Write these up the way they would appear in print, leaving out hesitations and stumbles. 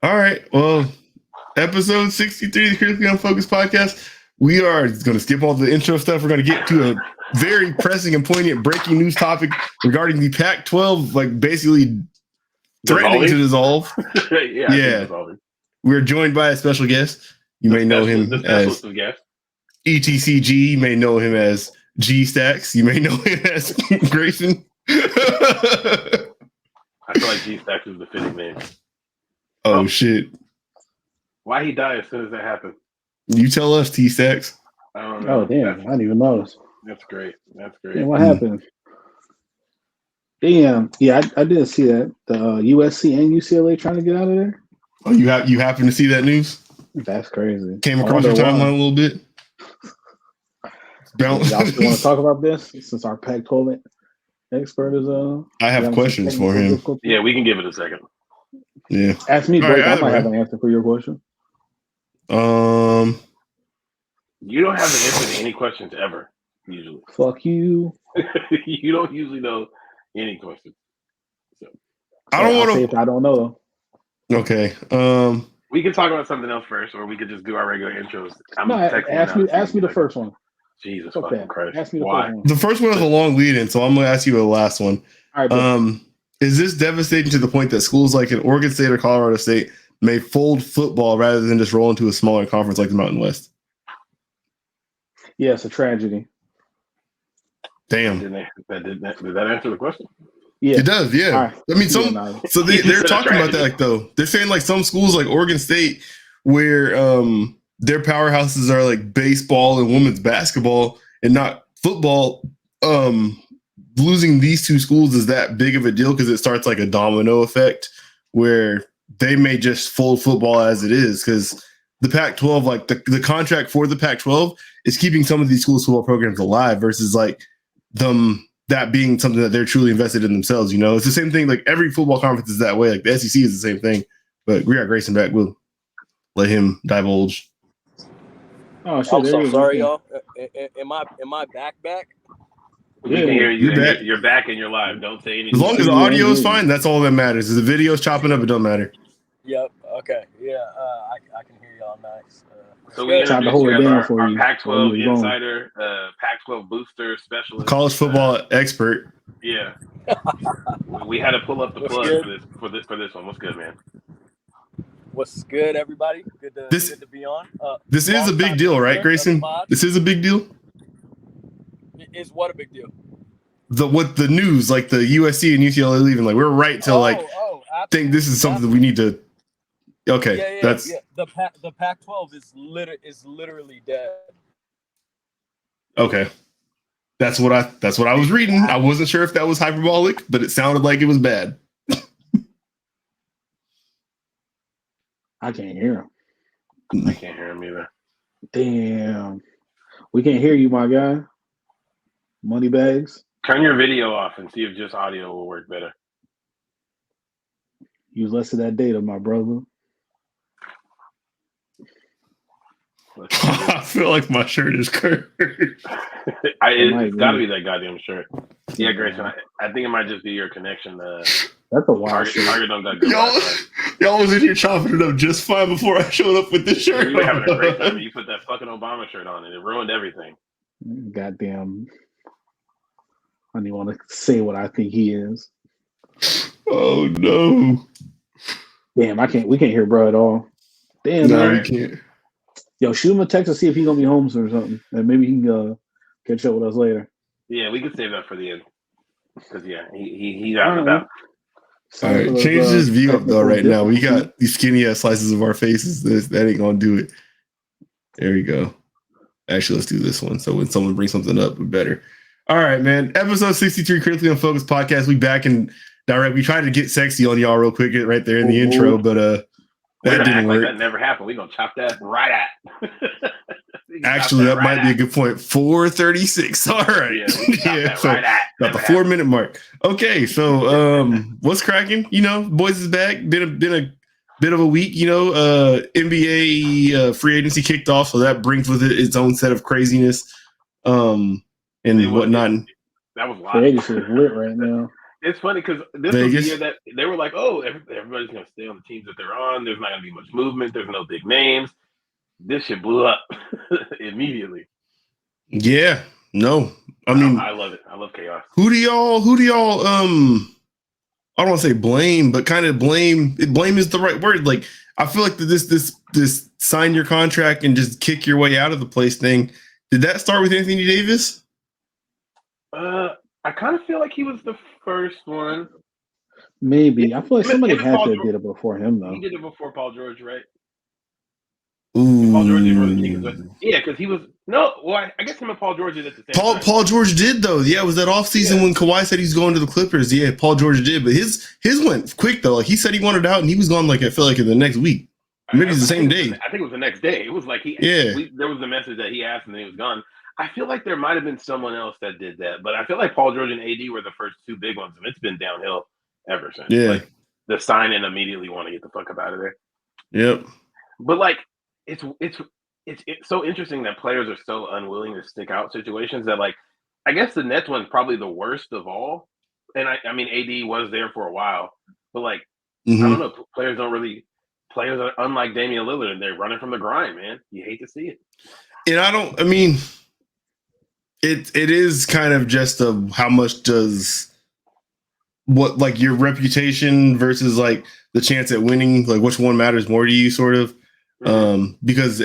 All right. Well, episode 63 of the Critically Unfocused podcast. We are going to skip all the intro stuff. We're going to get to a very pressing and poignant breaking news topic regarding the Pac-12, like basically threatening to dissolve. Yeah. We're joined by a special guest. You may know him as ETCG. You may know him as G Stacks. You may know him as Grayson. I feel like G Stacks is the fitting name. Oh, shit. Why he died as soon as that happened? You tell us, T Stacks. I don't know. Oh, damn. I didn't even notice. That's great. Damn, what happened? Damn. Yeah, I didn't see that. The USC and UCLA trying to get out of there. Oh, you happen to see that news? That's crazy. Came across your timeline a little bit. Y'all still want to talk about this since our Pac-12 expert is I have questions for him. Yeah, we can give it a second. Yeah. Ask me, Blake. I might have an answer for your question. You don't have the answer to any questions ever, usually. Fuck you. You don't usually know any questions. So I don't want to. I don't know. Okay. We can talk about something else first, or we could just do our regular intros. Ask me the first one. Jesus fucking Christ. Ask me the Why? first one. The first one is a long lead-in, so I'm going to ask you the last one. All right, is this devastating to the point that schools like in Oregon State or Colorado State may fold football rather than just roll into a smaller conference like the Mountain West? Yeah, it's a tragedy. Damn. Did that answer the question? Yeah, it does. Yeah, right. I mean, so they're talking about that. Like, though they're saying like some schools like Oregon State, where their powerhouses are like baseball and women's basketball and not football. Losing these two schools is that big of a deal because it starts like a domino effect where they may just fold football as it is because the Pac-12, like the contract for the Pac-12 is keeping some of these schools' football programs alive versus like that being something that they're truly invested in themselves. You know, it's the same thing. Like every football conference is that way. Like the SEC is the same thing. But we got Grayson back. We'll let him divulge. Oh shit! I'm so sorry, y'all. Am I back? We can hear you. You're back and you're live. Don't say anything. As long as the audio is fine, that's all that matters. If the video's chopping up, it don't matter. Yep. Okay. Yeah. I can hear y'all nice. So we introduced our Pac-12 insider, Pac-12 booster specialist, college football expert. Yeah. We had to pull up the plug for this one. What's good, man? What's good, everybody? Good to be on. This is a big deal, right, Grayson? This is a big deal. Is what a big deal? The news, like the USC and UCLA leaving, like we're right to think this is something that we need to. Okay, that's the Pac-12 is literally dead. Okay, that's what I was reading. I wasn't sure if that was hyperbolic, but it sounded like it was bad. I can't hear him. I can't hear him either. Damn, we can't hear you, my guy. Money bags. Turn your video off and see if just audio will work better. Use less of that data, my brother. I feel like my shirt is cursed. It's got to be that goddamn shirt. Yeah, Grayson, I think it might just be your connection. That's a wild shirt. Y'all was in here chopping it up just fine before I showed up with this shirt. You were having a great time. You put that fucking Obama shirt on and it ruined everything. Goddamn. I don't even want to say what I think he is. Oh no! Damn, we can't hear bro at all. Damn, no, man. You can't. Yo, shoot him a text to see if he's gonna be home soon or something, and maybe he can catch up with us later. Yeah, we can save that for the end. Because he's out and about. All right, change this view up though. Right now, we got these skinny ass slices of our faces. That ain't gonna do it. There we go. Actually, let's do this one. So when someone brings something up, we better. All right, man. Episode 63, Critically Unfocused podcast. We back in direct. We tried to get sexy on y'all real quick right there in the intro, but that didn't work. That never happened. We're gonna chop that right at. Actually, that might be a good point. 4:36. All right. Yeah, so right at. About the 4-minute mark. Okay, so what's cracking? You know, boys is back. Been a bit of a week. You know, NBA free agency kicked off, so that brings with it its own set of craziness. And whatnot. That was wild. Free agency is lit right now. It's funny because this was the year that they were like, oh, everybody's going to stay on the teams that they're on. There's not going to be much movement. There's no big names. This shit blew up immediately. Yeah. No. I mean, I love it. I love chaos. Who do y'all I don't want to say blame, but kind of blame. Blame is the right word. Like, I feel like this sign your contract and just kick your way out of the place thing. Did that start with Anthony Davis? I kind of feel like he was the first one. Maybe. I feel like somebody had to have did it before him, though. He did it before Paul George, right? Ooh. Paul George did because he was I guess him and Paul George did at the same time. Paul George did though. Yeah, it was that offseason when Kawhi said he's going to the Clippers. Yeah, Paul George did, but his went quick though. Like he said he wanted out and he was gone like I feel like in the next week. Maybe it's the same day. I think it was the next day. It was like there was a message that he asked and then he was gone. I feel like there might have been someone else that did that, but I feel like Paul George and AD were the first two big ones, and it's been downhill ever since. Yeah. Like the sign and immediately want to get the fuck up out of there. Yep. But like it's so interesting that players are so unwilling to stick out situations that like I guess the Nets one's probably the worst of all. And I mean AD was there for a while, but like I don't know, players are unlike Damian Lillard, they're running from the grind, man. You hate to see it. And it is kind of just how much does what like your reputation versus like the chance at winning, like which one matters more to you, sort of. Because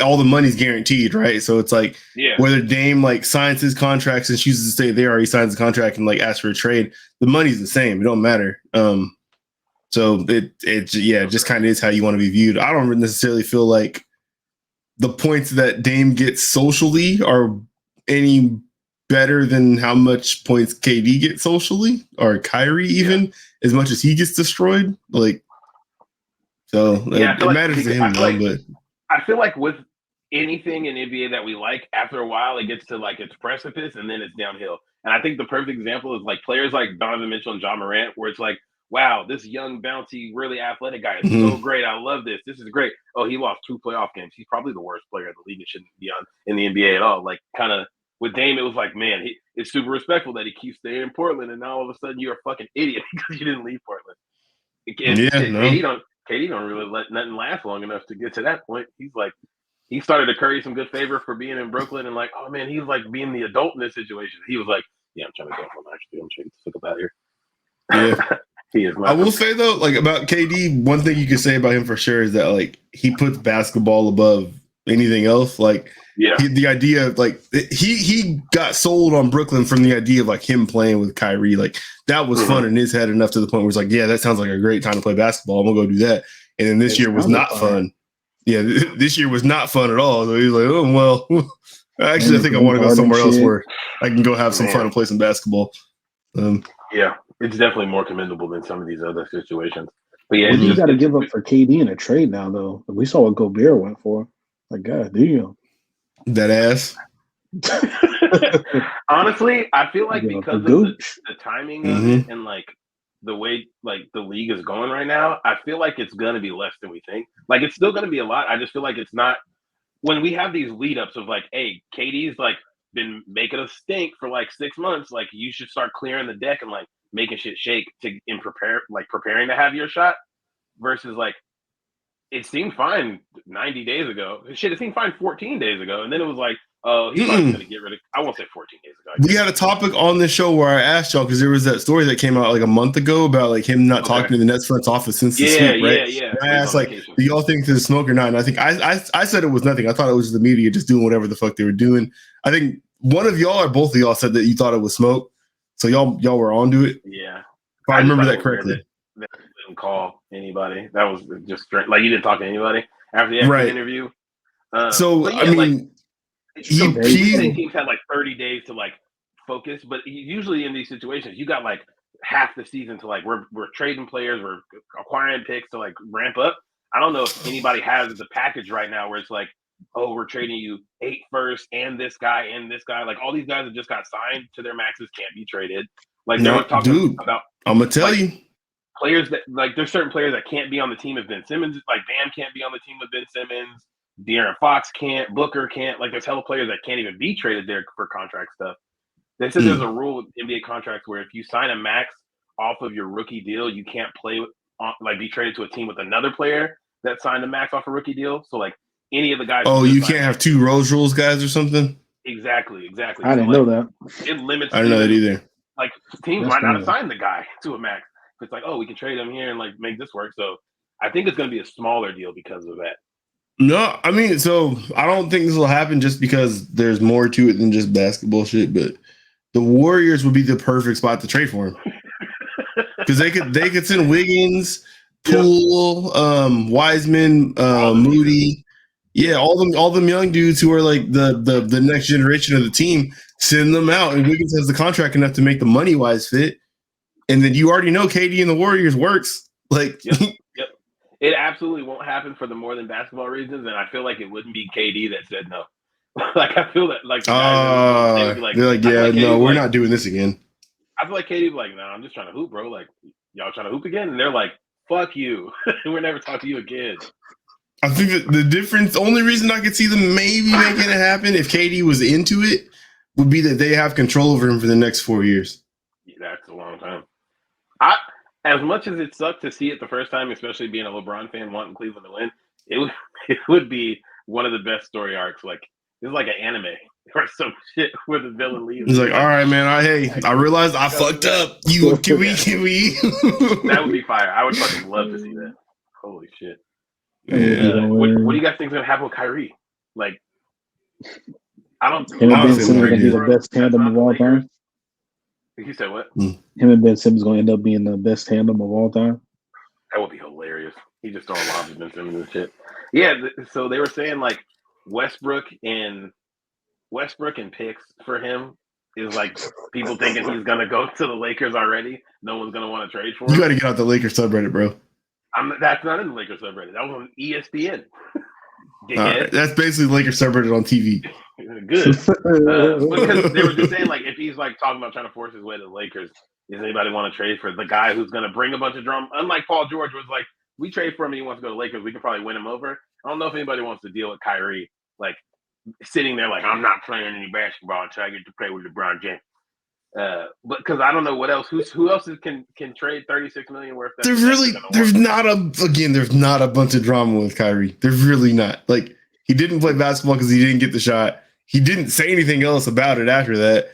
all the money's guaranteed, right? So it's like whether Dame like signs his contracts and chooses to stay there, or he signs the contract and like asks for a trade, the money's the same. It don't matter. So it just kind of is how you want to be viewed. I don't necessarily feel like the points that Dame gets socially are any better than how much points KD gets socially, or Kyrie even, as much as he gets destroyed. Like, so it matters to him, but I feel like with anything in NBA that we like, after a while it gets to like its precipice and then it's downhill. And I think the perfect example is like players like Donovan Mitchell and John Morant, where it's like, wow, this young, bouncy, really athletic guy is so great. I love this. This is great. Oh, he lost 2 playoff games. He's probably the worst player in the league. It shouldn't be on in the NBA at all. Like, kind of with Dame, it was like, man, it's super respectful that he keeps staying in Portland, and now all of a sudden you're a fucking idiot because you didn't leave Portland. KD don't really let nothing last long enough to get to that point. He's like, he started to curry some good favor for being in Brooklyn, and like, oh man, he's like being the adult in this situation. He was like, yeah, I'm trying to go home. Actually, I'm trying to get the fuck out of here. Yeah. I will say though, like about KD, one thing you can say about him for sure is that like he puts basketball above anything else. Like, the idea of like he got sold on Brooklyn from the idea of like him playing with Kyrie. Like that was fun in his head enough to the point where it's like, yeah, that sounds like a great time to play basketball. I'm gonna go do that. And then this year was not fun. Yeah, this year was not fun at all. So he's like, oh well, actually, I think I want to go somewhere else where I can go have some fun and play some basketball. It's definitely more commendable than some of these other situations. But yeah, you got to give up for KD in a trade now, though. We saw what Gobert went for. Like, God damn. That ass. Honestly, I feel like because of the timing of it and like the way like the league is going right now, I feel like it's gonna be less than we think. Like it's still gonna be a lot. I just feel like it's not when we have these lead ups of like, hey, KD's like been making us stink for like 6 months. Like you should start clearing the deck and like making shit shake preparing to have your shot versus like it seemed fine 90 days ago. Shit, it seemed fine 14 days ago. And then it was like, oh, he's probably going to get rid of I won't say 14 days ago. We had a topic on this show where I asked y'all because there was that story that came out like a month ago about like him not talking to the Nets front office since the sweep, right? Yeah. And I asked like, do y'all think this is smoke or not? And I think I said it was nothing. I thought it was the media just doing whatever the fuck they were doing. I think one of y'all or both of y'all said that you thought it was smoke. So y'all were onto it. Yeah. If I remember that correctly. They didn't call anybody. That was just straight. Like you didn't talk to anybody after the interview. I mean, teams had like 30 days to like focus, but usually in these situations, you got like half the season to like we're trading players, we're acquiring picks to like ramp up. I don't know if anybody has the package right now where it's like, oh, we're trading you 8 first and this guy and this guy. Like all these guys that just got signed to their maxes can't be traded. Like they were talking about. I'm gonna tell you. Players that like there's certain players that can't be on the team if Ben Simmons, like Bam can't be on the team with Ben Simmons, De'Aaron Fox can't, Booker can't, like there's hella players that can't even be traded there for contract stuff. They said there's a rule with NBA contracts where if you sign a max off of your rookie deal, you can't play be traded to a team with another player that signed a max off a rookie deal. So like any of the guys. Oh, you can't have two Rose Rules guys or something. Exactly. I didn't know that. It limits. I didn't know that either. Like teams might not assign the guy to a max. It's like, oh, we can trade him here and like make this work. So I think it's going to be a smaller deal because of that. No, I mean, so I don't think this will happen just because there's more to it than just basketball shit. But the Warriors would be the perfect spot to trade for him because they could send Wiggins, Poole, Wiseman, Moody. Yeah, all them young dudes who are like the next generation of the team, send them out, and Wiggins has the contract enough to make the money wise fit, and then you already know KD and the Warriors works. Like, yep. It absolutely won't happen for the more than basketball reasons, and I feel like it wouldn't be KD that said no. Like I feel that like they're like, yeah, no, we're not doing this again. I feel like KD be like, no, I'm just trying to hoop, bro. Like, y'all trying to hoop again, and they're like, fuck you, we're never talking to you again. I think that the difference, only reason I could see them maybe making it happen if KD was into it would be that they have control over him for the next 4 years. Yeah, that's a long time. As much as it sucked to see it the first time, especially being a LeBron fan wanting Cleveland to win, it would be one of the best story arcs. Like it's like an anime or some shit where the villain leaves. He's like, all right, man, I realized I fucked up. Can we? That would be fire. I would fucking love to see that. Holy shit. Yeah. What do you guys think is gonna happen with Kyrie? Like, I don't. Him and Ben Simmons gonna be the best tandem of all time. He said what? Him and Ben Simmons gonna end up being the best tandem of all time. That would be hilarious. He just throwing lobs at Ben Simmons and shit. Yeah. So they were saying like Westbrook and picks for him is like people thinking he's gonna go to the Lakers already. No one's gonna want to trade for him. You got to get out the Lakers subreddit, bro. That's not in the Lakers subreddit. That was on ESPN. Right. That's basically Lakers subreddit on TV. Good. Because they were just saying, like, if he's like talking about trying to force his way to the Lakers, does anybody want to trade for the guy who's going to bring a bunch of drama? Unlike Paul George was like, we trade for him and he wants to go to the Lakers, we can probably win him over. I don't know if anybody wants to deal with Kyrie, like sitting there like, I'm not playing any basketball until I get to play with LeBron James. But because I don't know what else. Who else can trade $36 million worth? There's not a bunch of drama with Kyrie. There's really not. Like he didn't play basketball because he didn't get the shot. He didn't say anything else about it after that.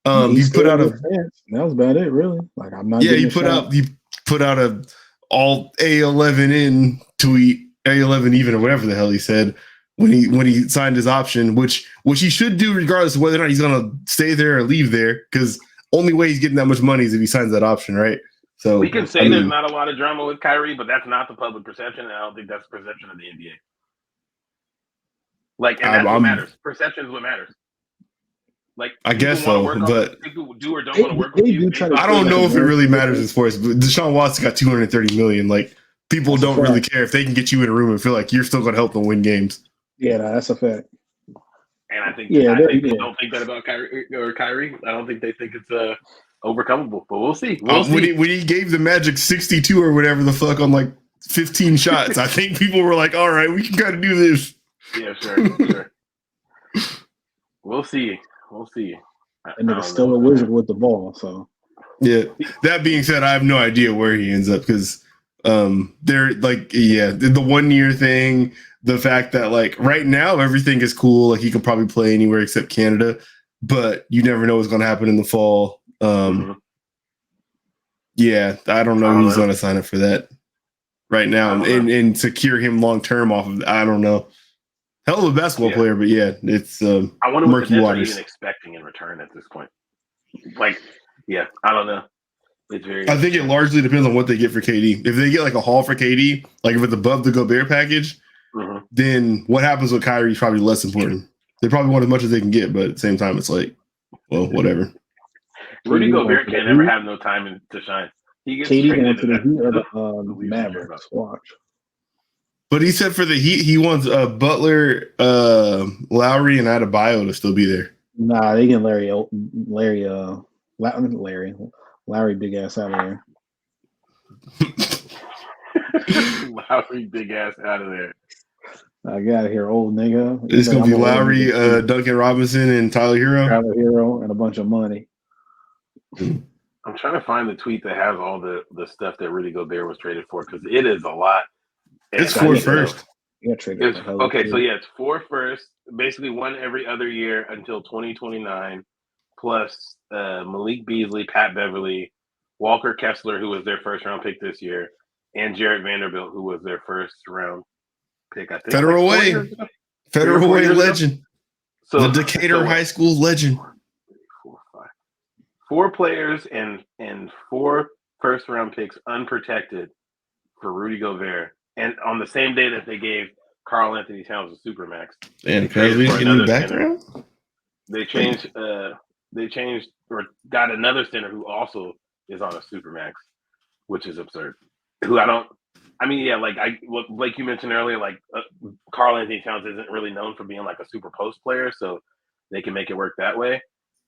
He put out that was about it, really. Like I'm not. Yeah, he put out a all A11 in tweet, A11 even or whatever the hell he said when he signed his option, which he should do regardless of whether or not he's gonna stay there or leave there, because only way he's getting that much money is if he signs that option, right? So we can say there's not a lot of drama with Kyrie, but that's not the public perception, and I don't think that's the perception of the NBA. Like, and that's what matters. Perception is what matters. Like, I guess so, but people do or don't want to work with you. I don't know if it really matters in sports. But Deshaun Watson got $230 million. Like, people don't really care if they can get you in a room and feel like you're still going to help them win games. Yeah, that's a fact. And I think people don't think that about Kyrie. I don't think they think it's overcomable. But we'll see. When he gave the Magic 62 or whatever the fuck on like 15 shots, I think people were like, "All right, we can kind of do this." Yeah, sure. We'll see. And it's still a wizard with the ball. So yeah. That being said, I have no idea where he ends up because they're like, the 1 year thing. The fact that like right now everything is cool, like he can probably play anywhere except Canada, but you never know what's going to happen in the fall. Yeah, I don't know who's going to sign up for that right now and secure him long term off of. I don't know. Hell of a basketball player, but yeah, it's I wonder what the Nets are waters. even expecting in return at this point. Like, yeah, I don't know. It's very. I think it largely depends on what they get for KD. If they get like a haul for KD, like if it's above the Gobert package. Then what happens with Kyrie is probably less important. They probably want as much as they can get, but at the same time, it's like, well, whatever. Rudy Gobert can't ever have no time to shine. He gets KD going to the Heat or the Mavericks. Watch. But he said for the Heat, he wants Butler, Lowry, and Adebayo to still be there. Nah, they get Larry, big ass out of there. Lowry, big ass out of there. I got here, old nigga. It's gonna be Lowry, Duncan Robinson, and Tyler Hero. Tyler Hero, and a bunch of money. I'm trying to find the tweet that has all the stuff that Rudy Gobert was traded for because it is a lot. It's 4 first. Yeah, traded. Okay, so yeah, it's 4 first, basically one every other year until 2029, plus Malik Beasley, Pat Beverly, Walker Kessler, who was their first round pick this year, and Jarrett Vanderbilt, who was their first round pick. I think Federal Way legend. So the Decatur High School legend. 4 players and 4 first round picks unprotected for Rudy Gobert, and on the same day that they gave Karl Anthony Towns a supermax. And Cousins getting the background. They changed or got another center who also is on a supermax, which is absurd. Like you mentioned earlier, like Karl Anthony Towns isn't really known for being like a super post player, so they can make it work that way,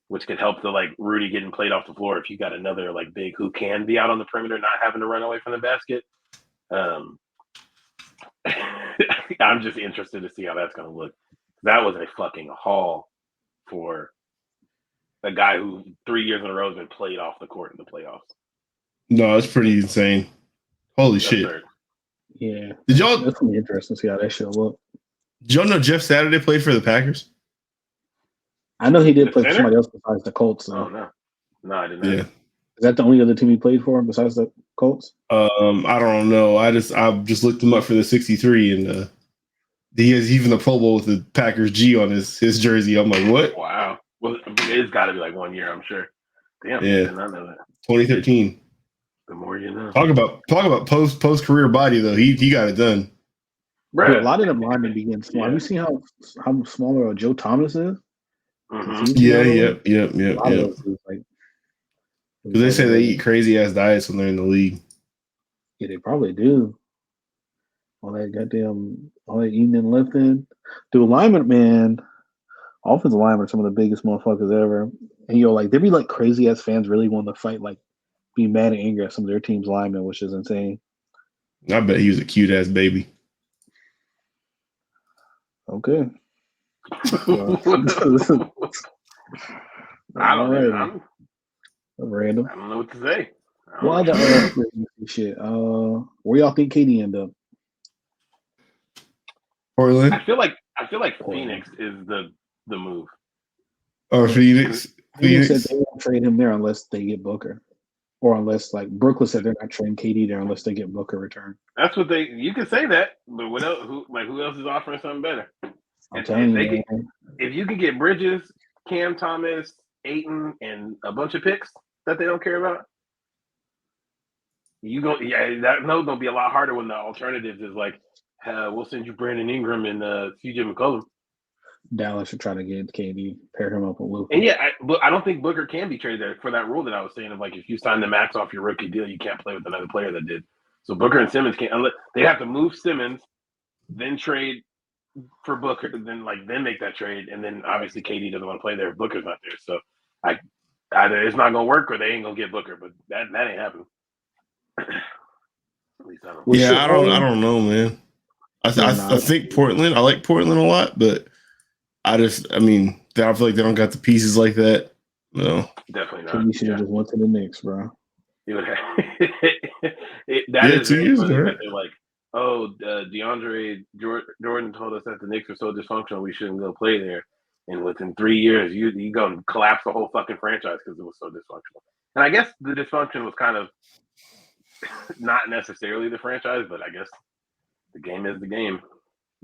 which could help the like Rudy getting played off the floor if you got another like big who can be out on the perimeter, not having to run away from the basket. I'm just interested to see how that's going to look. That was a fucking haul for a guy who 3 years in a row has been played off the court in the playoffs. No, it's pretty insane. Holy shit. Absurd. Yeah. Did y'all? That's gonna be interesting to see how that shit look. Did y'all know Jeff Saturday played for the Packers? I know he did play for somebody else besides the Colts. Oh no, I didn't know. Yeah. Is that the only other team he played for besides the Colts? I don't know. I just looked him up for the 63, and he has even the Pro Bowl with the Packers G on his jersey. I'm like, what? Wow. Well, it's got to be like 1 year, I'm sure. Damn, yeah. I did not know that. 2013. The more you know. Talk about post career body though. He got it done. Dude, a lot of them linemen begin small. Yeah. Have you seen how smaller Joe Thomas is? Mm-hmm. Yeah. Like, they say they eat crazy ass diets when they're in the league. Yeah, they probably do. All that eating and lifting. Dude, lineman, man, offensive linemen are some of the biggest motherfuckers ever. And like there be like crazy ass fans really wanting to fight, like be mad and angry at some of their team's linemen, which is insane. I bet he was a cute ass baby. Okay. I don't know. Random. I don't know what to say. Why the shit? Where y'all think KD end up? Portland. I feel like Phoenix is the move. Oh, Phoenix. Phoenix said they won't trade him there unless they get Booker, or unless like Brooklyn said they're not trading KD there unless they get Booker return. That's what you can say that, but what else? Who else is offering something better? If you can get Bridges, Cam Thomas, Ayton, and a bunch of picks that they don't care about, that note's gonna be a lot harder when the alternatives is like, we'll send you Brandon Ingram and CJ McCollum. Dallas should try to get KD, pair him up with Luka. And yeah, I don't think Booker can be traded there for that rule that I was saying of like if you sign the max off your rookie deal, you can't play with another player that did. So Booker and Simmons can't. They have to move Simmons, then trade for Booker, then make that trade, and then obviously KD doesn't want to play there if Booker's not there. So either it's not gonna work or they ain't gonna get Booker, but that ain't happening. At least I don't. Yeah, I don't know, man. I think Portland. I like Portland a lot, but I feel like they don't got the pieces like that. No, definitely not. You should have just went to the Knicks, bro. It would have. 2 years ago. They're like, DeAndre Jordan told us that the Knicks are so dysfunctional we shouldn't go play there. And within 3 years, you go and collapse the whole fucking franchise because it was so dysfunctional. And I guess the dysfunction was kind of not necessarily the franchise, but I guess the game is the game.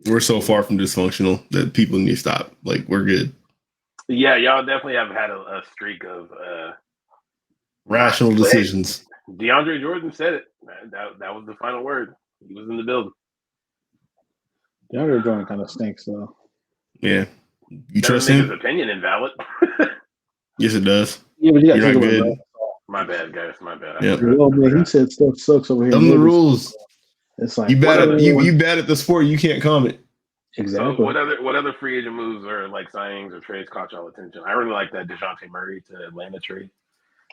We're so far from dysfunctional that people need to stop. Like, we're good. Yeah, y'all definitely have had a streak of rational decisions. DeAndre Jordan said it. That was the final word. He was in the building. DeAndre Jordan kind of stinks, though. Yeah. You trust him? His opinion invalid. Yes, it does. Yeah, but you got You're not good. My bad, guys. My bad. Yep. Man, he said stuff sucks over here. Them the rules. It's like you bad at the sport, you can't comment. Exactly. So what other free agent moves or like signings or trades caught y'all attention? I really like that DeJounte Murray to Atlanta trade.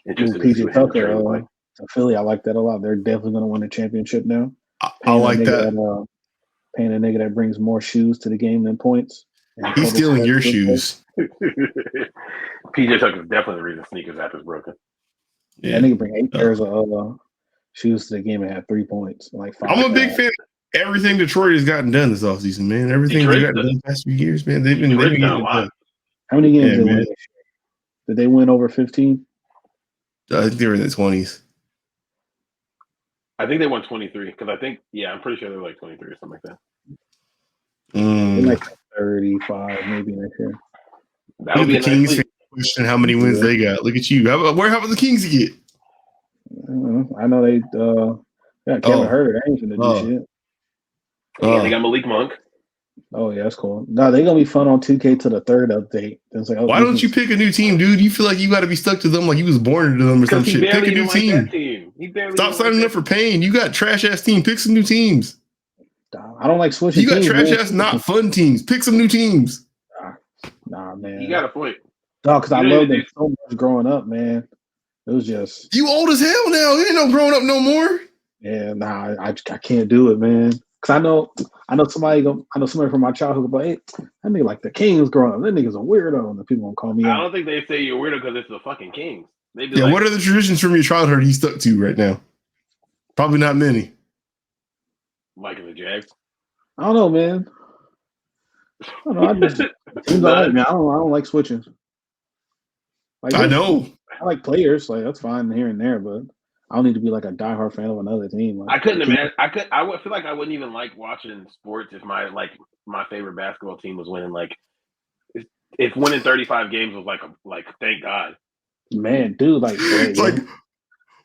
PJ Tucker to Philly, I like that a lot. They're definitely going to win a championship now. I like that. Paying a nigga that brings more shoes to the game than points. He's stealing your shoes. PJ Tucker is definitely the reason sneakers app is broken. That nigga bring 8 pairs of shoes to the game and had 3 points. Like 5 I'm a big fan of everything Detroit has gotten done this offseason, man. Everything they've gotten done the past few years, man. They've been getting it done. How many games did they win this year? Did they win over 15? I think they were in the 20s. I think they won 23 because I'm pretty sure they were like 23 or something like that. Like 35 maybe next year. That would be the Kings fan question how many wins they got. Look at you. How about the Kings get? I know they Kevin Herter. I ain't gonna do shit. Yeah, they got Malik Monk. Oh yeah, that's cool. No, they're gonna be fun on 2K to the 3rd update. It's like, why don't you pick a new team, dude? You feel like you got to be stuck to them like you was born to them or some shit. Pick a new team. Stop signing up for pain. You got trash ass team. Pick some new teams. I don't like switching. You got trash ass not fun teams. Pick some new teams. Nah, man. You got a point. No, because I loved them so much growing up, man. It was just you old as hell now. You ain't no growing up no more. Yeah, nah, I can't do it, man. Cause I know somebody from my childhood, but hey, that nigga like the Kings growing up. That nigga's a weirdo, and the people gonna call me out. I don't think they say you're weirdo because it's the fucking Kings. What are the traditions from your childhood he's stuck to right now? Probably not many. Liking the Jags. I don't know, man. I don't know. I just teams I like, man. I don't like switching. Like, I know. I like players, like that's fine here and there, but I don't need to be like a diehard fan of another team. Like, I couldn't imagine. I would feel like I wouldn't even like watching sports if my favorite basketball team was winning. Like, if winning 35 games was like thank God. Man, dude, like, it's like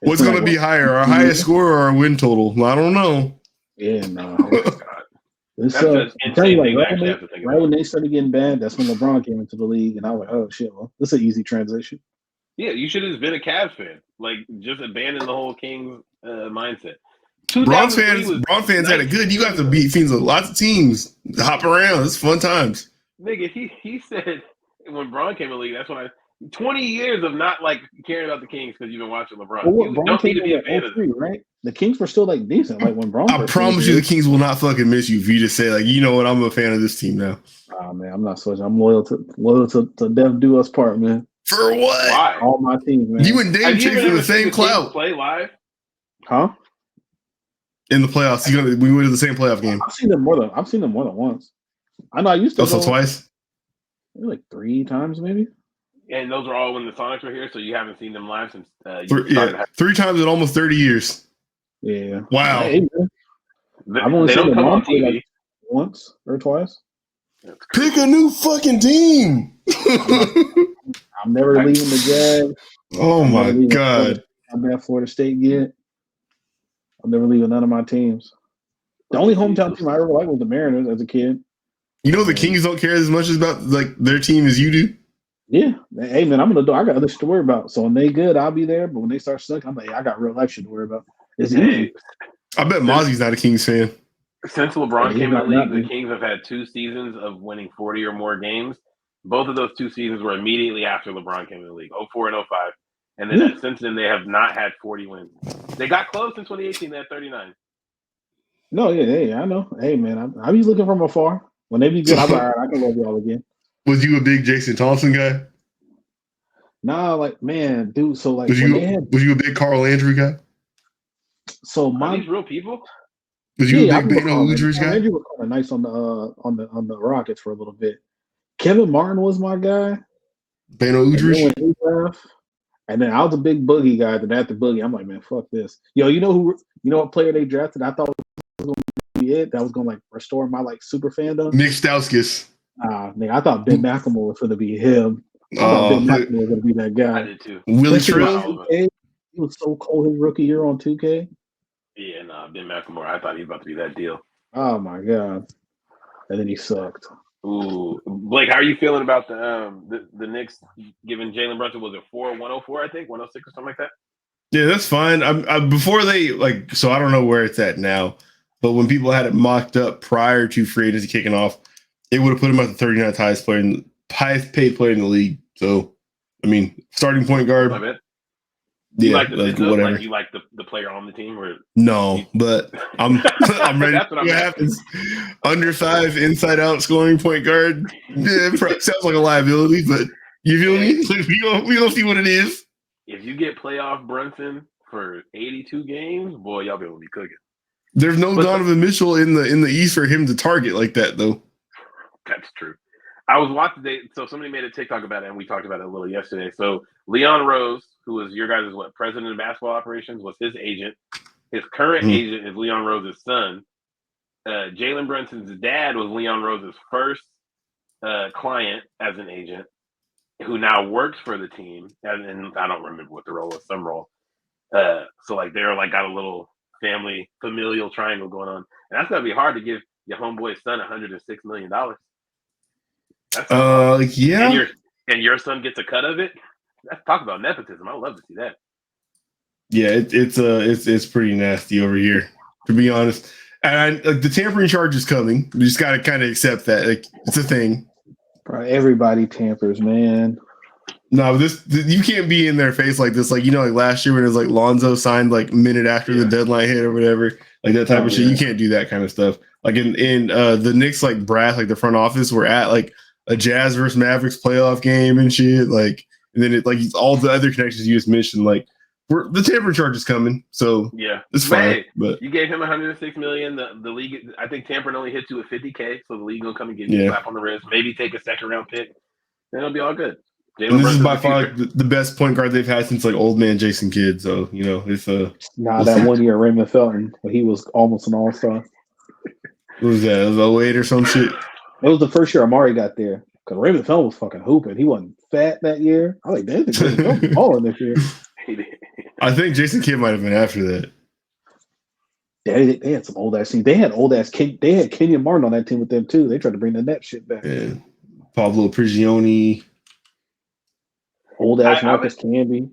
what's going to be higher, our highest score or our win total? I don't know. Yeah, no. I'm telling you, like, right when they started getting bad, that's when LeBron came into the league, and I was like, oh shit, well, this is an easy transition. Yeah, you should have just been a Cavs fan. Like, just abandon the whole Kings mindset. Braun fans had it good. You got to beat teams with lots of teams. Hop around. It's fun times. Nigga, he said when Braun came in the league, that's when 20 years of not like caring about the Kings because you've been watching LeBron. Well, you don't need to be a fan of it, right? The Kings were still like decent. Like when Braun. I promise you, the Kings will not fucking miss you if you just say like, you know what, I'm a fan of this team now. Oh man, I'm not switching. I'm loyal to death do us part, man. For what? Why? All my teams, man. You and Dave Chick for the same clout. Play live? Huh? In the playoffs, we went to the same playoff game. I've seen them more than once. I know I used to. Also twice. Maybe like 3 times, maybe. And those are all when the Sonics were here, so you haven't seen them live since. 3 times in almost 30 years. Yeah. Wow. Hey, I've only seen them on TV like once or twice. Pick a new fucking team. I'm never leaving the Jags. Oh my God. I'm bad Florida State get. I'm never leaving none of my teams. The only hometown team I ever liked was the Mariners as a kid. You know the Kings don't care as much about like their team as you do. Yeah. Hey man, I got other shit to worry about. So when they good, I'll be there. But when they start sucking, I'm like, I got real life shit to worry about. It's easy. I bet Mozzie's not a Kings fan. Since LeBron came in the league, the Kings have had 2 seasons of winning 40 or more games. Both of those 2 seasons were immediately after LeBron came in the league, 04 and 05. And then since then, they have not had 40 wins. They got close in 2018. They had 39. No, yeah, I know. Hey, man, I be looking from afar. When they be good, I'm like, all right, I can love y'all again. Was you a big Jason Thompson guy? Nah, like, man, dude. So, like, was you a big Carl Landry guy? So, Are these real people? Was you a big Beno Udrih guy? Landry was kind of nice on the Rockets for a little bit. Kevin Martin was my guy. Beno Udrih. And then I was a big Boogie guy. Then after Boogie, I'm like, man, fuck this. Yo, you know what player they drafted? I thought was going to be it. That was going to like restore my like super fandom. Nick Stauskas. Nigga, I thought Ben McLemore was going to be him. I thought Ben McLemore was going to be that guy. I did too. Willie Trill. He was so cold his rookie year on 2K. Yeah, nah, Ben McLemore. I thought he was about to be that deal. Oh my god! And then he sucked. Ooh, Blake, how are you feeling about the Knicks giving Jalen Brunson, was it 104, I think, 106 or something like that? Yeah, that's fine. Before they so I don't know where it's at now, but when people had it mocked up prior to free agency kicking off, it would have put him at the 39th highest paid player in the league. So, I mean, starting point guard. I bet. Yeah, you like the business, whatever. Like you like the player on the team, or no? But I'm ready to see what happens. Under 5, inside out scoring point guard. Yeah, sounds like a liability, but you feel me? We gonna see what it is. if you get playoff Brunson for 82 games, boy, y'all be able to be cooking. There's no Donovan Mitchell in the East for him to target like that, though. That's true. I was watching so somebody made a TikTok about it, and we talked about it a little yesterday. So Leon Rose, who is your guys' president of basketball operations, was his agent. His current agent is Leon Rose's son. Jalen Brunson's dad was Leon Rose's first client as an agent, who now works for the team. And I don't remember what the role was, some role. So like they're like got a little familial triangle going on, and that's gonna be hard to give your homeboy's son $106 million. Yeah. And your son gets a cut of it. Let's talk about nepotism. I would love to see that. Yeah, it's pretty nasty over here, to be honest. And the tampering charge is coming. We just got to kind of accept that. Like, it's a thing. Bro, everybody tampers, man. No, you can't be in their face like this. Like, like last year when it was like Lonzo signed like minute after the deadline hit or whatever, like that type of shit. You can't do that kind of stuff. Like in the Knicks, like brass, like the front office, we're at like a Jazz versus Mavericks playoff game and shit. Like, and then it like all the other connections you just mentioned, like the tampering charge is coming. So yeah, it's fine. But you gave him $106 million. The league, I think tampering only hits you at $50K. So the league gonna come and give you a slap on the wrist. Maybe take a second round pick. Then it'll be all good. And this is by far the best point guard they've had since like old man Jason Kidd. So it's that 1 year Raymond Felton when he was almost an all-star. What was that? It was 08 or some shit. It was the first year Amari got there because Raymond Felton was fucking hooping. He wasn't fat that year. I was like, damn, balling this year. I think Jason Kidd might have been after that. They had some old ass teams. They had They had Kenyon Martin on that team with them too. They tried to bring the net shit back. Yeah. Pablo Prigioni. Old ass Marcus Camby.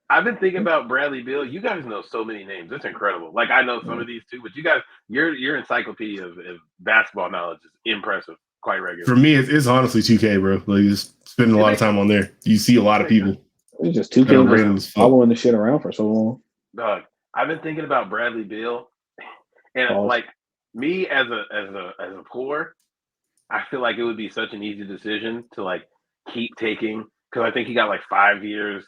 I've been thinking about Bradley Beal. You guys know so many names. It's incredible. Like I know some of these too, but you guys, your encyclopedia of basketball knowledge is impressive. Quite regular. For me, it's honestly 2K, bro. Like just spending a lot of time on there. You see a lot of people. It's just 2K following the shit around for so long. Dog, I've been thinking about Bradley Beal, and like me as a core, I feel like it would be such an easy decision to like keep taking. Because I think he got like 5 years,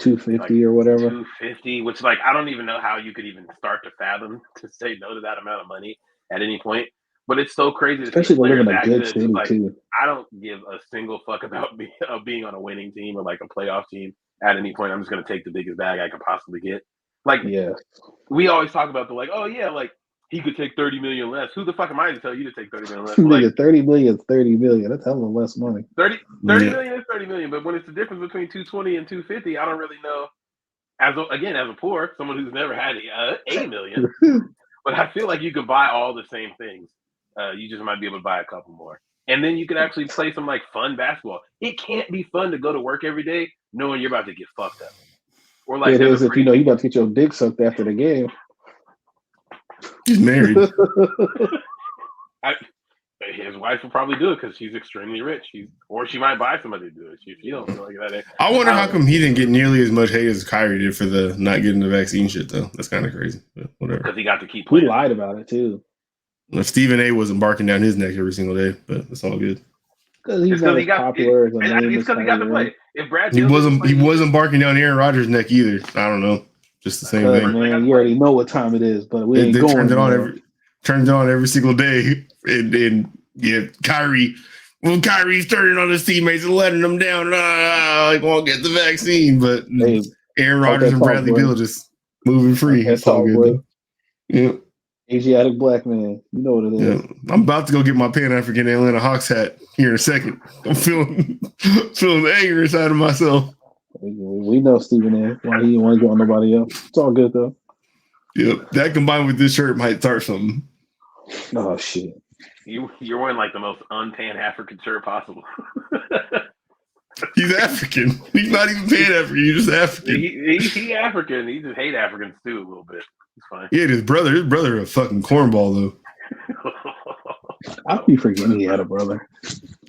250 or whatever. 250, which like I don't even know how you could even start to fathom to say no to that amount of money at any point. But it's so crazy, especially when you're in a good city like, too. I don't give a single fuck about being on a winning team or like a playoff team at any point. I'm just gonna take the biggest bag I could possibly get. Like, we always talk about like he could take 30 million less. Who the fuck am I to tell you to take 30 million less? Like, 30 million is 30 million. That's hella less money. 30 million is 30 million. But when it's the difference between 220 and 250, I don't really know. As a poor, someone who's never had 80 million, but I feel like you could buy all the same things. You just might be able to buy a couple more. And then you could actually play some like fun basketball. It can't be fun to go to work every day knowing you're about to get fucked up. Or like it is if you know you about to get your dick sucked after the game. He's married. His wife will probably do it because she's extremely rich. Or she might buy somebody to do it. She don't feel like that. I wonder how come he didn't get nearly as much hate as Kyrie did for the not getting the vaccine shit, though. That's kind of crazy. But whatever. Because he got to keep playing. He lied about it, too. Stephen A. wasn't barking down his neck every single day, but it's all good. Because he's not as popular as a name. It's because he got to play. If Brad he wasn't barking down Aaron Rodgers' neck either. I don't know. Just the same thing. Man, you already know what time it is, but we ain't going. Turned it on every single day, and Kyrie. Well, Kyrie's turning on his teammates and letting them down. Like won't get the vaccine, but Aaron Rodgers and Bradley Beal just moving free. It's all good. Yeah. Asiatic black man, you know what it is. Yeah. I'm about to go get my Pan African Atlanta Hawks hat here in a second. I'm feeling the anger inside of myself. We know Stephen A. Why he didn't want to go on nobody else. It's all good though. Yep, that combined with this shirt might start something. Oh shit! You're wearing like the most un-Pan African shirt possible. He's African. He's not even Pan African. He's just African. He African. He just hate Africans too a little bit. It's fine. Yeah, his brother a fucking cornball though. I be forgetting he had a brother.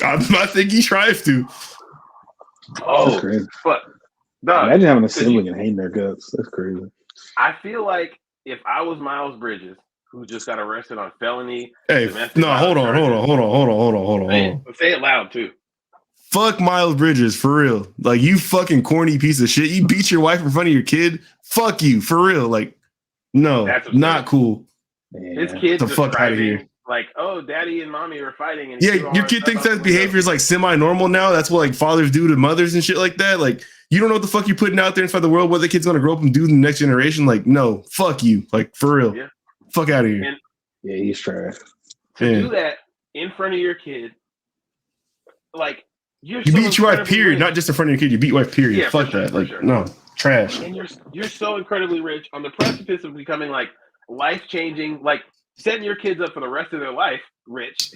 I think he tries to. Oh, that's crazy. But imagine having a sibling and hating their guts. That's crazy. I feel like if I was Miles Bridges, who just got arrested on felony. Hey, no, hold on. Say it loud too. fuck Miles Bridges for real. Like, you fucking corny piece of shit. You beat your wife in front of your kid. Fuck you for real. Like, no, not cool. His kid's the fuck out of here. Like, oh, daddy and mommy are fighting. And yeah, your kid thinks that behavior is like semi-normal now. That's what like fathers do to mothers and shit like that. Like, you don't know what the fuck you're putting out there inside the world, what the kid's gonna grow up and do in the next generation. Like, no, fuck you. Like, for real. Yeah. Fuck out of here. And yeah, he's trash. To do that in front of your kid, like, you beat your wife, period. Not just in front of your kid. You beat your wife, period. Yeah, fuck that. Like, no, trash. And you're so incredibly rich, on the precipice of becoming like life-changing, like setting your kids up for the rest of their life, rich.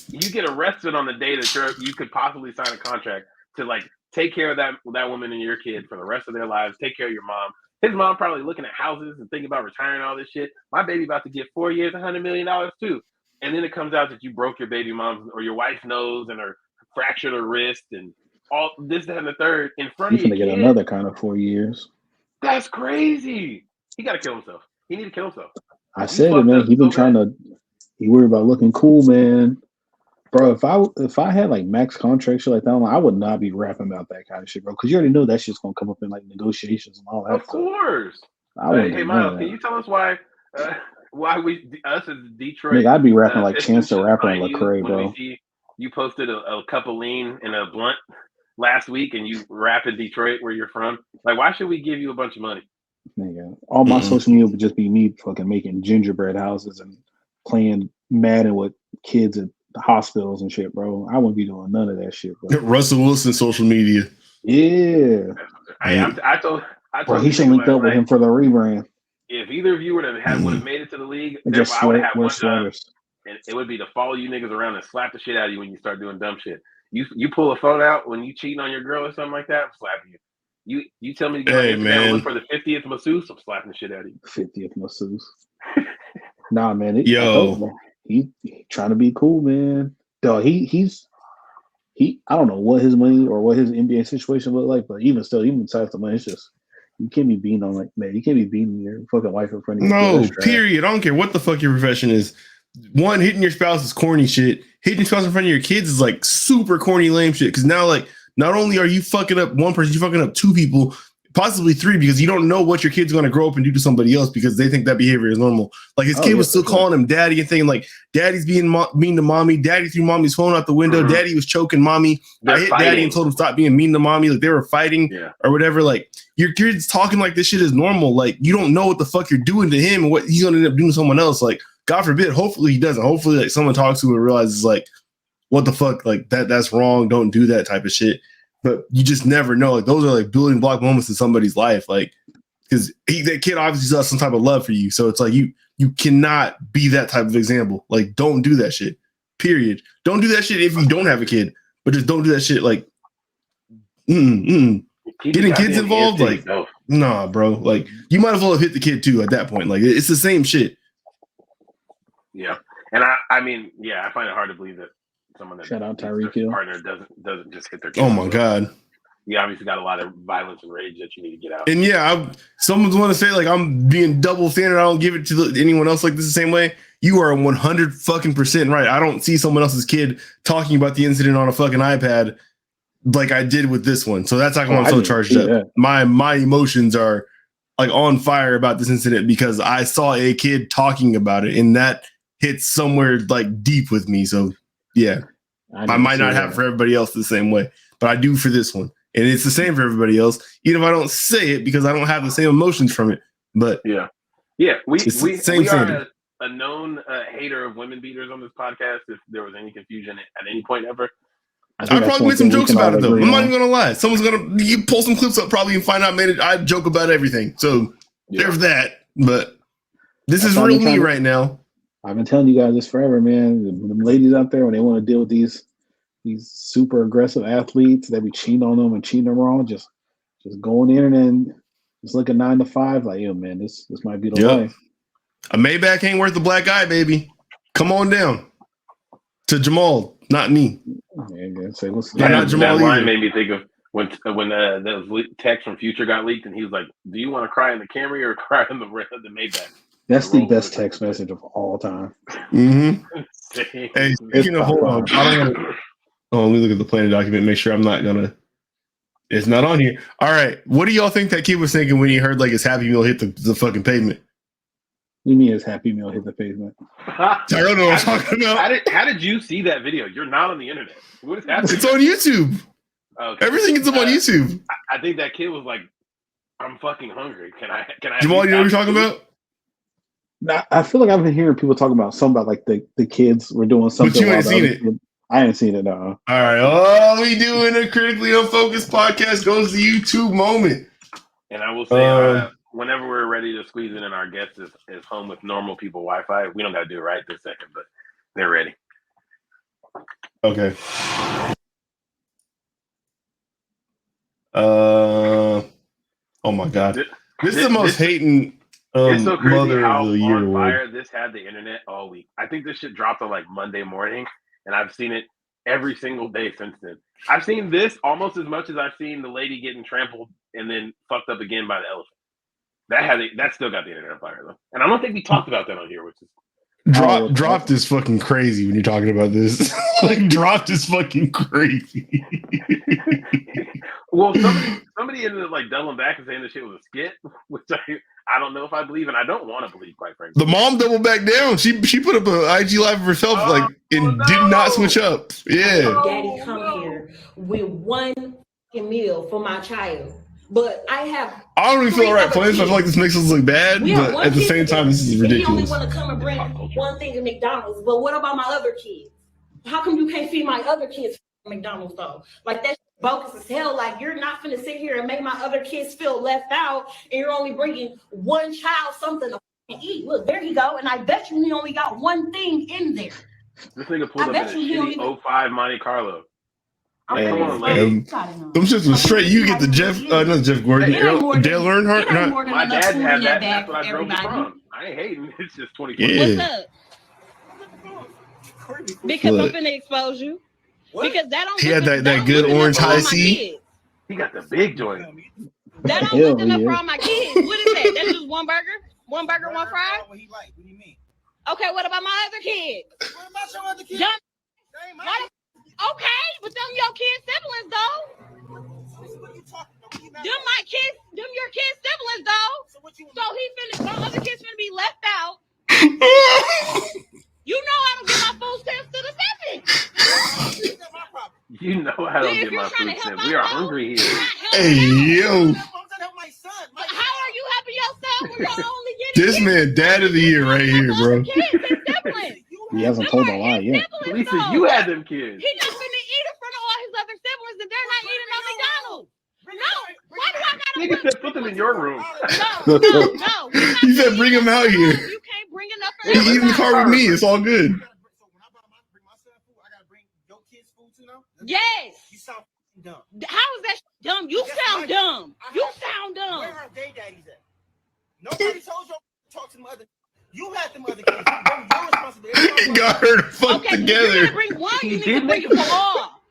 You get arrested on the day that you could possibly sign a contract to like take care of that woman and your kid for the rest of their lives. Take care of your mom. His mom probably looking at houses and thinking about retiring, all this shit. My baby about to get 4 years, $100 million too. And then it comes out that you broke your baby mom's or your wife's nose and her fractured her wrist and all this, that, and the third in front of you. He's gonna get another kind of 4 years. That's crazy. He got to kill himself. He need to kill himself. I said it, man. He been trying to. He worried about looking cool, man. Bro, if I had like max contract shit like that, I would not be rapping about that kind of shit, bro. Because you already know that shit's gonna come up in like negotiations and all that. Of course. Hey, Miles, can you tell us why us as Detroit? Nigga, I'd be rapping like Chance the Rapper and Lecrae, bro. You posted a cup of lean and a blunt last week, and you rap in Detroit, where you're from. Like, why should we give you a bunch of money? Nigga, all my social media would just be me fucking making gingerbread houses and playing Madden with kids at hospitals and shit, bro. I wouldn't be doing none of that shit, bro. Russell Wilson social media. Yeah. I told bro, he should link up with him for the rebrand. If either of you would have made it to the league, I would have one job, and it would be to follow you niggas around and slap the shit out of you when you start doing dumb shit. You pull a phone out when you cheating on your girl or something like that, I'm slapping you. You tell me to go and look for the 50th masseuse, I'm slapping the shit out of you. 50th masseuse. Nah, man. He trying to be cool, man. Dog, he's I don't know what his money or what his NBA situation look like, but even besides the money, it's just you can't be beating on you can't be beating your fucking wife in front of you. No, period. I don't care what the fuck your profession is. One, hitting your spouse is corny shit. Hitting your spouse in front of your kids is like super corny, lame shit. Because now, like, not only are you fucking up one person, you're fucking up two people, possibly three, because you don't know what your kid's going to grow up and do to somebody else because they think that behavior is normal. Like, his kid was still calling him daddy and thinking, like, daddy's being mean to mommy. Daddy threw mommy's phone out the window. Mm-hmm. Daddy was choking mommy. I hit daddy and told him stop being mean to mommy. Like, they were fighting or whatever. Like, your kid's talking like this shit is normal. Like, you don't know what the fuck you're doing to him and what he's going to end up doing to someone else. Like, God forbid, hopefully he doesn't. Hopefully, like, someone talks to him and realizes, like, what the fuck? Like, that's wrong. Don't do that type of shit. But you just never know. Like, those are like building block moments in somebody's life. Like, because that kid obviously has some type of love for you. So it's like you cannot be that type of example. Like, don't do that shit. Period. Don't do that shit if you don't have a kid. But just don't do that shit. Like, getting kids involved. Like, nah, bro. Like, you might as well have hit the kid too at that point. Like, it's the same shit. Yeah, and I mean, I find it hard to believe that someone that shout out Tyreek Hill partner doesn't just hit their kid. Oh my god. You obviously got a lot of violence and rage that you need to get out. And someone's want to say like I'm being double standard. I don't give it to anyone else like this the same way. You are 100% right. I don't see someone else's kid talking about the incident on a fucking iPad like I did with this one. So that's how I'm so charged up. That. My emotions are like on fire about this incident because I saw a kid talking about it, and that hits somewhere like deep with me. So yeah, I might not have for everybody else the same way, but I do for this one. And it's the same for everybody else, even if I don't say it because I don't have the same emotions from it. But we are a known hater of women beaters on this podcast. If there was any confusion at any point ever, I probably made some jokes about it though. I'm not even gonna lie. You pull some clips up probably and find out I joke about everything. So there's that. But this is real me right now. I've been telling you guys this forever, man. The ladies out there when they want to deal with these super aggressive athletes that be cheating on them and cheating them wrong, just go on the internet and just look at 9 to 5. Like, yo, man, this might be the life. A Maybach ain't worth the black eye, baby. Come on down to Jamal, not me. Not Jamal. That line made me think of when the text from Future got leaked, and he was like, "Do you want to cry in the Camry or cry in the Maybach?" That's the best text message of all time. Mm-hmm. Hey, speaking of hold on, Oh, let me look at the planning document. Make sure I'm not gonna. It's not on here. All right. What do y'all think that kid was thinking when he heard like his Happy Meal hit the fucking pavement? You mean his Happy Meal hit the pavement? I don't know what I'm talking about. How did you see that video? You're not on the internet. What is happening? It's on YouTube. Okay. Everything is up on YouTube. I think that kid was like, "I'm fucking hungry. Can I?" Jamal, you know what you're talking about? Now, I feel like I've been hearing people talking about something about like the kids were doing something. But you ain't seen it. I ain't seen it. No. All right. All we do in a critically unfocused podcast goes to YouTube moment. And I will say, whenever we're ready to squeeze in and our guest is home with normal people Wi-Fi, we don't got to do it right this second, but they're ready. Okay. Oh my God. This is the most hating it's so crazy mother how of the year on award. fire this had the internet all week. I think this shit dropped on like Monday morning, and I've seen it every single day since then. I've seen this almost as much as I've seen the lady getting trampled and then fucked up again by the elephant. That still got the internet on fire though, and I don't think we talked about that on here, which is Dropped is fucking crazy when you're talking about this. Like dropped is fucking crazy. Well, somebody ended up like doubling back and saying this shit was a skit, which I don't know if I believe, and I don't want to believe, quite frankly. The mom doubled back down. She put up an IG live of herself, and did not switch up. Yeah. Daddy come here with one meal for my child, but I don't even feel right playing. So I feel like this makes us look bad, but at the same time, this is ridiculous. He only want to come and bring one thing to McDonald's, but what about my other kids? How come you can't feed my other kids McDonald's though? Like that's bogus as hell. Like you're not finna sit here and make my other kids feel left out, and you're only bringing one child something to eat. Look, there you go. And I bet you he only got one thing in there. This nigga pulled up in a shitty 05 Monte Carlo. Like, come on, them shits was straight. You get the not Jeff Gordon, Dale Earnhardt. My dad had that. That's what I drove to prom. I ain't hating. It's just 24. Yeah. What's up? Because I'm finna expose you. What? Because that don't. He had that good orange high C. He got the big joint. That don't look enough for all my kids. What is that? That's just one burger, one fry. What he like? What do you mean? Okay, what about my other kids? What about your other kids? Okay, but them your kids' siblings though. What are you talking about? Them my kids, them your kids' siblings though. So he finna, my other kids finna be left out. You know I don't get my food stamps to the 7th. You know I don't get my food stamps. We are hungry here. Hey yo. How are you helping yourself when you're only getting this man, dad of the year right here, bro. He hasn't told a lie yet. Lisa, you had them kids. He's not gonna eat in front of all his other siblings, and they're not eating on McDonald's. No, why do I gotta? Nigga said put them in your room. No. He said bring him out here. You can't bring enough. Hey, eat in the car with me. It's all good. Yes. You sound dumb. How is that dumb? You sound dumb. You sound dumb. Where are they daddies at? Nobody told you to talk to them other. You had them other kids. Your responsibility. Got her to fuck together. You bring one. You need to bring it for all.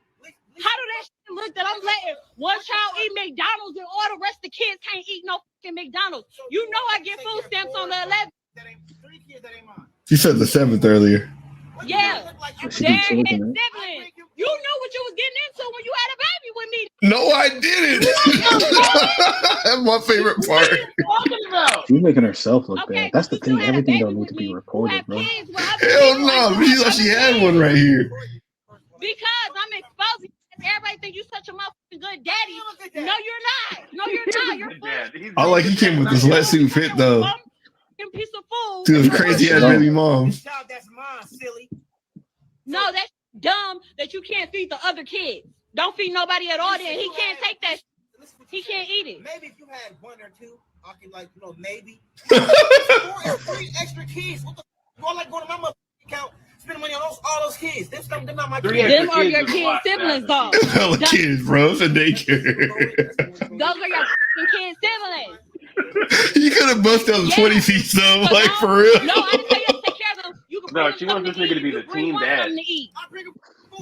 How do that shit look that I'm letting one child eat McDonald's and all the rest of the kids can't eat no fucking McDonald's? You know I get food stamps on the 11th. That ain't 3 kids that ain't mine. She said the 7th earlier. Yeah. They're his siblings. You knew what you was getting into when you had a baby with me. No, I didn't. That's my favorite part. She's making herself look bad. That's the thing. Everything don't need to be reported, bro. Hell no. She thought she had one right here. Because I'm exposing everybody think you such a motherfucking good daddy. No, you're not. No, you're not. You're I like he came with this wetsuit fit though. Piece of food. To his crazy ass baby mom. That's mine, silly. No, that's dumb that you can't feed the other kids. Don't feed nobody at all. Then he can't take that. He can't eat it. Maybe if you had 1 or 2, I could maybe. 4 or 3 extra kids. What the? You like going to my mother account, spending money on all those kids. Them not my kids. Them are your kids' siblings, though. Hella kids, bro. It's a daycare. Those are your kids' siblings. You could have busted out 20 feet, though, like for real. No, I didn't tell you to take care of them. You can no, she wants this nigga to be the team dad.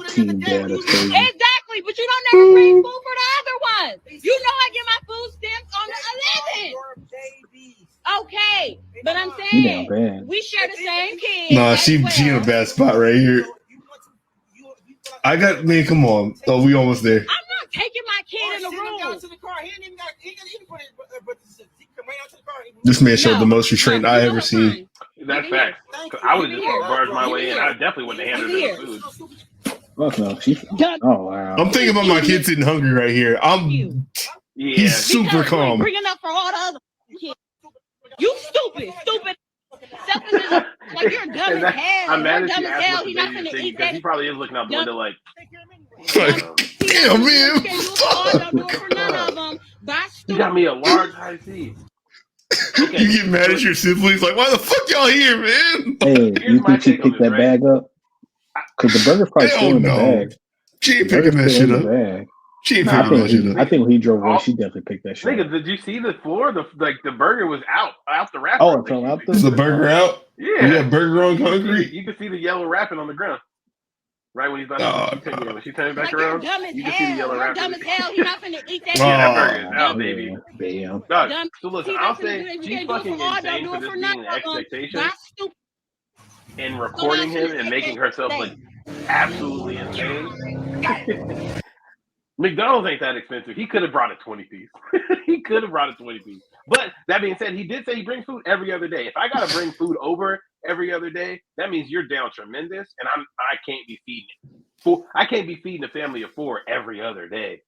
Team dad is crazy. Exactly, but you don't never bring food for the other ones. You know I get my food stamps on the 11th. Okay, but I'm saying we share the same kids. Nah, she in a bad spot right here. I got man. Come on. Oh, we almost there. I'm not taking my kid in the room. To the car. He ain't even got. He can put it. But he come right out to the car. This man showed the most restraint I ever seen. That's facts. I would have just barged my way in. I definitely wouldn't have handed her the food. Fuck no. Oh wow. I'm thinking about my kid sitting hungry right here. He's super calm. Bringing up for all the other kids. You stupid. Selfish like you're dumb as hell. I'm mad You're at dumb you as hell. asked He's what not the gonna baby is eat because that. he probably is looking out the window like, Damn, man. You got me a large high C. Okay. You get mad at your siblings, like, why the fuck y'all here, man? Hey, you think she picked that bag up? Because the burger probably still in the bag. She ain't picking that shit up. She ain't picking that shit up. I think when he drove away, she definitely picked that shit up. Nigga, did you see the floor? The burger was out the wrapper. Oh, it fell out the burger out? Yeah. You got burger on concrete? You can see the yellow wrapping on the ground. Right when he's about to when she turned back around, you can see the yellow wrapping. Dumb as hell. He's not gonna eat that. Yeah, that burger is out, baby. Damn. Dog, so listen, I'll say she's fucking insane for this being an expectation and recording him and making herself like absolutely insane. McDonald's ain't that expensive. He could have brought a 20-piece. He could have brought a 20-piece. But that being said, he did say he brings food every other day. If I gotta bring food over every other day, that means you're down tremendous, and I can't be feeding it. I can't be feeding a family of 4 every other day.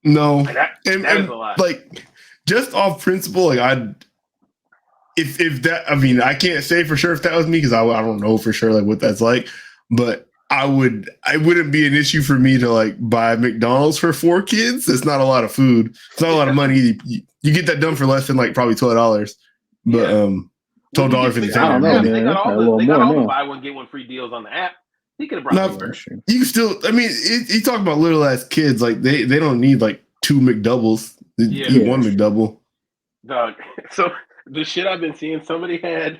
No, like that is a lot. Like just off principle, like if that, I mean, I can't say for sure if that was me because I don't know for sure like what that's like, but I wouldn't be an issue for me to like buy McDonald's for 4 kids. It's not a lot of food. It's not a lot of money. You get that done for less than like probably $12. But $12 for the time. They got all the buy one get one free deals on the app. He could have brought them. You can still. I mean, he talking about little ass kids. Like they don't need like 2 McDoubles. They eat 1 McDouble. Dog. So the shit I've been seeing. Somebody had.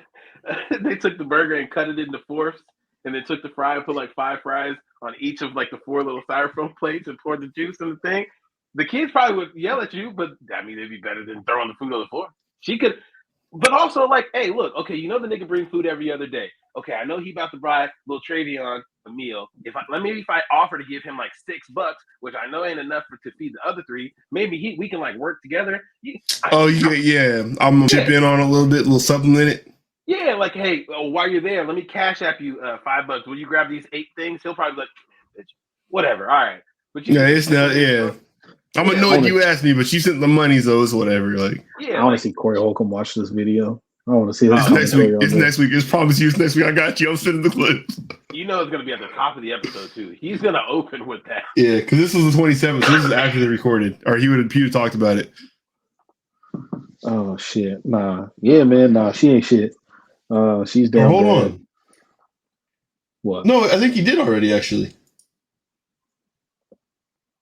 They took the burger and cut it into 4ths. And then took the fry and put like 5 fries on each of like the 4 little styrofoam plates and poured the juice in the thing. The kids probably would yell at you, but I mean, it'd be better than throwing the food on the floor. She could, but also like, hey, look, okay, you know the nigga bring food every other day. Okay, I know he about to buy little Travion a meal. If I offer to give him like $6, which I know ain't enough to feed the other 3, maybe we can like work together. Yeah. I'm gonna chip in on a little supplement it. Yeah, like, hey, while you're there, let me cash app you $5. Will you grab these 8 things? He'll probably be like, whatever. All right. But it's not. Yeah, I'm annoyed you asked me, but you sent the money, so it's whatever. Like, I want to see Corey Holcomb watch this video. I want to see this next week. It's next week. It's promise you. It's next week. I got you. I'm sending the clips. You know it's gonna be at the top of the episode too. He's gonna open with that. Yeah, because this was the 27th. So this is after they recorded, or he would have talked about it. Oh shit! Nah, yeah, man. Nah, she ain't shit. She's down. Hold on. What? No, I think he did already. Actually,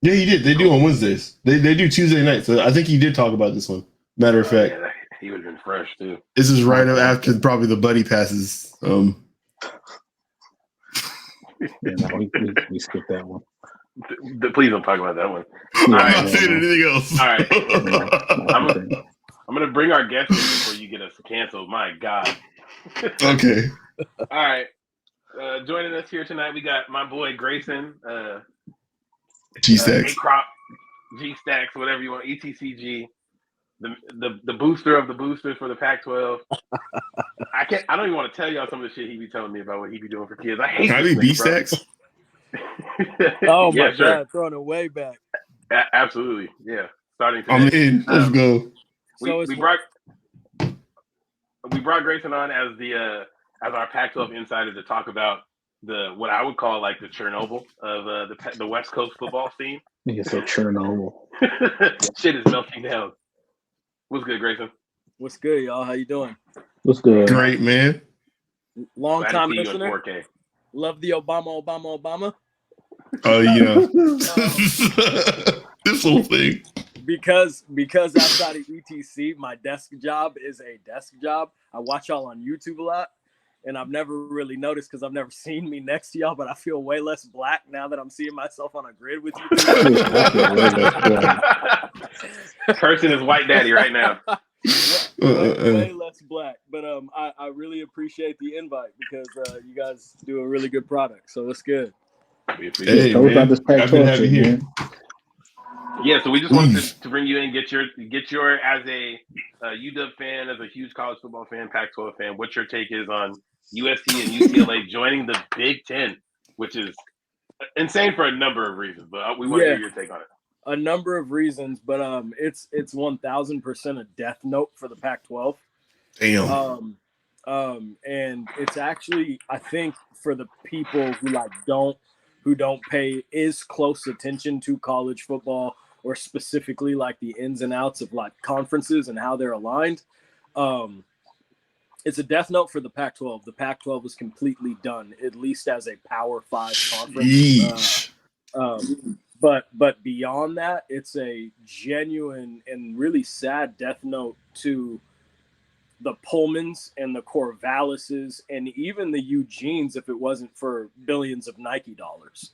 yeah, he did. They do on Wednesdays. They do Tuesday nights. So I think he did talk about this one. Matter of fact, yeah, he would have been fresh too. This is right after probably the buddy passes. Yeah, no, we skipped that one. Please don't talk about that one. I'm not saying anything else. All right. I'm gonna bring our guest in before you get us canceled. My God. Okay. All right. Joining us here tonight, we got my boy Grayson. G-Stacks. A-Crop, G-Stacks, whatever you want. ETCG. The booster of the boosters for the Pac-12. I don't even want to tell y'all some of the shit he be telling me about what he be doing for kids. I hate. Can I be B-Stacks? Oh my God, throwing it way back. Absolutely, yeah. Starting today. I'm in. Let's go. We brought Grayson on as as our Pac-12 insider to talk about what I would call like the Chernobyl of the West Coast football scene. You say Chernobyl. Shit is melting down. What's good, Grayson? What's good, y'all? How you doing? What's good? Great, man. Long time listener. Love the Obama. Oh yeah. This whole thing. Because outside of ETC, my desk job is a desk job. I watch y'all on YouTube a lot, and I've never really noticed because I've never seen me next to y'all, but I feel way less black now that I'm seeing myself on a grid with you. Person is white daddy right now. Way less black, but I really appreciate the invite because you guys do a really good product, so it's good. Hey, tell us about this Happy to have you here. man. Yeah, so we just wanted to bring you in, get your as a UW fan, as a huge college football fan, Pac-12 fan, what your take is on USC and UCLA joining the Big Ten, which is insane for a number of reasons. But we want to hear your take on it. A number of reasons, but it's 1000% a death note for the Pac-12. Damn. And it's actually, I think, for the people who don't pay as close attention to college football, or specifically like the ins and outs of like conferences and how they're aligned. It's a death note for the Pac-12. The Pac-12 is completely done, at least as a Power 5 conference. But beyond that, it's a genuine and really sad death note to the Pullmans and the Corvalises and even the Eugenes if it wasn't for billions of Nike dollars.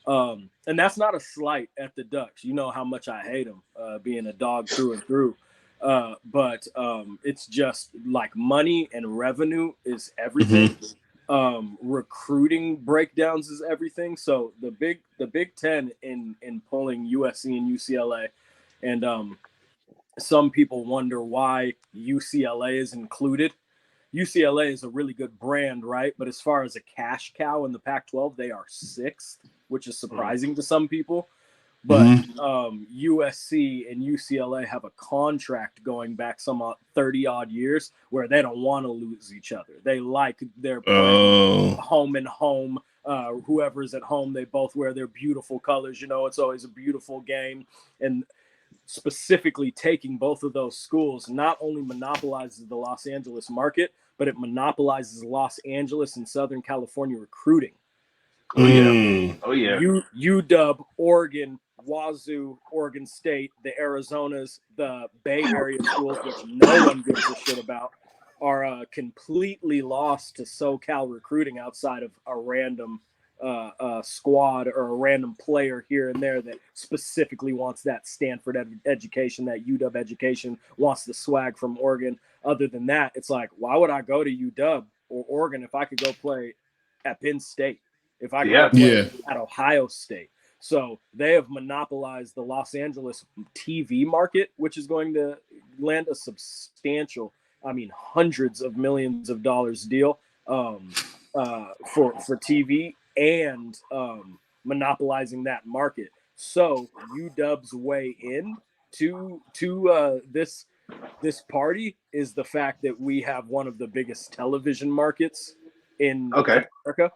And that's not a slight at the Ducks. You know how much I hate them, being a dog through and through. But it's just like money and revenue is everything. Recruiting breakdowns is everything. So the Big Ten in pulling USC and UCLA, and some people wonder why UCLA is included. UCLA is a really good brand, right? But as far as a cash cow in the Pac-12, they are 6th, which is surprising to some people. But USC and UCLA have a contract going back some 30-odd years where they don't want to lose each other. They like their home and home. Whoever's at home, they both wear their beautiful colors. You know, it's always a beautiful game. And specifically taking both of those schools not only monopolizes the Los Angeles market, but it monopolizes Los Angeles and Southern California recruiting. Oh yeah. UW, Oregon, Wazoo, Oregon State, the Arizonas, the Bay Area schools, which no one gives a shit about, are completely lost to SoCal recruiting outside of a random squad or a random player here and there that specifically wants that Stanford education, that UW education, wants the swag from Oregon. Other than that, it's like, why would I go to UW or Oregon if I could go play at Penn State, if I could go play at Ohio State? So they have monopolized the Los Angeles TV market, which is going to land a substantial, hundreds of millions of dollars deal for TV, and monopolizing that market. So UW's way in to this party is the fact that we have one of the biggest television markets in America.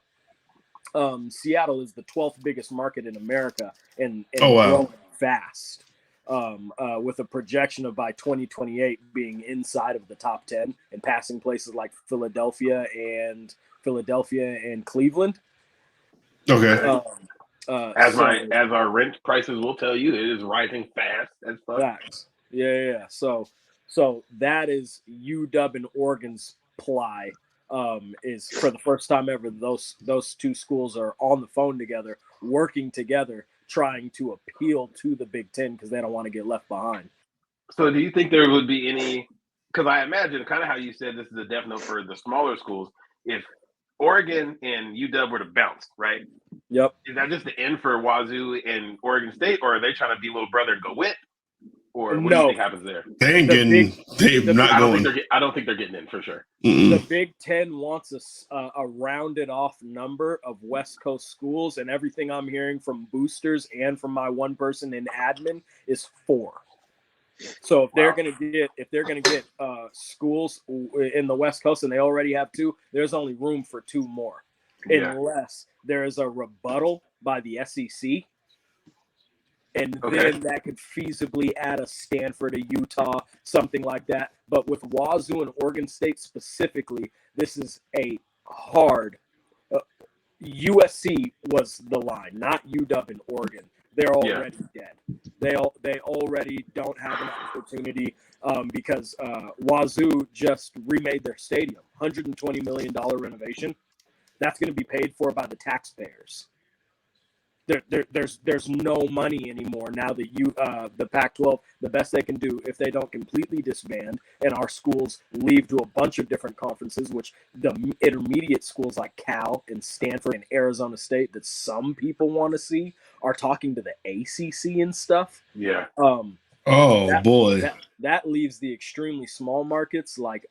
Seattle is the 12th biggest market in America, and growing fast, with a projection of by 2028 being inside of the top 10 and passing places like Philadelphia and Cleveland. Okay. As our rent prices will tell you, it is rising fast as fuck. Facts. Yeah. So that is UW and Oregon's ply. Is for the first time ever, those two schools are on the phone together, working together, trying to appeal to the Big Ten because they don't want to get left behind. So do you think there would be any, because I imagine kind of how you said this is a death note for the smaller schools, if Oregon and UW were to bounce, right? Yep. Is that just the end for Wazoo and Oregon State, or are they trying to be little brother and go with? Or what do you think happens there? They ain't getting. I don't think they're getting in for sure. The Big Ten wants a rounded off number of West Coast schools, and everything I'm hearing from boosters and from my one person in admin is 4. So if they're gonna get schools in the West Coast, and they already have 2, there's only room for 2 more, unless there is a rebuttal by the SEC. And then that could feasibly add a Stanford, a Utah, something like that. But with Wazoo and Oregon State specifically, this is a hard. USC was the line, not UW and Oregon. They're already dead. They already don't have an opportunity because Wazoo just remade their stadium, $120 million renovation. That's going to be paid for by the taxpayers. there's no money anymore now that the Pac-12, the best they can do if they don't completely disband and our schools leave to a bunch of different conferences, which the intermediate schools like Cal and Stanford and Arizona State that some people want to see are talking to the ACC and stuff. Yeah. That leaves the extremely small markets like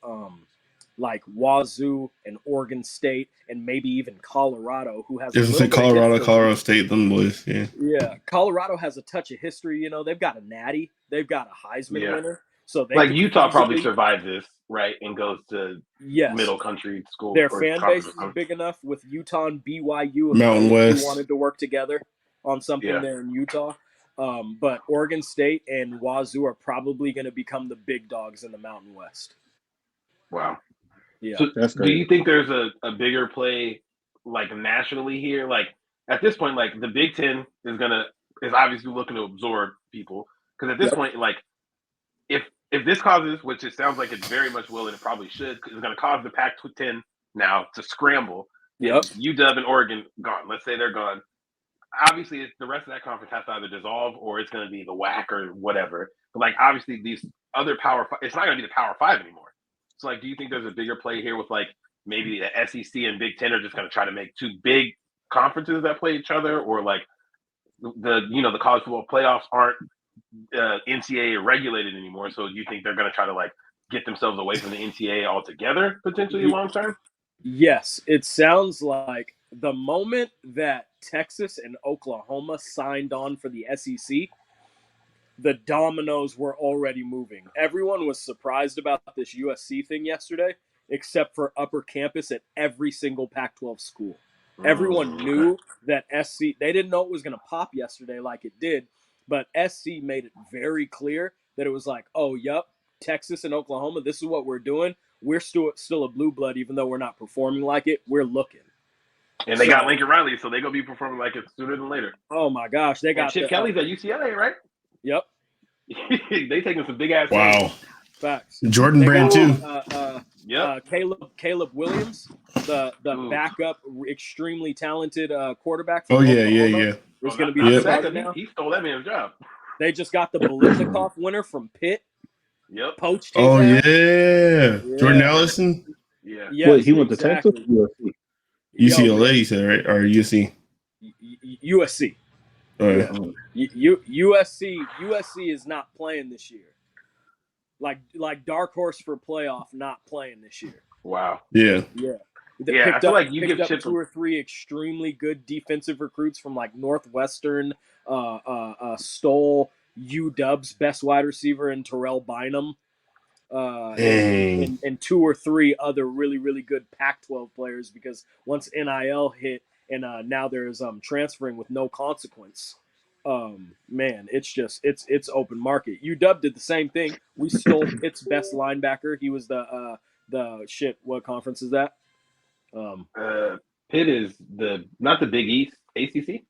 Wazoo and Oregon State and maybe even Colorado, who has Colorado State, them boys. Yeah. Yeah. Colorado has a touch of history. You know, they've got a natty, they've got a Heisman winner. So they Utah probably survives this, right? And goes to middle country school. Their fan base is big enough with Utah and BYU Mountain West wanted to work together on something there in Utah. But Oregon State and Wazoo are probably going to become the big dogs in the Mountain West. Wow. Yeah. So do you think there's a bigger play like nationally here? Like at this point, like the Big Ten is obviously looking to absorb people because at this point, like if this causes, which it sounds like it very much will, and it probably should, because it's going to cause the Pac-10 now to scramble. Yep. UW and Oregon gone. Let's say they're gone. Obviously, the rest of that conference has to either dissolve or it's going to be the WAC or whatever. But like obviously, these other it's not going to be the Power Five anymore. So, like, do you think there's a bigger play here with, like, maybe the SEC and Big Ten are just going to try to make two big conferences that play each other? Or, like, the college football playoffs aren't NCAA regulated anymore. So, do you think they're going to try to, like, get themselves away from the NCAA altogether, potentially long term? Yes. It sounds like the moment that Texas and Oklahoma signed on for the SEC, the dominoes were already moving. Everyone was surprised about this USC thing yesterday, except for upper campus at every single Pac-12 school. Everyone knew that SC, they didn't know it was going to pop yesterday like it did, but SC made it very clear that it was like, oh, yep, Texas and Oklahoma, this is what we're doing. We're still a blue blood, even though we're not performing like it. We're looking. And they got Lincoln Riley, so they're going to be performing like it sooner than later. Oh, my gosh. They got Chip Kelly's at UCLA, right? Yep. They taking some big ass. Wow. Facts. Jordan Brand too. Caleb Williams, the backup, extremely talented quarterback. From Oklahoma, yeah. Is going to be the starter now. He stole that man's job. They just got the Bolitnikov winner from Pitt. Yep. Poached. Yeah. Jordan Allison. Yeah. Yes, wait, he went to Texas. UCLA, you said, right? Or USC? USC. Yeah. USC is not playing this year. Like dark horse for playoff, not playing this year. Wow. Yeah. I feel like you give Chip 2 or 3 extremely good defensive recruits from like Northwestern, stole UW's best wide receiver in Terrell Bynum, and 2 or 3 other really, really good Pac-12 players, because once NIL hit and now there's transferring with no consequence. Man, it's open market. UW did the same thing. We stole its best linebacker. He was what conference is that? Pitt is not the Big East, ACC.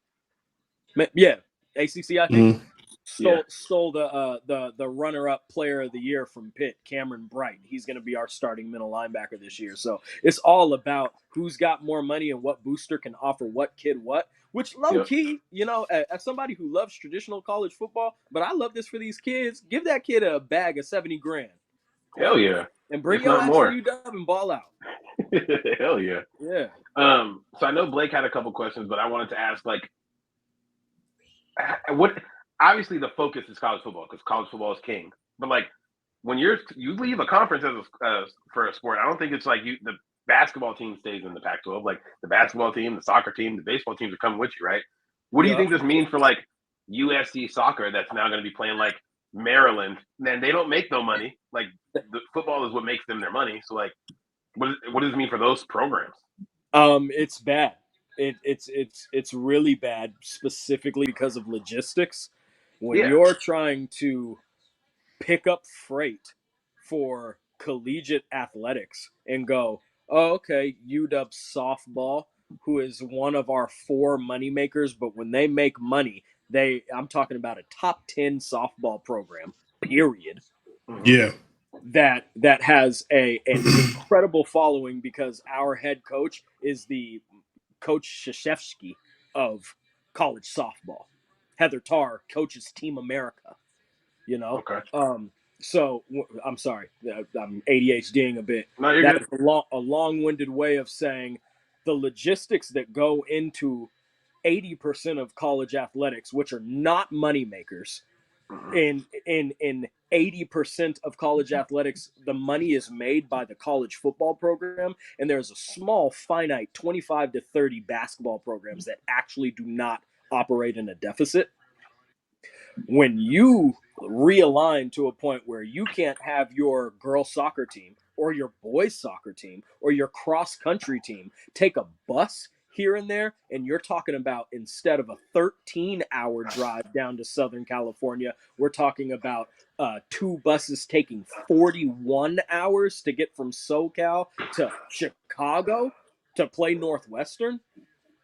Yeah, ACC. I think Mm-hmm. stole the runner-up player of the year from Pitt, Cameron Bright. He's going to be our starting middle linebacker this year. So it's all about who's got more money and what booster can offer what kid what. Which low key, as somebody who loves traditional college football, but I love this for these kids. Give that kid a bag of $70,000. Hell yeah! And bring your ass to UW and ball out. Hell yeah! Yeah. So I know Blake had a couple questions, but I wanted to ask, like, what? Obviously, the focus is college football because college football is king. But like, when you leave a conference for a sport, I don't think it's like the basketball team stays in the Pac-12. Like the basketball team, the soccer team, the baseball teams are coming with you, right? What do you think this means for like USC soccer that's now going to be playing like Maryland? Man, they don't make no money. Like the football is what makes them their money. So like, what does it mean for those programs? It's bad. It's really bad, specifically because of logistics. When you're trying to pick up freight for collegiate athletics and go, oh, okay, UW softball, who is one of our 4 moneymakers, but when they make money, I'm talking about a top 10 softball program, period. Yeah. That has an incredible following because our head coach is the Coach Krzyzewski of college softball. Heather Tarr coaches Team America. You know, Okay. So I'm sorry, I'm ADHDing a bit. No, you're That good. is a long-winded way of saying the logistics that go into 80% of college athletics, which are not money makers. In 80% of college athletics, the money is made by the college football program, and there's a small, finite 25 to 30 basketball programs that actually do not operate in a deficit. When you realign to a point where you can't have your girls soccer team or your boys soccer team or your cross country team take a bus here and there, and you're talking about, instead of a 13-hour drive down to Southern California, we're talking about 2 buses taking 41 hours to get from SoCal to Chicago to play Northwestern.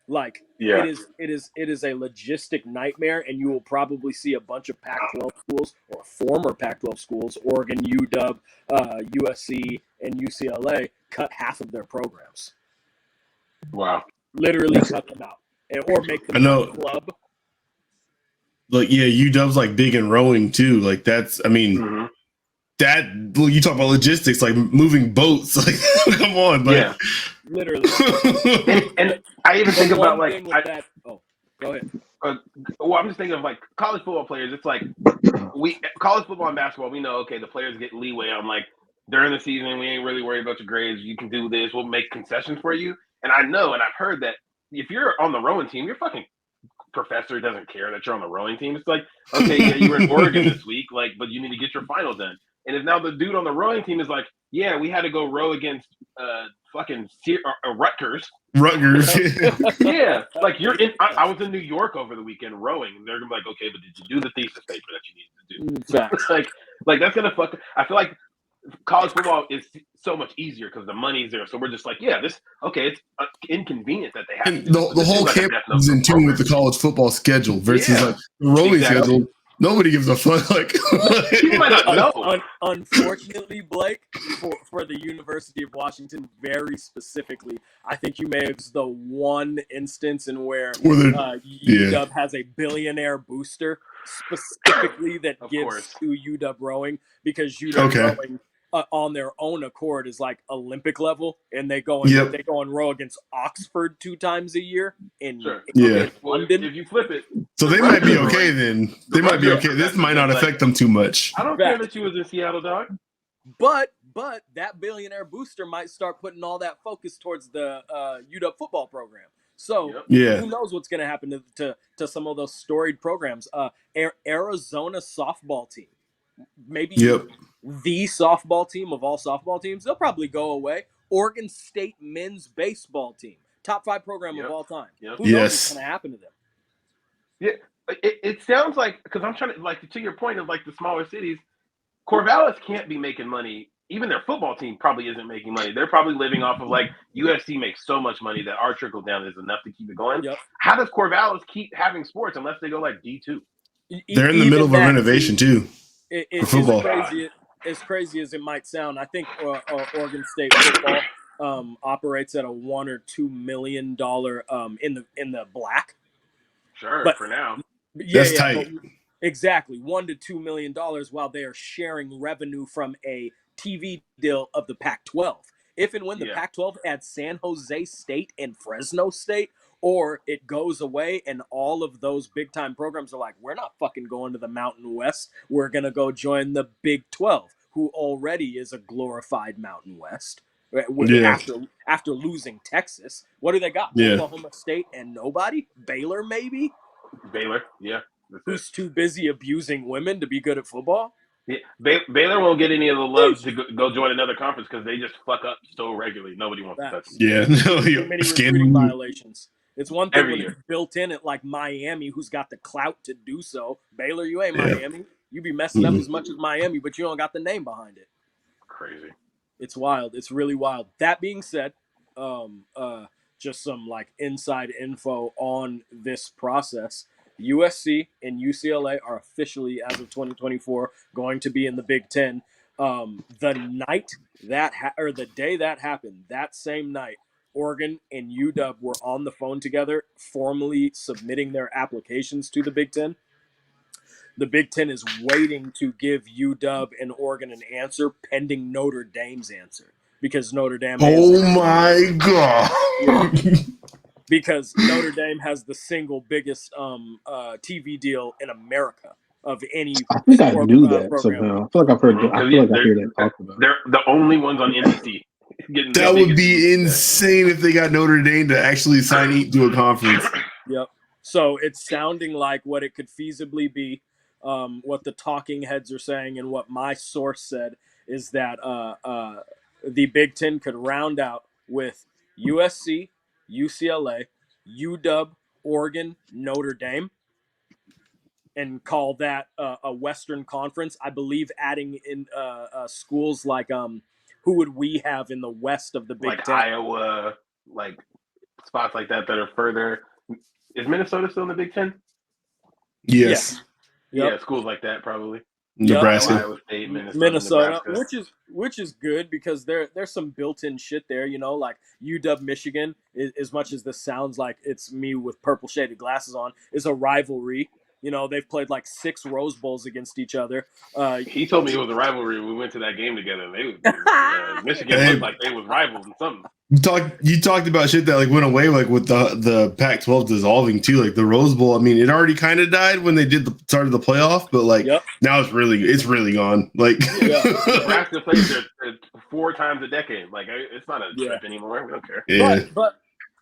Like, Yeah. it is a logistic nightmare, and you will probably see a bunch of Pac-12 schools or former Pac-12 schools, Oregon, UW, USC, and UCLA, cut half of their programs. Wow. Literally cut them out, or make them a club. Like, yeah, UW's like big in rowing too. Like, that's, I mean, that, well, you talk about logistics, like moving boats. Like, come on, like, yeah, literally. and I even think about like, oh, go ahead. Well, I'm just thinking of like college football players. It's like college football and basketball. We know, okay, the players get leeway on like during the season. We ain't really worried about your grades. You can do this. We'll make concessions for you. And I know, and I've heard that if you're on the rowing team, your fucking professor doesn't care that you're on the rowing team. It's like, okay, yeah, you were in Oregon this week, like, but you need to get your final done. And if now the dude on the rowing team is like, yeah, we had to go row against fucking Rutgers. Yeah, like you're in. I was in New York over the weekend rowing, and they're gonna be like, okay, but did you do the thesis paper that you needed to do? Exactly. like that's gonna fuck. I feel like college football is so much easier because the money's there. So we're just like, yeah, this okay. It's inconvenient that they have and the whole camp is in tune with the college football schedule versus like the rowing schedule. Nobody gives a fuck. Like, you might not know. Unfortunately, Blake, for the University of Washington, very specifically, I think you may have the one instance in where UW has a billionaire booster specifically that gives to UW rowing, because UW rowing on their own accord is like Olympic level, and they go and row against Oxford 2 times a year in London. If you flip it, so they might be okay then. They might be okay. This might not affect them too much. I don't care that you was in Seattle, dog. But that billionaire booster might start putting all that focus towards the UW football program. So who knows what's going to happen to some of those storied programs? Arizona softball team, maybe the softball team of all softball teams, they'll probably go away. Oregon State men's baseball team, top 5 program of all time. Who knows what's going to happen to them? Yeah, it sounds like, because I'm trying to, like, to your point of like the smaller cities, Corvallis can't be making money. Even their football team probably isn't making money. They're probably living off of like USC makes so much money that our trickle down is enough to keep it going. How does Corvallis keep having sports unless they go like D2? They're in the middle of a renovation too. As crazy as it might sound, I think Oregon State football operates at a $1 or $2 million in the black. Sure, but for now, that's tight. Exactly, $1 to $2 million, while they are sharing revenue from a TV deal of the Pac-12. If and when the Pac-12 adds San Jose State and Fresno State, or it goes away and all of those big time programs are like, we're not fucking going to the Mountain West. We're going to go join the Big 12, who already is a glorified Mountain West. After losing Texas, what do they got? Oklahoma State and nobody? Baylor, maybe? Baylor, who's too busy abusing women to be good at football? Yeah. Baylor won't get any of the love to go join another conference because they just fuck up so regularly. Nobody wants to touch them. Yeah, too many recruiting violations. It's one thing when it's built in at like Miami, who's got the clout to do so. Baylor, you ain't Miami. You be messing up as much as Miami, but you don't got the name behind it. Crazy. It's wild. It's really wild. That being said, just some like inside info on this process. USC and UCLA are officially, as of 2024, going to be in the Big Ten. The night that the day that happened, that same night, Oregon and UW were on the phone together, formally submitting their applications to the Big Ten. The Big Ten is waiting to give UW and Oregon an answer pending Notre Dame's answer, because Notre Dame. Oh my God! Yeah. Because Notre Dame has the single biggest TV deal in America of any. I think I knew that program. somehow. I feel like I've heard. I feel like I hear that talked about. They're the only ones on NBC. That would be insane if they got Notre Dame to actually sign to a conference. Yep. So it's sounding like what it could feasibly be. What the talking heads are saying and what my source said is that the Big Ten could round out with USC, UCLA, UW, Oregon, Notre Dame, and call that a Western Conference. I believe adding in schools like who would we have in the west of the Big like Ten? Iowa, like spots like that are further. Is Minnesota still in the Big Ten? Yes. Yeah, schools like that probably. Nebraska, Iowa State, Minnesota, which is good because there's some built-in shit there, like UW Michigan. As much as this sounds like it's me with purple shaded glasses on, is a rivalry. They've played like 6 Rose Bowls against each other. He told me it was a rivalry. We went to that game together. Michigan looked like they was rivals and something. You talked about shit that like went away, like with the Pac-12 dissolving too. Like the Rose Bowl, I mean, it already kind of died when they did the start of the playoff, but like now it's really gone. Like Nebraska plays there 4 times a decade. Like it's not a trip anymore. We don't care. Yeah. But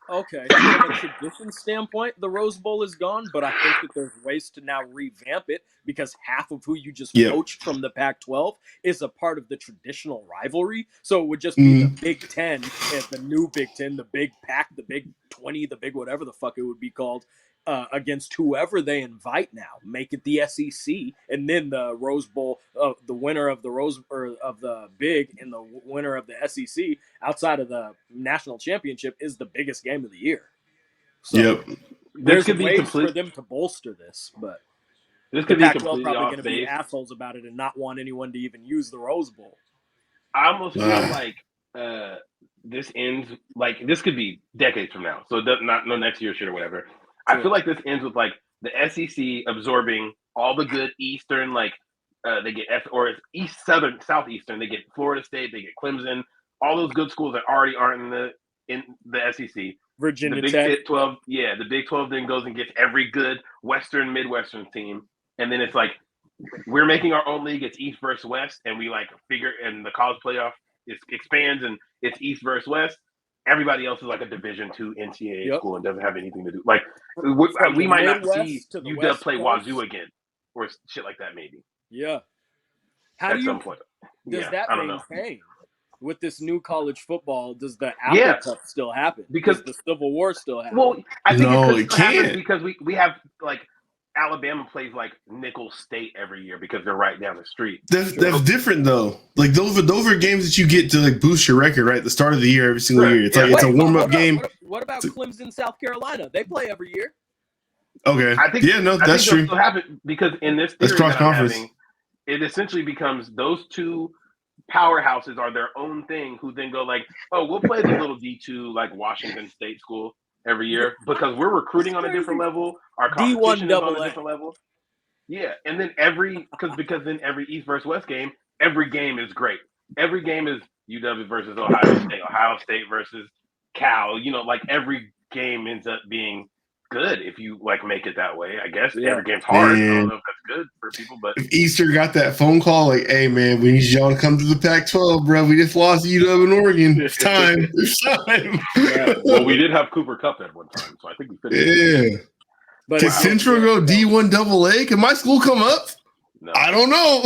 okay, from a tradition standpoint, the Rose Bowl is gone, but I think that there's ways to now revamp it because half of who you just poached from the Pac-12 is a part of the traditional rivalry. So it would just be the Big Ten and the new Big Ten, the Big Pac, the Big 20, the Big whatever the fuck it would be called, against whoever they invite now. Make it the SEC, and then the Rose Bowl, the winner of the of the Big and the winner of the SEC outside of the national championship is the biggest game of the year. So there's ways for them to bolster this, but this could be Pac-12 probably going to be assholes about it and not want anyone to even use the Rose Bowl. I almost feel like this ends like this could be decades from now, so no next year shit or whatever. I feel like this ends with like the SEC absorbing all the good Eastern, like they get East, Southern, Southeastern. They get Florida State, they get Clemson, all those good schools that already aren't in the SEC. Virginia the Tech. Big 12, the Big 12 then goes and gets every good Western, Midwestern team, and then it's like we're making our own league. It's East versus West, and we like figure, and the college playoff expands, and it's East versus West. Everybody else is like a Division II NCAA school and doesn't have anything to do. Like we might not see UW play Wazoo again or shit like that. Maybe. Yeah. Some point. Does that maintain with this new college football? Does the Apple Cup still happen? Because the Civil War still happens. Well, I think it can't because we have like Alabama plays like Nicholls State every year because they're right down the street. That's different though. Like those are games that you get to like boost your record, right? At the start of the year, every single year. It's like it's a warm up game. What about Clemson, South Carolina? They play every year. Okay. I think that's true. Still happen because in this theory cross conference. It essentially becomes those two powerhouses are their own thing. Who then go like, oh, we'll play the little D2 like Washington State school every year because we're recruiting on a different level. Our competition is on a different level. Yeah, and then because then every East versus West game, every game is great. Every game is UW versus Ohio State versus Cal. Like every game ends up being good if you like make it that way. I guess every game's hard. I don't know if that's good for people, but if Easter got that phone call like, "Hey man, we need y'all to come to the Pac-12, bro. We just lost UW in Oregon. It's time. It's time." Well, we did have Cooper Kupp at one time, so I think we finished. Yeah. But can Central go D1 AA? Can my school come up? No. I don't know.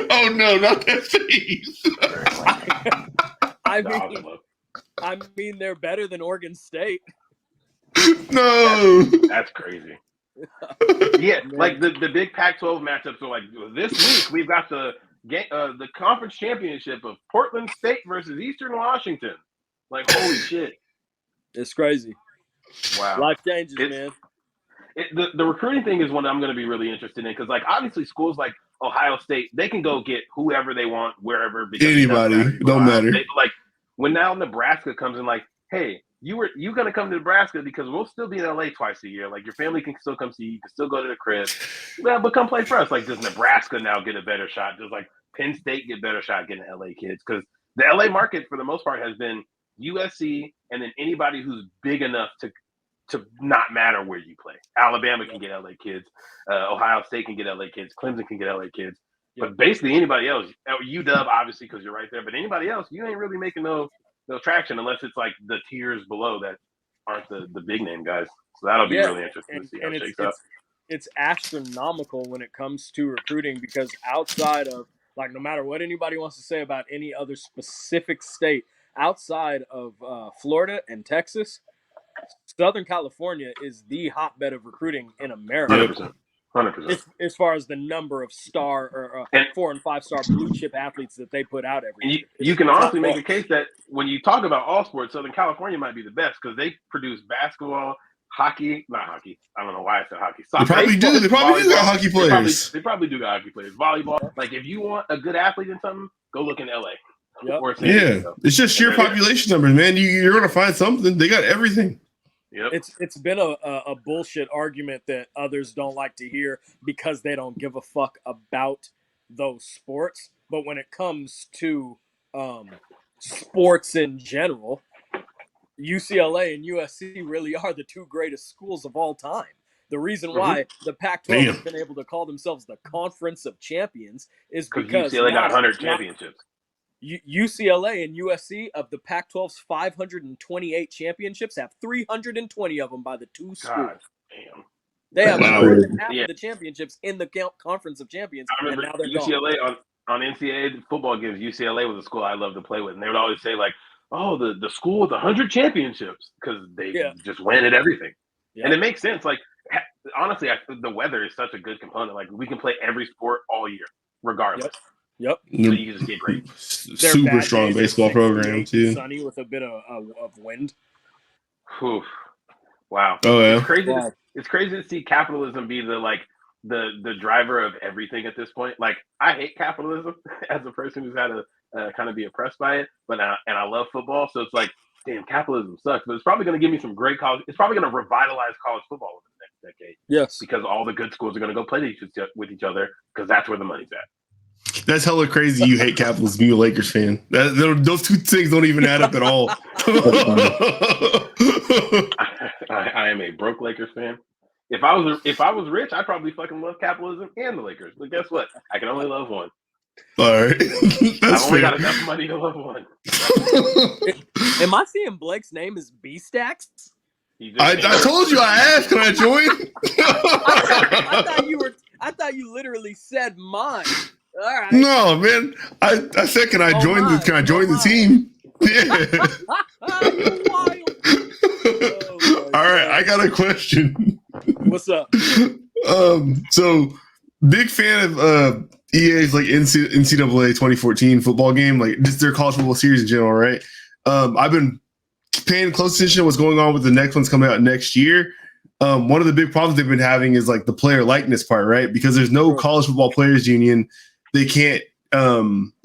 Oh no, not that face. I mean, they're better than Oregon State. No, that's crazy. Yeah, like the big Pac-12 matchups are like this week. We've got the conference championship of Portland State versus Eastern Washington. Like holy shit, it's crazy. Wow, life changes, man. The recruiting thing is one I'm going to be really interested in because, like, obviously schools like Ohio State, they can go get whoever they want, wherever. Anybody, don't matter. Like, when now Nebraska comes in like, hey, you're gonna come to Nebraska because we'll still be in LA twice a year. Like your family can still come see you, can still go to the crib. Yeah, but come play for us. Like, does Nebraska now get a better shot? Does like Penn State get a better shot getting LA kids? Because the LA market for the most part has been USC and then anybody who's big enough to not matter where you play. Alabama can get LA kids. Ohio State can get LA kids. Clemson can get LA kids. But basically anybody else, UW obviously because you're right there, but anybody else, you ain't really making no traction unless it's like the tiers below that aren't the big name guys. So that'll be really interesting to see how it shakes out. It's astronomical when it comes to recruiting because outside of, like, no matter what anybody wants to say about any other specific state, outside of Florida and Texas, Southern California is the hotbed of recruiting in America. 100%. As far as the number of star or 4 and 5 star blue chip athletes that they put out every year. You can honestly make a case that when you talk about all sports, Southern California might be the best because they produce basketball, hockey, not hockey. I don't know why I said hockey. Soccer, they probably do. They probably do got hockey players. They probably do got hockey players. Volleyball. Like if you want a good athlete in something, go look in LA. Yep. It's just sheer population numbers, man. You're gonna find something. They got everything. Yep. It's been a bullshit argument that others don't like to hear because they don't give a fuck about those sports. But when it comes to sports in general, UCLA and USC really are the 2 greatest schools of all time. The reason why the Pac-12 has been able to call themselves the Conference of Champions is because UCLA got 100 championships. UCLA and USC, of the Pac-12's 528 championships, have 320 of them by the 2 schools. God damn. They have more than half of the championships in the Conference of Champions. I remember and now they're UCLA gone. on NCAA football games. UCLA was a school I loved to play with, and they would always say like, "Oh, the school with 100 championships," because they just win at everything, and it makes sense. Like honestly, the weather is such a good component. Like we can play every sport all year, regardless. Yep. So you just get great. Super strong baseball program too. Sunny with a bit of wind. Whew. Wow. Oh yeah. It's crazy. It's crazy to see capitalism be the driver of everything at this point. Like I hate capitalism as a person who's had to kind of be oppressed by it, but I love football, so it's like, damn, capitalism sucks. But it's probably going to give me some great college. It's probably going to revitalize college football within the next decade. Yes. Because all the good schools are going to go play with each other because that's where the money's at. That's hella crazy. You hate capitalism. You a Lakers fan. Those 2 things don't even add up at all. I am a broke Lakers fan. If I was rich, I'd probably fucking love capitalism and the Lakers. But guess what? I can only love one. All right. I've only got enough money to love one. Am I seeing Blake's name as B-Stacks? I told you I asked. Can I join? I thought you literally said mine. All right. No, man. I said, can I join the team? Yeah. You're wild. All right, I got a question. What's up? So big fan of EA's like NCAA 2014 football game, like just their college football series in general, right? I've been paying close attention to what's going on with the next one's coming out next year. One of the big problems they've been having is like the player likeness part, right? Because there's no college football players union. They can't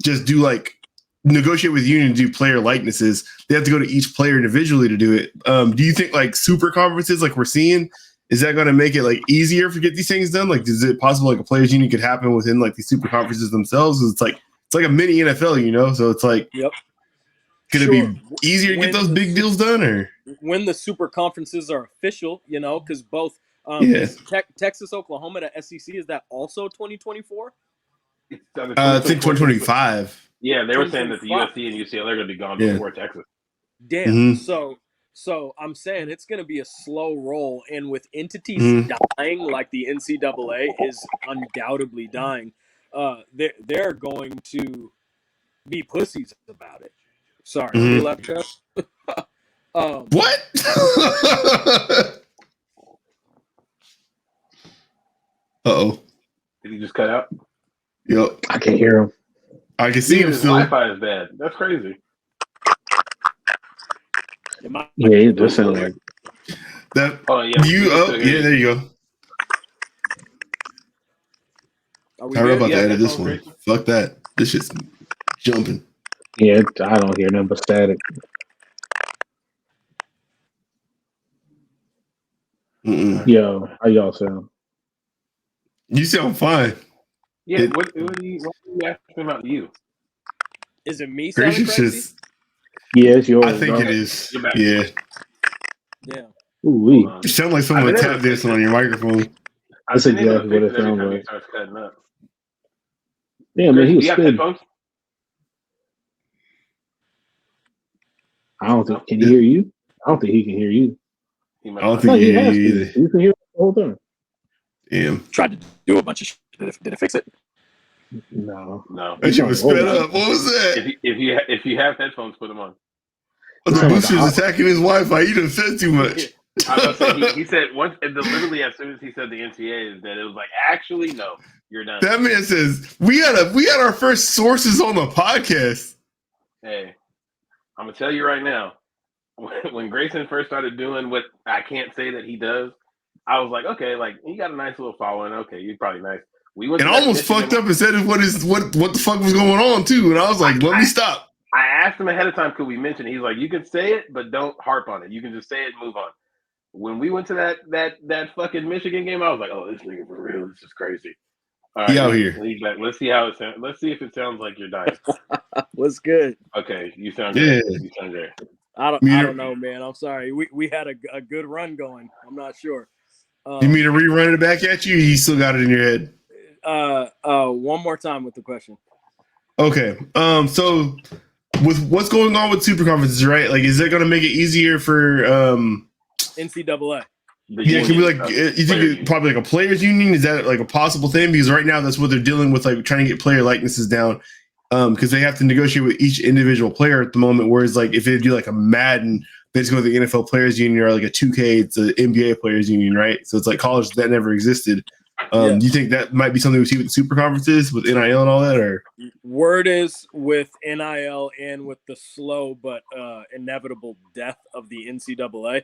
just do like negotiate with the union to do player likenesses. They have to go to each player individually to do it. Do you think like super conferences like we're seeing, is that going to make it like easier to get these things done? Like, is it possible like a players union could happen within like these super conferences themselves? It's like a mini NFL, you know? So it's like, could it be easier to get those big deals done, or when the super conferences are official? You know, because both Texas, Oklahoma, the SEC, is that also 2024? I think 2025. Yeah, they were saying that the USC and UCLA are going to be gone before Texas. Damn. Mm-hmm. So I'm saying it's going to be a slow roll, and with entities dying like the NCAA is undoubtedly dying, they're going to be pussies about it. Sorry, you left us. What? Uh-oh. Did he just cut out? Yep. I can't hear him. I can see him still. Wi-Fi is bad. That's crazy. Yeah, it does sound like that. Oh yeah. Yeah, there you go. I don't know about that. This one. Fuck that. This shit's jumping. Yeah, I don't hear nothing but static. Yo, how y'all sound? You sound fine. Yeah, what are you asking about you? Is it me sounding crazy? Yeah, it's yours. I think it is. Yeah. Yeah. Ooh, You sound like someone tap dancing on your microphone. That's exactly what it sounds like. Starts cutting up. Yeah, man, he was do you have spinning. headphones? I don't think. Can he hear you? I don't think he can hear you. I don't think he has you either. You can hear the whole time. Damn. Tried to do a bunch of shit. Did it fix it? No. That shit was sped up. What was that? If you have headphones, put them on. Oh, the booster's attacking his Wi-Fi. You done said too much. I was gonna say, he said once, literally as soon as he said the NCAA, that it was like, actually, no, you're done. That man says we had our first sources on the podcast. Hey, I'm gonna tell you right now, when Grayson first started doing what I can't say that he does, I was like, okay, like he got a nice little following. Okay, you're probably nice. We went and almost fucked up and said what the fuck was going on too, and I was like, let me stop. I asked him ahead of time, could we mention it? He's like, you can say it, but don't harp on it. You can just say it and move on. When we went to that fucking Michigan game, I was like, oh, this nigga for real. This is crazy. All right, he out here. Let's see how it sounds. Let's see if it sounds like you're dying. What's good? Okay, you sound good. You sound great. I don't know, man. I'm sorry. We had a good run going. I'm not sure. You mean to rerun it back at you? Or you still got it in your head? One more time with the question. Okay. So with what's going on with super conferences, right? Like, is that going to make it easier for NCAA? Yeah, can we you think it's probably like a players union? Is that like a possible thing? Because right now that's what they're dealing with, like trying to get player likenesses down. Because they have to negotiate with each individual player at the moment. Whereas like if they do like a Madden, they just go to the NFL players union, or like a 2K, it's the NBA players union, right? So it's like college that never existed. Do you think that might be something we see with the super conferences with NIL and all that, or word is with NIL and with the slow but inevitable death of the NCAA,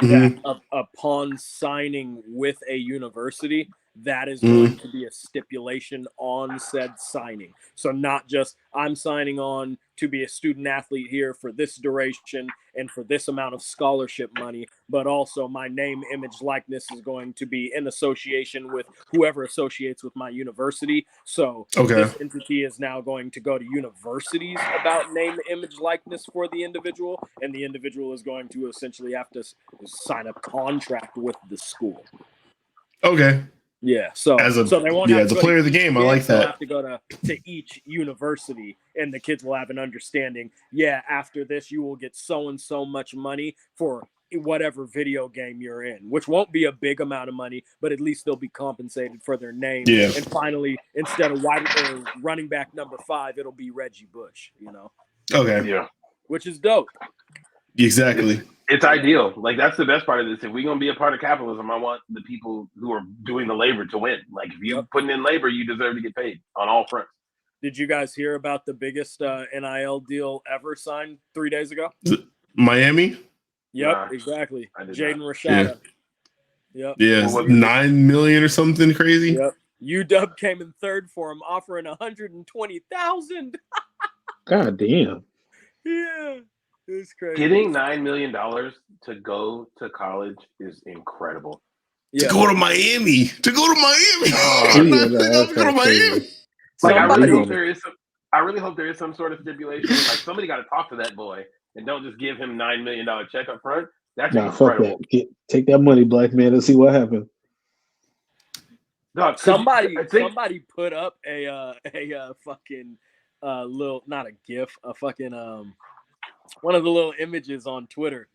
that upon signing with a university, that is going to be a stipulation on said signing. So not just I'm signing on to be a student athlete here for this duration and for this amount of scholarship money, but also my name, image, likeness is going to be in association with whoever associates with my university. So this entity is now going to go to universities about name, image, likeness for the individual, and the individual is going to essentially have to sign a contract with the school. Okay. Yeah, so they won't as a player of the game, I like that. They'll have to go to each university, and the kids will have an understanding. Yeah, after this, you will get so and so much money for whatever video game you're in, which won't be a big amount of money, but at least they'll be compensated for their name. Yeah. And finally, instead of running back number 5, it'll be Reggie Bush. You know. Okay. Yeah. Which is dope. Exactly. It's ideal. Like that's the best part of this. If we're gonna be a part of capitalism, I want the people who are doing the labor to win. Like if you're putting in labor, you deserve to get paid on all fronts. Did you guys hear about the biggest NIL deal ever signed 3 days ago? Miami? Yep, exactly. Jaden Rashada. Yep. Yeah, $9 million or something crazy. Yep. UW came in third for him, offering $120,000. God damn. Yeah. It's crazy. Getting $9 million to go to college is incredible. Yeah. To go to Miami. To go to Miami. Like I really hope there is some sort of stipulation. Like somebody got to talk to that boy and don't just give him $9 million check up front. That's incredible. Fuck that. Take that money, black man, and see what happens. Dog, somebody put up a fucking little, not a GIF, a fucking one of the little images on Twitter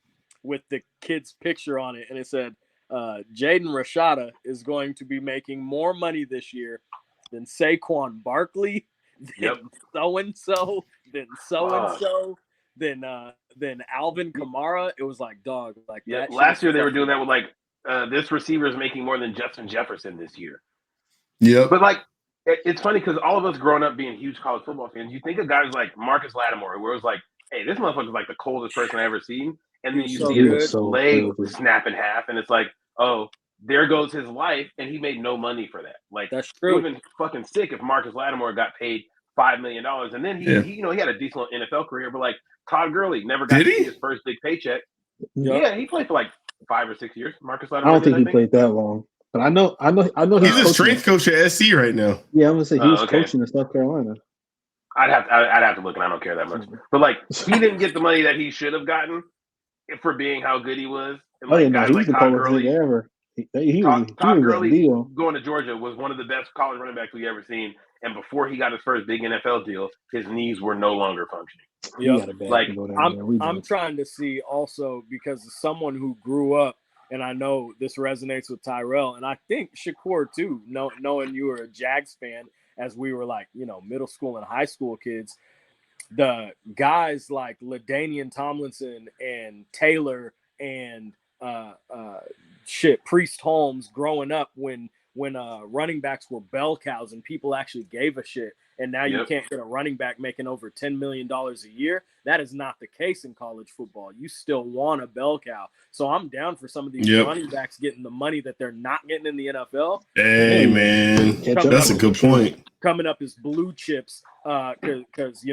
with the kid's picture on it, and it said, Jaden Rashada is going to be making more money this year than Saquon Barkley, than so-and-so, than so-and-so, than Alvin Kamara. It was like, dog. Like that. Last year they were doing that with like, this receiver is making more than Justin Jefferson this year. Yeah. But like, it's funny because all of us growing up being huge college football fans, you think of guys like Marcus Lattimore, where it was like, hey, this motherfucker's like the coldest person I ever seen. And then you see his leg snap in half, and it's like, oh, there goes his life, and he made no money for that. Like, that's true. It would have been fucking sick if Marcus Lattimore got paid $5 million, and then he had a decent NFL career, but like Todd Gurley never got his first big paycheck. Yeah, he played for like 5 or 6 years. Marcus Lattimore. I don't think he played that long, but I know. He's a strength coach at SC right now. Yeah, I'm gonna say he was coaching in South Carolina. I'd have to look, and I don't care that much. But like, he didn't get the money that he should have gotten for being how good he was. And like, guys he like was the Todd Gurley ever. Todd Gurley going to Georgia was one of the best college running backs we ever seen. And before he got his first big NFL deal, his knees were no longer functioning. Yeah, like I'm trying to see also, because as someone who grew up, and I know this resonates with Tyrell, and I think Shakur too, knowing you were a Jags fan as we were like, middle school and high school kids, the guys like LaDainian Tomlinson and Taylor and Priest Holmes growing up when running backs were bell cows and people actually gave a shit. And now you can't get a running back making over $10 million a year. That is not the case in college football. You still want a bell cow. So I'm down for some of these running backs getting the money that they're not getting in the NFL. Hey, man. That's a good point. Coming up as blue chips because,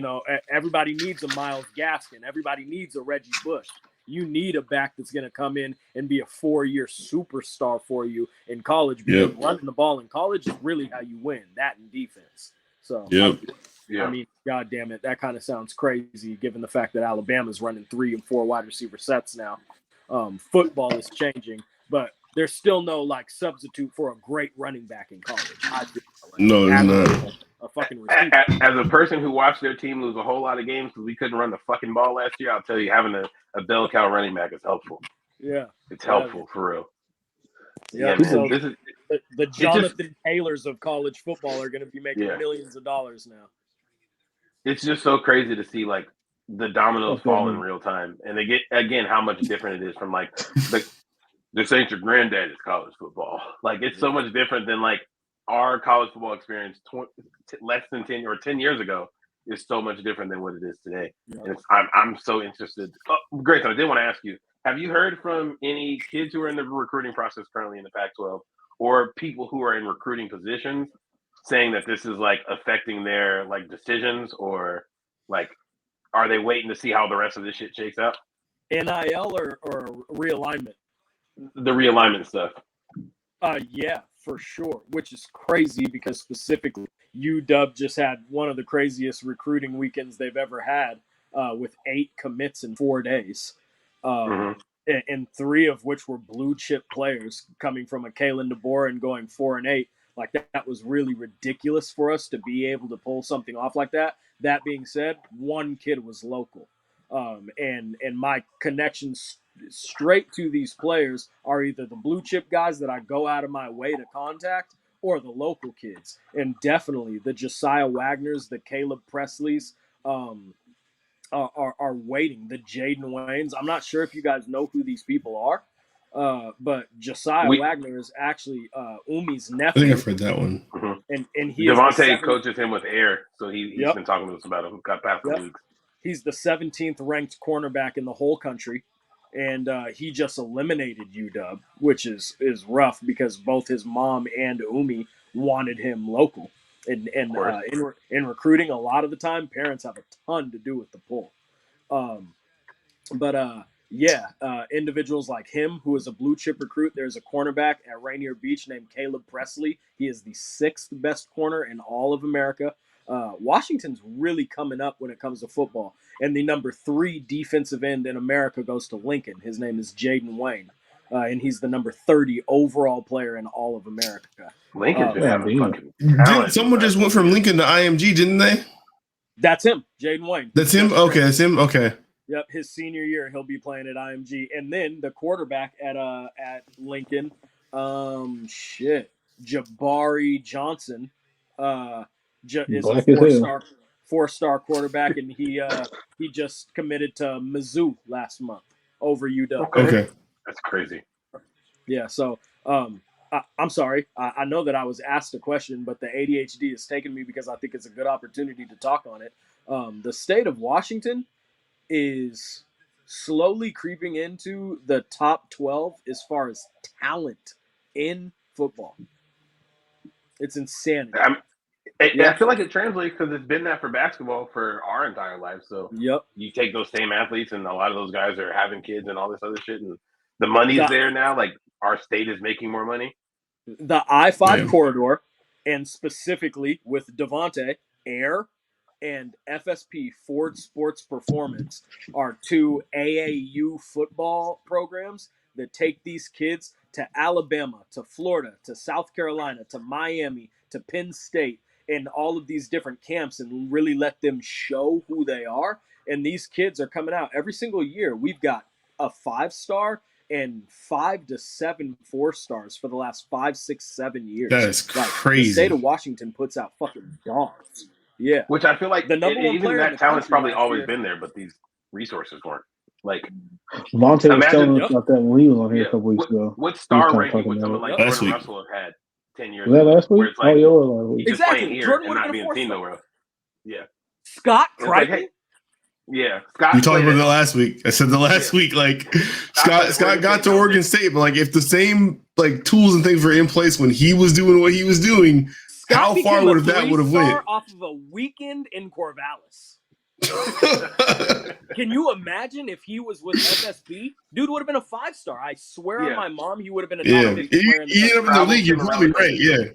everybody needs a Myles Gaskin. Everybody needs a Reggie Bush. You need a back that's going to come in and be a 4-year superstar for you in college, because running the ball in college is really how you win, that and defense. So, I mean, God damn it, that kind of sounds crazy given the fact that Alabama's running 3 and 4 wide receiver sets now. Football is changing, but there's still no substitute for a great running back in college. No, there's not. A fucking receiver. As a person who watched their team lose a whole lot of games because we couldn't run the fucking ball last year, I'll tell you, having a bell cow running back is helpful. Yeah, it's helpful for real. Yeah, so the Jonathan Taylors of college football are going to be making millions of dollars now. It's just so crazy to see the dominoes fall in real time, and they get again how much different it is from this ain't your granddad's college football. It's so much different than our college football experience less than 10 or 10 years ago is so much different than what it is today. Yeah. And I'm so interested. Great. So I did want to ask you, have you heard from any kids who are in the recruiting process currently in the Pac-12 or people who are in recruiting positions saying that this is affecting their decisions, or are they waiting to see how the rest of this shit shakes out? NIL or realignment? The realignment stuff. Yeah, for sure. Which is crazy because specifically UW just had one of the craziest recruiting weekends they've ever had, with 8 commits in 4 days. And 3 of which were blue chip players coming from a Kalen DeBoer and going 4-8. That was really ridiculous for us to be able to pull something off like that. That being said, 1 kid was local. And my connections straight to these players are either the blue chip guys that I go out of my way to contact or the local kids. And definitely the Josiah Wagners, the Caleb Presleys, are waiting. The Jaden Waynes. I'm not sure if you guys know who these people are, but Josiah Wagner is actually Umi's nephew. I think I've heard that one. And he Devontae coaches him with Air, so he's been talking to us about him. Got past the weeks. He's the 17th ranked cornerback in the whole country, and he just eliminated UW, which is rough because both his mom and Umi wanted him local. And in recruiting, a lot of the time, parents have a ton to do with the pull. Individuals like him, who is a blue chip recruit. There's a cornerback at Rainier Beach named Caleb Presley. He is the 6th best corner in all of America. Washington's really coming up when it comes to football. And the number 3 defensive end in America goes to Lincoln. His name is Jaden Wayne. And he's the number 30 overall player in all of America. Lincoln's been having fucking talent. Someone just went from Lincoln to IMG, didn't they? That's him, Jaden Wayne. That's him? Okay, that's him? Okay. Yep, his senior year, he'll be playing at IMG. And then the quarterback at Lincoln, Jabari Johnson, is a 4-star quarterback, and he just committed to Mizzou last month over UW. Okay. That's crazy. Yeah, so I'm sorry. I know that I was asked a question, but the ADHD has taken me because I think it's a good opportunity to talk on it. The state of Washington is slowly creeping into the top 12 as far as talent in football. It's insanity. I feel like it translates because it's been that for basketball for our entire life. So you take those same athletes, and a lot of those guys are having kids and all this other shit, and the money's there now. Like our state is making more money. The I-5 corridor, and specifically with Devontae, Air, and FSP, Ford Sports Performance, are two AAU football programs that take these kids to Alabama, to Florida, to South Carolina, to Miami, to Penn State, and all of these different camps, and really let them show who they are. And these kids are coming out every single year. We've got a 5-star and 5 to 7 4-stars for the last 5, 6, 7 years. That is crazy. The state of Washington puts out fucking dogs. Yeah, which I feel like the number one player that talent's probably always been there, but these resources weren't. Like Vontae was telling us about that when he was on here a couple weeks ago. What star ranking would someone like Jordan Russell have had 10 years ago? Was that last week? Where it's like, he's just playing here and not being seen nowhere else. Yeah. Scott Crichton? Like, yeah, Scott. You talked about that last week. I said the last week, like Scott got to Oregon State, but like if the same like tools and things were in place when he was doing what he was doing, how far would that would have went? Off of a weekend in Corvallis. Can you imagine if he was with FSP? Dude would have been a 5-star. I swear on my mom, he would have been a top 50 player in the ended up in the league. You're probably right. Yeah,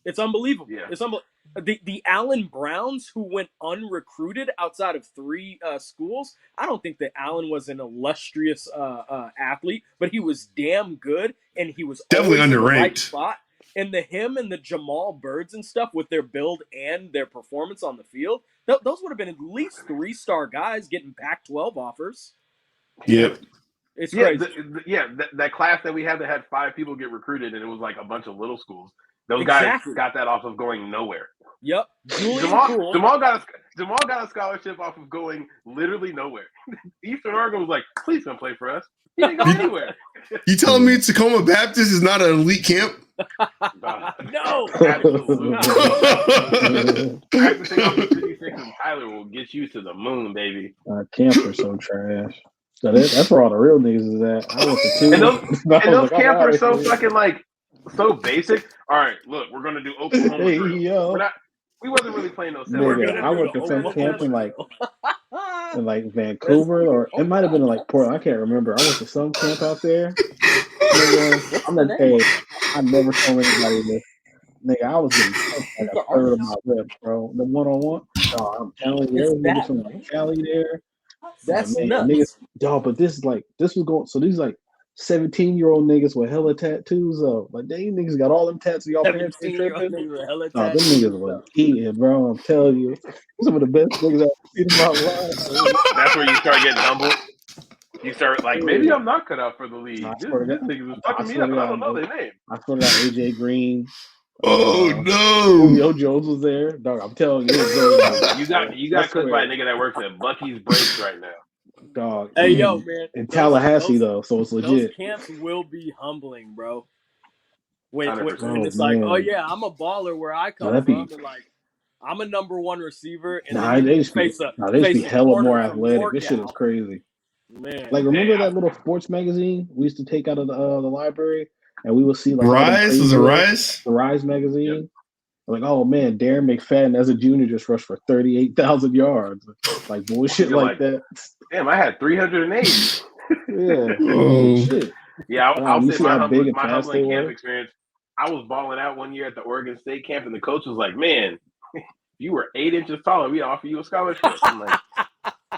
it's unbelievable. Yeah. It's unbelievable. The Allen Browns, who went unrecruited outside of 3 schools, I don't think that Allen was an illustrious athlete, but he was damn good, and he was definitely underrated. In the right spot. And him and the Jamal Birds and stuff with their build and their performance on the field, those would have been at least 3-star guys getting Pac-12 offers. Yep. It's crazy. That class that we had that had 5 people get recruited, and it was like a bunch of little schools. Those guys got that off of going nowhere. Yep. Jamal got a scholarship off of going literally nowhere. Eastern Oregon was like, please come play for us. He didn't go anywhere. You telling me Tacoma Baptist is not an elite camp? No. Absolutely. Tyler will get you to the moon, baby. Camps are so trash. So that's where all the real niggas is at. I went to 2. And those camps are so fucking like so basic. All right, look, we're gonna do Oklahoma. We wasn't really playing those. I went to some camp in like Vancouver, or it might have been in like Portland. I can't remember. I went to some camp out there. I never told anybody this. Nigga, I was getting like a third of my rep, bro. The one-on-one. Oh, I'm telling you, niggas from like Cali there. That's nuts. Niggas, but this was going. So these like 17-year-old niggas with hella tattoos up. Like, they niggas got all them tattoos. Y'all parents ain't tripping. Them niggas were eating, bro. I'm telling you. Some of the best niggas I've seen in my life. That's where you start getting humble. You start like, maybe I'm not cut out for the league. This niggas was fucking me up, and I don't know their name. I swear to God, AJ Green. Oh no! Julio Jones was there. Dog, I'm telling you. You got cooked by a nigga that works at Buc-ee's Brakes right now. Dog. Hey, yo, man. In Tallahassee, though, so it's legit. Those camps will be humbling, bro. When it's like, oh, yeah, I'm a baller where I come from. And like, I'm a number 1 receiver. And they just be hella more athletic. This shit is crazy. Man. Like, remember that little sports magazine we used to take out of the library? And we would see like Rise? Was it Rise? The Rise magazine. Yep. Like, oh man, Darren McFadden as a junior just rushed for 38,000 yards. Like bullshit like that. Damn, I had 308. Yeah. Shit. Yeah, I'll say my humbling camp experience. I was balling out one year at the Oregon State camp, and the coach was like, man, you were 8 inches taller. We offer you a scholarship. I'm like,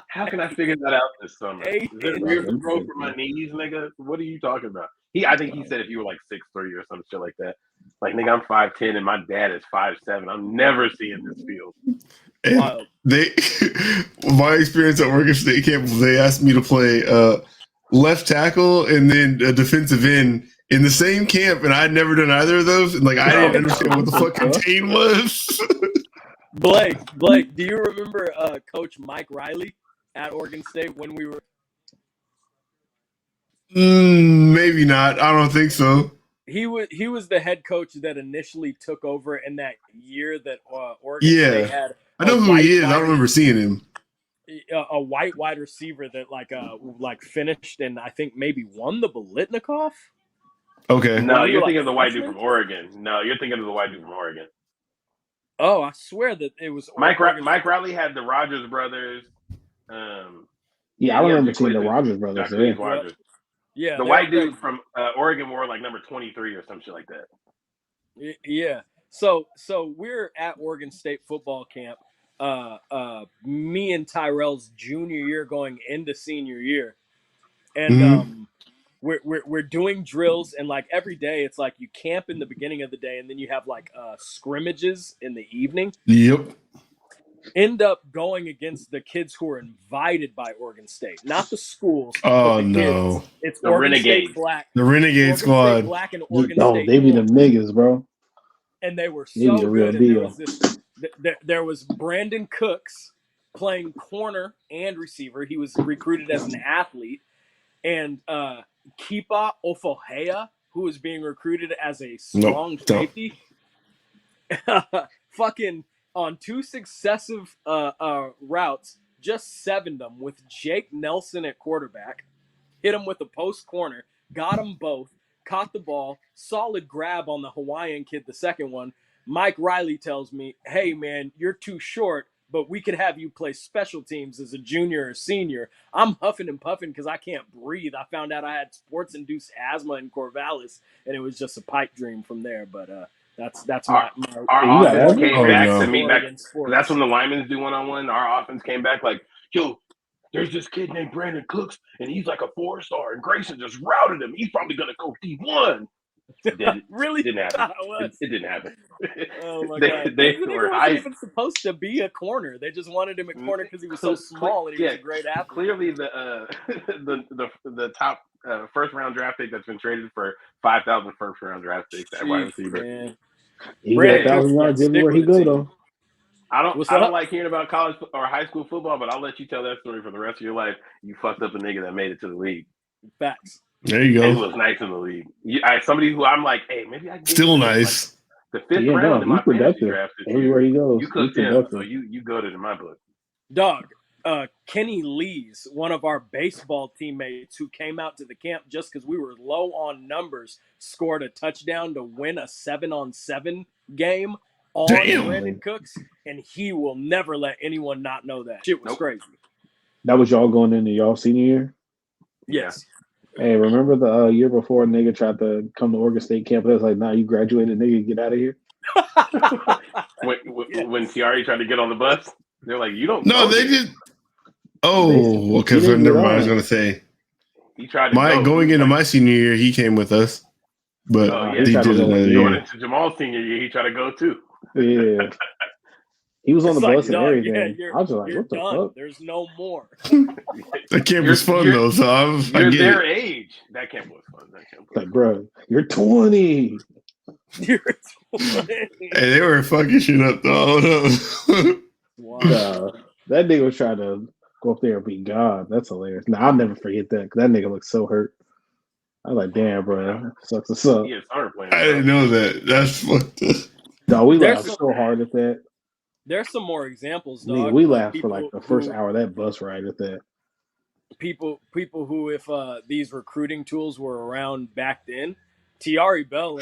how can I figure that out this summer? Is it weird to grow for my knees, nigga? What are you talking about? I think he said if you were like 6'3" or some shit like that. Like, nigga, I'm 5'10" and my dad is 5'7". I'm never seeing this field. And my experience at Oregon State camp, they asked me to play left tackle and then a defensive end in the same camp, and I had never done either of those. And like, I didn't understand what the fuck contain was. Blake, do you remember Coach Mike Riley at Oregon State when we were? Maybe not. I don't think so. He was the head coach that initially took over in that year that Oregon State had. I know who he is. I don't remember seeing him. A white wide receiver that like finished and I think maybe won the Biletnikoff. Okay. No, you're thinking of the white dude from Oregon. Oh, I swear that it was Mike Riley had the Rogers brothers. Yeah, I remember seeing the Rogers brothers there. Rogers. Yeah, the white dude from Oregon wore like number 23 or some shit like that. Yeah. So we're at Oregon State football camp. Me and Tyrell's junior year going into senior year, and we're doing drills, and like every day it's like you camp in the beginning of the day, and then you have like scrimmages in the evening. Yep. End up going against the kids who are invited by Oregon State, not the schools. Oh no! Kids. It's the Oregon Renegade. State Black. The Renegade Oregon Squad. State Black and Oregon Oh, State. they be the niggas, bro. And they were They be so the real good. deal. There was Brandon Cooks playing corner and receiver. He was recruited as an athlete, and Kipa Ofohea, who was being recruited as a strong safety. Fucking on 2 successive routes, just 7'd them with Jake Nelson at quarterback, hit him with a post corner, got them both, caught the ball, solid grab on the Hawaiian kid, the second one. Mike Riley tells me, hey, man, you're too short, but we could have you play special teams as a junior or senior. I'm huffing and puffing because I can't breathe. I found out I had sports-induced asthma in Corvallis, and it was just a pipe dream from there. But that's our our offense came back to meet back. Sports. That's when the linemen do one-on-one. Our offense came back like, yo, there's this kid named Brandon Cooks, and he's like a 4-star, and Grayson just routed him. He's probably gonna go D1. Really? It didn't happen. It didn't happen. Oh my god! They were wasn't even supposed to be a corner. They just wanted him at corner because he was so small and he was a great athlete. Clearly, the top first round draft pick that's been traded for 5,000 first round draft picks at wide receiver. He got 1,000 yards everywhere he go though. I don't like hearing about college or high school football, but I'll let you tell that story for the rest of your life. You fucked up a nigga that made it to the league. Facts. There you go. And he was nice in the league. Somebody who I'm like, hey, maybe I can still nice. Like the 5th round in my fantasy draft. Everywhere he goes, you cooked him, so you go to in my book. Dog, Kenny Lees, one of our baseball teammates who came out to the camp just because we were low on numbers, scored a touchdown to win a 7-on-7 game on Brandon Cooks, and he will never let anyone not know that. Shit was crazy. That was y'all going into y'all senior year? Yes. Hey, remember the year before a nigga tried to come to Oregon State campus? It's like, nah, you graduated, nigga, get out of here. when Tiari tried to get on the bus, they're like, you don't. No, they did. Oh, okay. So never mind. I was gonna say he tried to going into my senior year. He came with us, but he did another year. Going into Jamal's senior year, he tried to go too. Yeah. He was on the bus and everything. Yeah, I was like, what the fuck? There's no more. That camp was fun, though. So you're their age. That camp was fun. Like, bro, you're 20. You're 20. Hey, they were fucking shit up, though. Wow. That nigga was trying to go up there and be God. That's hilarious. Now, I'll never forget that because that nigga looked so hurt. I was like, damn, bro. Sucks us up. I didn't know that. That's fucked up. No, we laughed so hard at that. There's some more examples, dog. Nigga, we laughed for like the first hour of that bus ride at that. People who, if these recruiting tools were around back then, Tiari Bell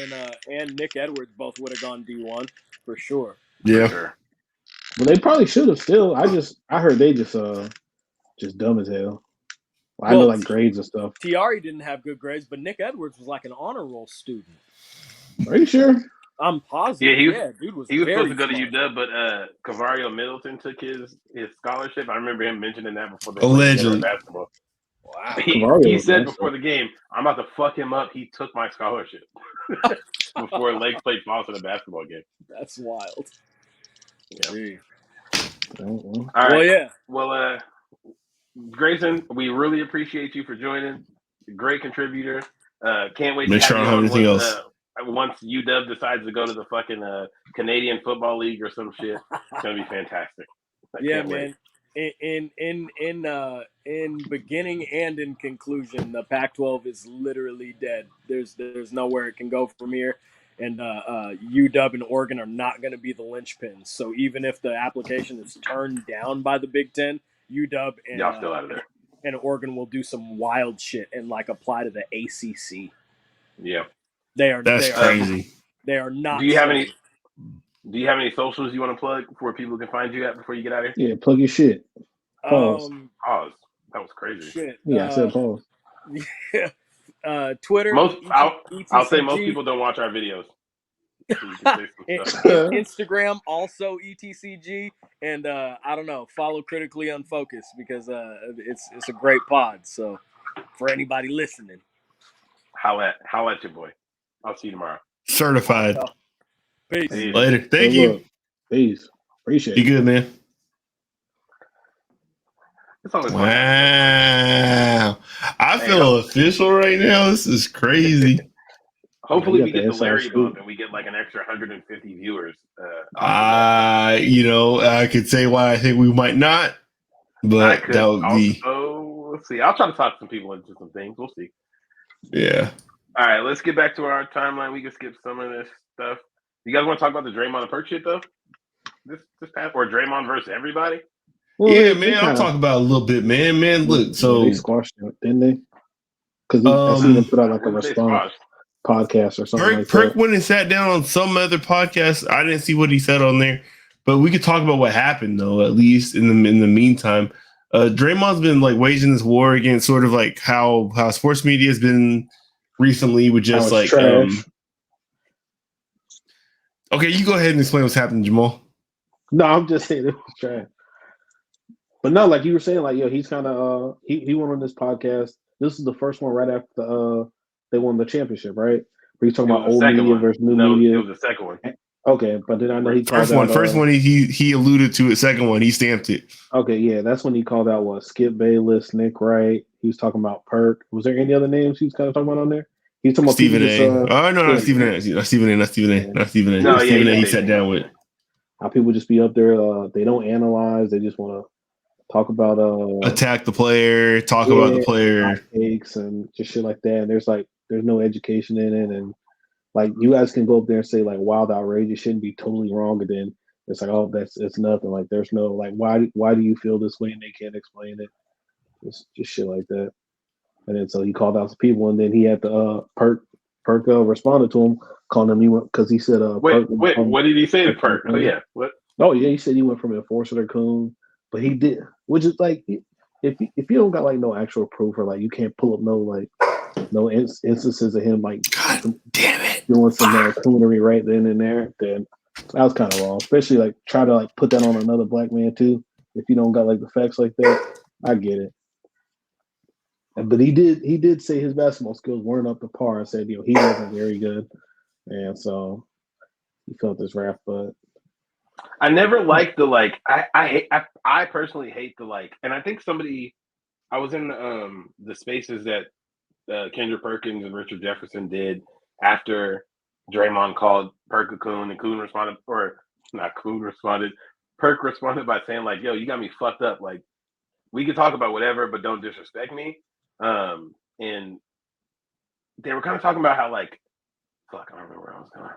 and Nick Edwards both would have gone D1 for sure. Yeah. For sure. Well, they probably should have still. I heard they just dumb as hell. I know like grades and stuff. Tiari didn't have good grades, but Nick Edwards was like an honor roll student. Are you sure? I'm positive. Yeah, dude was supposed to go to UW, but Cavario Middleton took his scholarship. I remember him mentioning that before they played basketball. Wow. He said before the game, I'm about to fuck him up. He took my scholarship before Lake played Boston in a basketball game. That's wild. Yeah. All right. Well, yeah. Well, Grayson, we really appreciate you for joining. Great contributor. Can't wait Make to sure I don't have anything else. Once UW decides to go to the fucking Canadian Football League or some shit, it's gonna be fantastic. Yeah, man. In beginning and in conclusion, the Pac-12 is literally dead. There's nowhere it can go from here, and UW and Oregon are not going to be the linchpins. So even if the application is turned down by the Big Ten, UW and y'all still out of there. And Oregon will do some wild shit and like apply to the ACC. Yeah. That's crazy. They are not. Do you have any Do you have any socials you want to plug where people can find you at before you get out of here? Yeah, plug your shit. Pause. Pause. That was crazy. Shit. Yeah, I said pause. Yeah. Twitter. I'll say most people don't watch our videos. Instagram also ETCG, and I don't know. Follow Critically Unfocused because it's a great pod. So for anybody listening, holla at your boy. I'll see you tomorrow. Certified. Peace. Later. Thank you. Peace. Appreciate it. You good, man? Wow. I feel official right now. This is crazy. Hopefully we get the Larry bump and we get like an extra 150 viewers. I could say why I think we might not, but that would be. We'll see. I'll try to talk some people into some things. We'll see. Yeah. All right, let's get back to our timeline. We can skip some of this stuff. You guys want to talk about the Draymond and Perk shit though? This past or Draymond versus everybody? Well, yeah, man. I'll talk about it a little bit, man. Man, look, so they squashed it, didn't they? Because I seen them put out like a response podcast or something. Perk went and sat down on some other podcast. I didn't see what he said on there, but we could talk about what happened though. At least in the meantime, Draymond's been like waging this war against sort of like how sports media has been recently with just like. Okay, you go ahead and explain what's happening, Jamal. No, I'm just saying it was trash. But no, like you were saying, like he's kind of he went on this podcast. This is the first one right after they won the championship, right? Where he's talking about old media versus new media. It was the second one. Okay, but then I know he first one. First one he alluded to it. Second one he stamped it. Okay, yeah, that's when he called out Skip Bayless, Nick Wright. He was talking about Perk. Was there any other names he was kind of talking about on there? He's talking about Stephen A. Not Stephen A. Not Stephen A. Stephen A. He sat down with. How people just be up there, they don't analyze, they just want to talk about attack the player, talk about the player takes and just shit like that. And there's no education in it, and like you guys can go up there and say like wild outrage, it shouldn't be totally wrong, and then it's like, oh, it's nothing. Like there's no like why do you feel this way and they can't explain it. It's just shit like that. And then so he called out some people, and then he had to Perk responded to him, calling him because he said wait, what did he say to Perk? Oh yeah, what? Oh yeah, he said he went from enforcer to coon, but he did, which is like if you don't got like no actual proof or like you can't pull up no instances of him like God damn it doing some coonery right then and there, then that was kind of wrong. Especially like try to like put that on another black man too. If you don't got like the facts like that, I get it. But he did say his basketball skills weren't up to par. And said he wasn't very good, and so he felt this wrath. But I never liked the like. I personally hate the like, and I think I was in the spaces that Kendrick Perkins and Richard Jefferson did after Draymond called Perk a coon, and Coon responded, or not Coon responded. Perk responded by saying like, "Yo, you got me fucked up. Like, we can talk about whatever, but don't disrespect me." And they were kind of talking about how like, fuck, I don't remember where I was going.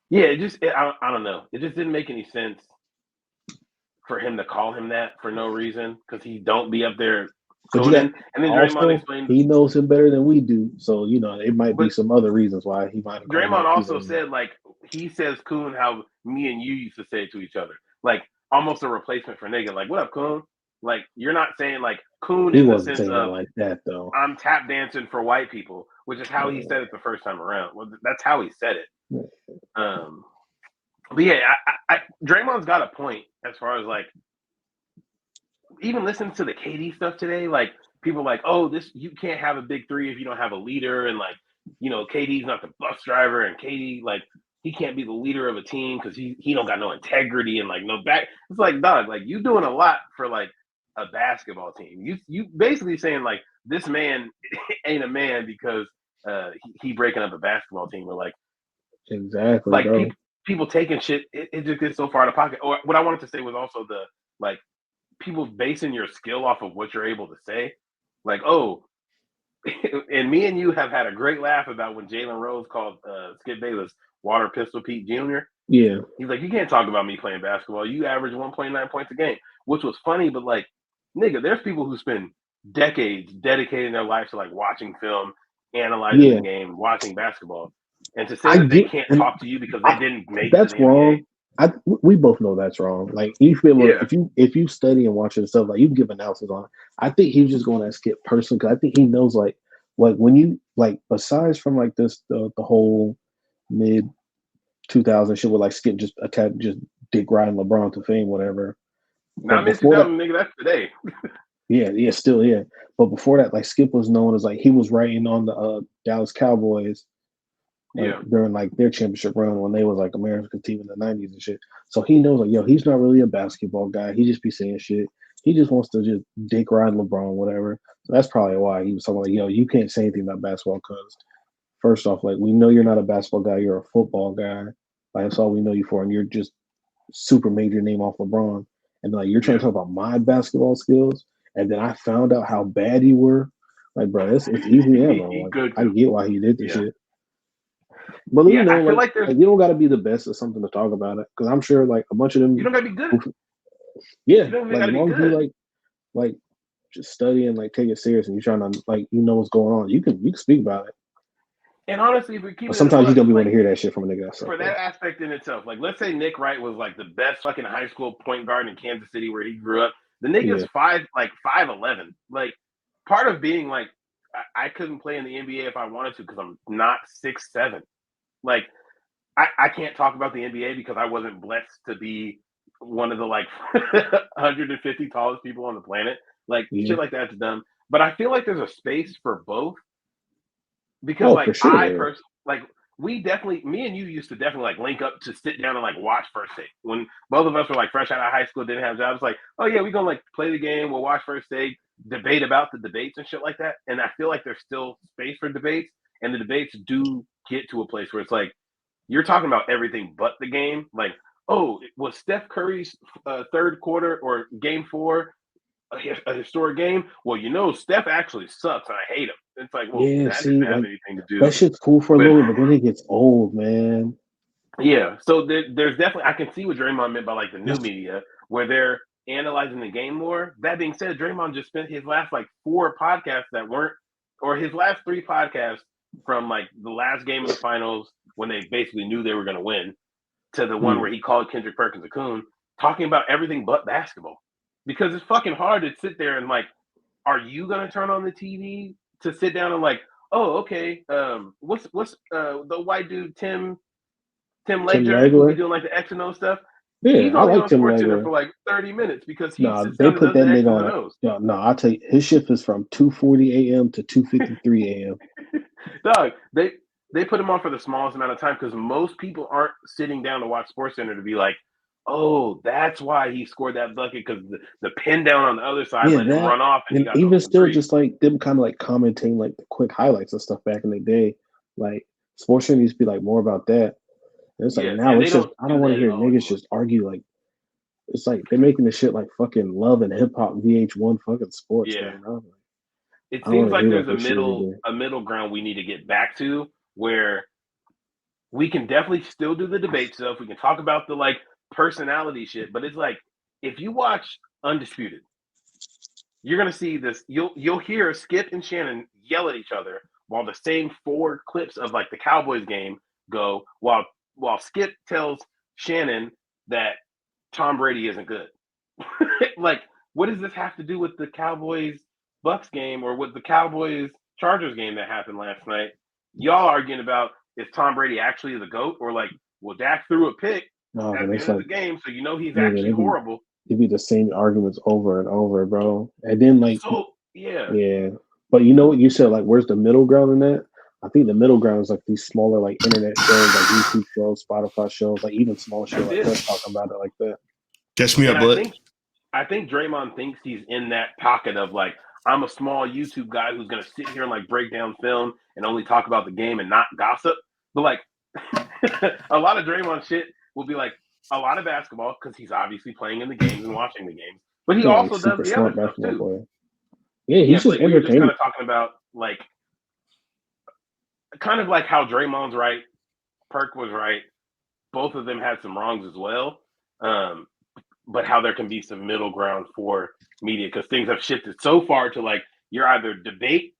Yeah, I don't know. It just didn't make any sense for him to call him that for no reason because he don't be up there. And then Draymond explained he knows him better than we do, so it might be some other reasons why he might have. Draymond also said like he says Coon how me and you used to say it to each other, like almost a replacement for nigga. Like, what up, Coon? Like, you're not saying like Coon in the sense of like that though. I'm tap dancing for white people, which is how he said it the first time around. Well, that's how he said it. But yeah, Draymond's got a point as far as like even listening to the KD stuff today. Like people are like, oh, you can't have a big three if you don't have a leader, and like KD's not the bus driver, and KD like he can't be the leader of a team because he don't got no integrity and like no back. It's like, dog, like you doing a lot for like a basketball team. You basically saying like this man ain't a man because he breaking up a basketball team, or like exactly like people taking shit. It just gets so far out of pocket. Or what I wanted to say was also the like people basing your skill off of what you're able to say. Like, oh, and me and you have had a great laugh about when Jalen Rose called Skip Bayless Water Pistol Pete Jr. Yeah, he's like, you can't talk about me playing basketball. You average 1.9 points a game, which was funny, but like, nigga, there's people who spend decades dedicating their life to like watching film, analyzing the game, watching basketball. And to say that they can't talk to you because they didn't make it to the wrong. NBA. We both know that's wrong. Like you feel Yeah. if you study and watch and stuff, like you can give analysis on it. I think he was just going to Skip personally because I think he knows like when you like besides from like this the whole mid 2000 shit where like Skip just dick riding LeBron to fame, whatever. Not mid 2000, nigga. That's today. Yeah, still. But before that, like Skip was known as like he was writing on the Dallas Cowboys. During like their championship run when they was like America's team in the 90s and shit. So he knows like, yo, he's not really a basketball guy. He just be saying shit. He just wants to just dick ride LeBron, whatever. So that's probably why he was talking like, yo, you can't say anything about basketball because first off, like we know you're not a basketball guy, you're a football guy. Like that's all we know you for, and you're just super major name off LeBron. And like you're trying to talk about my basketball skills, and then I found out how bad you were. Like, bro, it's easy, bro. Like, I get why he did this shit. But you know, I feel like you don't got to be the best at something to talk about it because I'm sure like a bunch of them. You don't got to be good. Yeah, like as long as you like just study and like take it serious and you're trying to like you know what's going on, you can speak about it. And honestly, if we keep but sometimes you don't want to hear that shit from a nigga. For that aspect in itself, like let's say Nick Wright was like the best fucking high school point guard in Kansas City where he grew up. The nigga's 5'11". Like part of being like I couldn't play in the NBA if I wanted to because I'm not 6'7". Like I can't talk about the NBA because I wasn't blessed to be one of the like 150 tallest people on the planet. Like shit like that's dumb. But I feel like there's a space for both because me and you used to definitely like link up to sit down and like watch First Take when both of us were like fresh out of high school, didn't have jobs. Like, oh yeah, we're gonna like play the game, we'll watch First Take, debate about the debates and shit like that. And I feel like there's still space for debates, and the debates do get to a place where it's like you're talking about everything but the game. Like, oh, was Steph Curry's third quarter or game 4 a historic game? Well, you know, Steph actually sucks and I hate him. It's like, well, that doesn't have anything to do. That shit's cool for a little bit, but then it gets old, man. Yeah, so there's definitely I can see what Draymond meant by like the new media where they're analyzing the game more. That being said, Draymond just spent his last like 4 podcasts that weren't, or his last 3 podcasts from like the last game of the finals when they basically knew they were going to win to the one where he called Kendrick Perkins a coon, talking about everything but basketball. Because it's fucking hard to sit there and like, are you going to turn on the TV to sit down and like, oh, okay, what's the white dude Tim Legler who be doing like the X and O stuff? Yeah, he's only on SportsCenter for like 30 minutes because he sits they down put that nigga on it. No, I'll tell you, his shift is from 2:40 a.m. to 2:53 a.m. Dog, they put him on for the smallest amount of time because most people aren't sitting down to watch SportsCenter to be like, oh, that's why he scored that bucket because the pin down on the other side let him run off. And even still, just like them kind of like commenting like the quick highlights and stuff back in the day. Like SportsCenter used to be like more about that. And it's like now it's just I don't want to hear niggas just argue like it's like they're making the shit like fucking Love and Hip Hop VH1 fucking sports. Yeah. Man. It seems like there's a middle ground we need to get back to where we can definitely still do the debate stuff. We can talk about the like personality shit, but it's like if you watch Undisputed, you're gonna see this. You'll hear Skip and Shannon yell at each other while the same 4 clips of like the Cowboys game go while Skip tells Shannon that Tom Brady isn't good. Like, what does this have to do with the Cowboys Bucks game or with the Cowboys Chargers game that happened last night? Y'all arguing about is Tom Brady actually the GOAT or like, well, Dak threw a pick at the end of the game, so you know he's actually horrible. It'd be the same arguments over and over, bro. And then like, yeah. But you know what you said? Like, where's the middle ground in that? I think the middle ground is like these smaller like internet shows, like YouTube shows, Spotify shows, like even small shows like that talking about it like that. Catch me up, bud. I think Draymond thinks he's in that pocket of like, I'm a small YouTube guy who's gonna sit here and like break down film and only talk about the game and not gossip. But like a lot of Draymond shit will be like a lot of basketball because he's obviously playing in the games and watching the games. But he also does the other stuff too. Player. Yeah, he's just entertaining. We were just kind of talking about like kind of like how Draymond's right, Perk was right. Both of them had some wrongs as well. But how there can be some middle ground for media because things have shifted so far to like you're either debate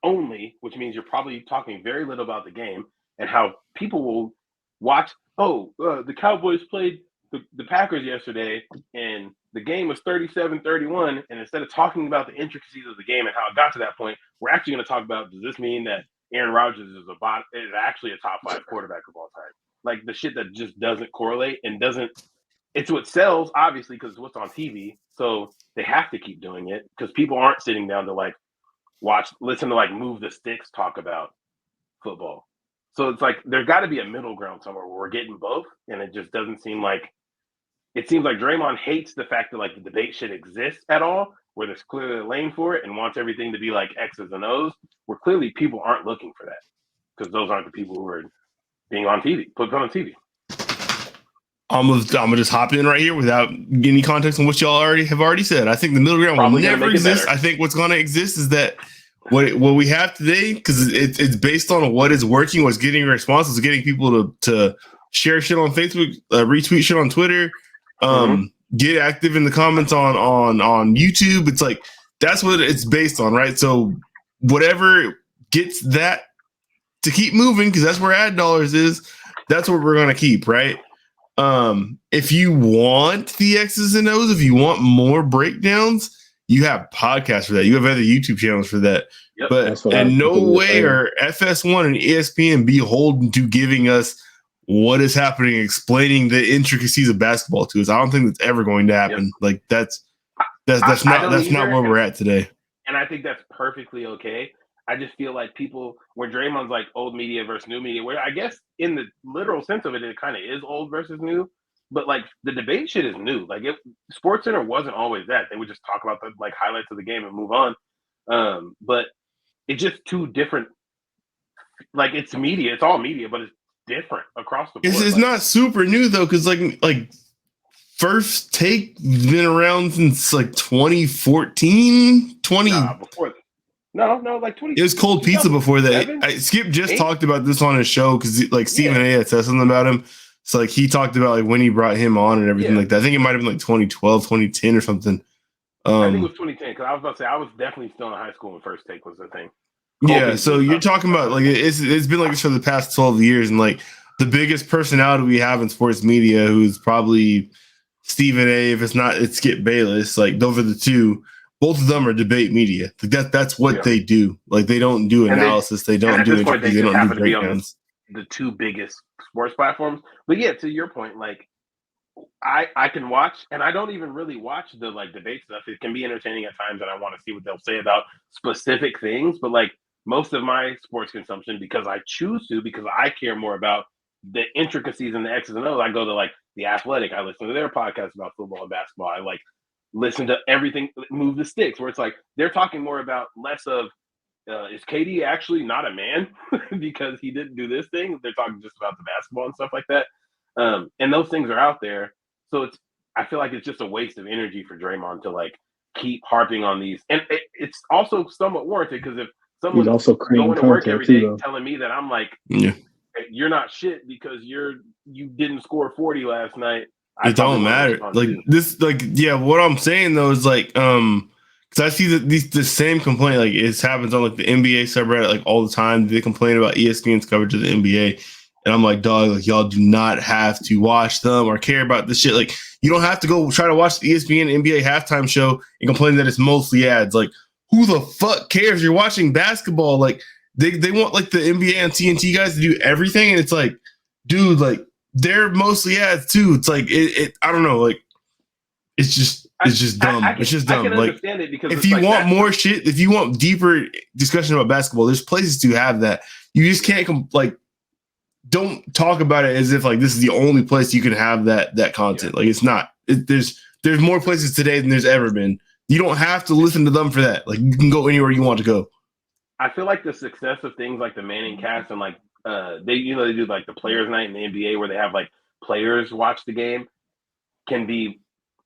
only, which means you're probably talking very little about the game. and how people will watch. Oh, the Cowboys played the Packers yesterday, and the game was 37-31. And instead of talking about the intricacies of the game and how it got to that point, we're actually going to talk about, does this mean that Aaron Rodgers is actually a top 5 quarterback of all time? Like the shit that just doesn't correlate and doesn't. It's what sells, obviously, because it's what's on TV. So they have to keep doing it because people aren't sitting down to like listen to like Move the Sticks talk about football. So it's like there's got to be a middle ground somewhere where we're getting both, and it just doesn't seem like. It seems like Draymond hates the fact that like the debate should exist at all, where there's clearly a lane for it, and wants everything to be like X's and O's, where clearly people aren't looking for that because those aren't the people who are being on TV, put on TV. I'm gonna just hop in right here without any context on what y'all have already said. I think the middle ground will never exist. I think what's going to exist is that what we have today, because it's based on what is working, what's getting responses, getting people to share shit on Facebook, retweet shit on Twitter, get active in the comments on YouTube. It's like that's what it's based on, right? So whatever gets that to keep moving, because that's where ad dollars is, that's what we're gonna keep, right? If you want the X's and O's, if you want more breakdowns, you have podcasts for that. You have other YouTube channels for that. Yep. But in no way are FS1 and ESPN beholden to giving us what is happening, explaining the intricacies of basketball to us. I don't think that's ever going to happen. Yep. Like that's not where we're at today. And I think that's perfectly okay. I just feel like people, where Draymond's like old media versus new media, where I guess in the literal sense of it, it kind of is old versus new. But like the debate shit is new. Like SportsCenter wasn't always that. They would just talk about the like highlights of the game and move on. But it's just two different. Like it's media. It's all media, but it's different across the board. It's not super new though, because like First Take been around since like 2014, 20. Before that. No, like 20. It was Cold Pizza before that. Skip just talked about this on his show because like Stephen A. had said something about him. So like he talked about like when he brought him on and everything like that. I think it might have been like 2012, 2010 or something. I think it was 2010 because I was about to say I was definitely still in high school when First Take was the thing. So you're talking about like it's been like this for the past 12 years, and like the biggest personality we have in sports media, who's probably Stephen A. If it's not, it's Skip Bayless. Like those are the two. Both of them are debate media. Like that's what they do. Like they don't do analysis. They don't do interviews. They don't do breakdowns. The two biggest sports platforms. But yeah, to your point, like I can watch, and I don't even really watch the like debate stuff. It can be entertaining at times, and I want to see what they'll say about specific things. But like most of my sports consumption, because I choose to, because I care more about the intricacies and the X's and O's, I go to like The Athletic. I listen to their podcast about football and basketball. I like listen to everything, Move the Sticks, where it's like they're talking more about less of is KD actually not a man because he didn't do this thing. They're talking just about the basketball and stuff like that. And those things are out there. So I feel like it's just a waste of energy for Draymond to like keep harping on these. And it's also somewhat warranted because if someone's also going to work every day telling me that I'm like, you're not shit because you didn't score 40 last night. It don't matter. Like this, like, what I'm saying though is like, because I see the same complaint, like it happens on like the NBA subreddit, like all the time. They complain about ESPN's coverage of the NBA. And I'm like, dog, like y'all do not have to watch them or care about this shit. Like you don't have to go try to watch the ESPN NBA halftime show and complain that it's mostly ads. Like who the fuck cares? You're watching basketball. Like they want like the NBA and TNT guys to do everything. And it's like, dude, like, they're mostly ads too. It's like I don't know. Like it's just dumb. It's just dumb. Like if you want more shit, if you want deeper discussion about basketball, there's places to have that. You just can't don't talk about it as if like this is the only place you can have that content. Like it's not. There's more places today than there's ever been. You don't have to listen to them for that. Like you can go anywhere you want to go. I feel like the success of things like the Manning cast and like they do like the players night in the NBA where they have like players watch the game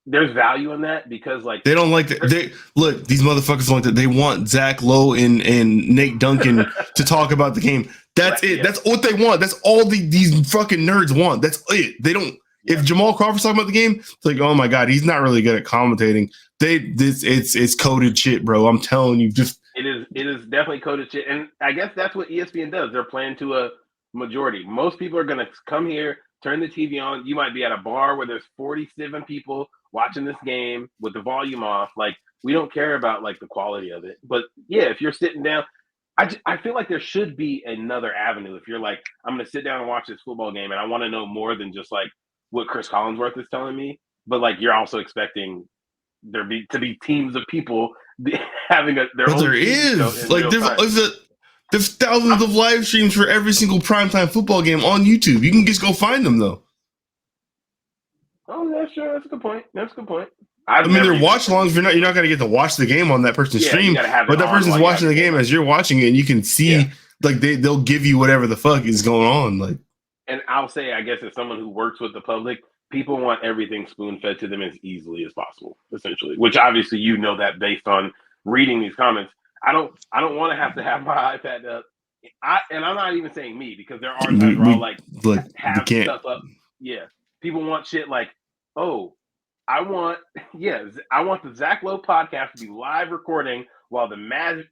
there's value in that because like they don't like that. Look, these motherfuckers like that. They want Zach Lowe and Nate Duncan to talk about the game. That's it. Yeah. That's what they want. That's all these fucking nerds want. That's it. They don't. Yeah. If Jamal Crawford's talking about the game, it's like, oh my god, he's not really good at commentating. It's coded shit, bro. I'm telling you, just it is definitely coded shit, and I guess that's what ESPN does. They're playing to Majority. Most people are going to come here, turn the TV on. You might be at a bar where there's 47 people watching this game with the volume off. Like, we don't care about like the quality of it. But yeah, if you're sitting down, I feel like there should be another avenue. If you're like, I'm going to sit down and watch this football game and I want to know more than just like what Chris Collinsworth is telling me, but like you're also expecting to be teams of people having their but own. There is like there's thousands of live streams for every single primetime football game on YouTube. You can just go find them though. Oh, that's true. That's a good point. I mean, they're watch alongs. You're not going to get to watch the game on that person's stream, but that person's watching the game as you're watching it, and you can see like they'll give you whatever the fuck is going on. Like, and I'll say, I guess as someone who works with the public, people want everything spoon fed to them as easily as possible, essentially. Which obviously you know that based on reading these comments. I don't want to have my iPad up. And I'm not even saying me, because there are times where I'll like have stuff up. Yeah, people want shit like, oh. I want the Zach Lowe podcast to be live recording while the Magic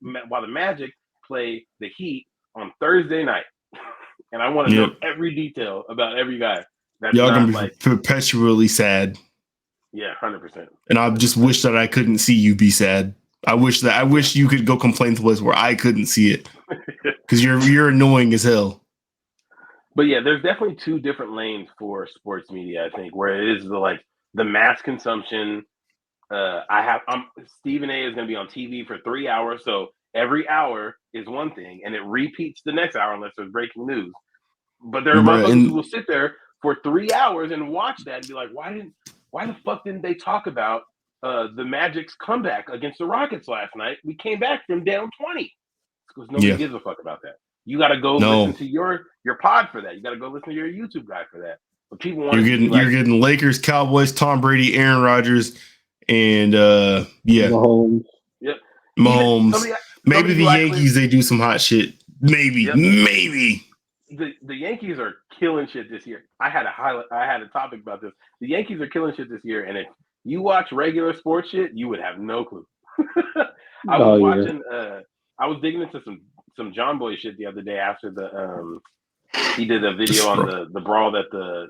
play the Heat on Thursday night, and I want to know every detail about every guy. That's y'all gonna be like perpetually sad. Yeah, 100%. And I just wish that I couldn't see you be sad. I wish you could go complain to a place where I couldn't see it, because you're annoying as hell. But yeah, there's definitely two different lanes for sports media. I think where it is the mass consumption. Stephen A is going to be on TV for 3 hours. So every hour is one thing and it repeats the next hour unless there's breaking news. But there are motherfuckers who will sit there for 3 hours and watch that and be like, why the fuck didn't they talk about the Magic's comeback against the Rockets last night? We came back from down 20. Because nobody gives a fuck about that. You got to go listen to your pod for that. You got to go listen to your YouTube guy for that. But people want you're getting Lakers, Cowboys, Tom Brady, Aaron Rodgers, and Mahomes. Yep. Mahomes. Maybe the Yankees, they do some hot shit. Maybe. The Yankees are killing shit this year. I had a topic about this. The Yankees are killing shit this year, and if you watch regular sports shit, you would have no clue. I was digging into some John Boy shit the other day after he did a video on the brawl that the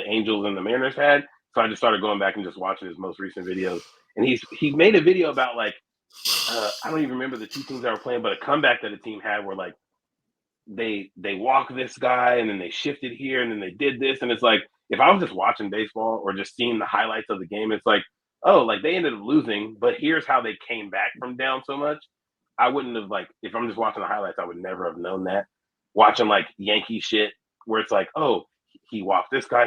Angels and the Mariners had. So I just started going back and just watching his most recent videos. And he made a video about like I don't even remember the two teams that were playing, but a comeback that a team had where like they walked this guy and then they shifted here and then they did this. And it's like, if I was just watching baseball or just seeing the highlights of the game, it's like, oh, like they ended up losing, but here's how they came back from down so much. I wouldn't have if I'm just watching the highlights, I would never have known that. Watching like Yankee shit where it's like, oh, he walked this guy,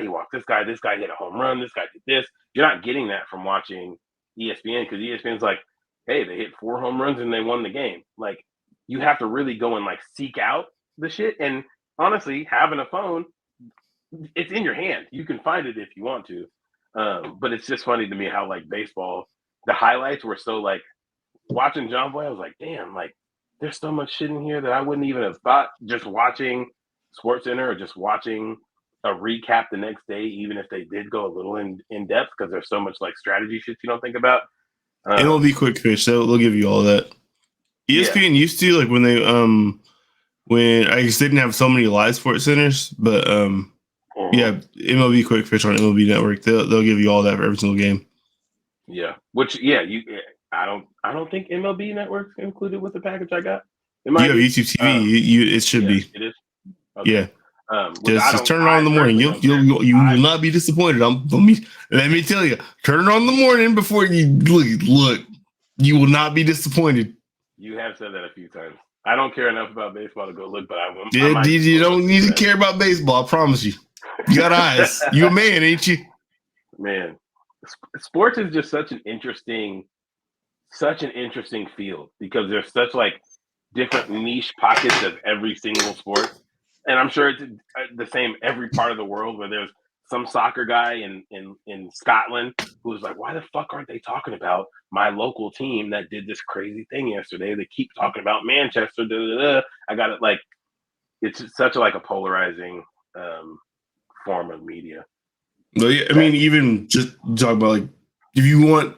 this guy hit a home run, this guy did this. You're not getting that from watching ESPN, because ESPN's like, hey, they hit 4 home runs and they won the game. Like, you have to really go and like seek out the shit. And honestly, having a phone, it's in your hand. You can find it if you want to. But it's just funny to me how like baseball, the highlights were so like, watching John Boy, I was like, damn, like there's so much shit in here that I wouldn't even have thought just watching SportsCenter or just watching a recap the next day, even if they did go a little in depth, because there's so much like strategy shit you don't think about. It'll be quick fish. They'll give you all that. ESPN used to, like when they when I guess they didn't have so many live sports centers, but MLB quick fish on MLB Network. They'll give you all that for every single game. Yeah, I don't think MLB Network's included with the package I got. You have YouTube TV. It should be. It is. Okay. Yeah. Just turn it on in the morning. You will not be disappointed. Let me tell you. Turn it on in the morning before you look. You will not be disappointed. You have said that a few times. I don't care enough about baseball to go look, but I won't. Yeah, you don't need to care about baseball. I promise you. You got eyes. You a man, ain't you? Man, sports is just such an interesting field, because there's such like different niche pockets of every single sport. And I'm sure it's the same every part of the world, where there's some soccer guy in Scotland who's like, why the fuck aren't they talking about my local team that did this crazy thing yesterday? They keep talking about Manchester. I got it. Like, it's such a polarizing form of media. No, yeah, I mean, even just talk about like, if you want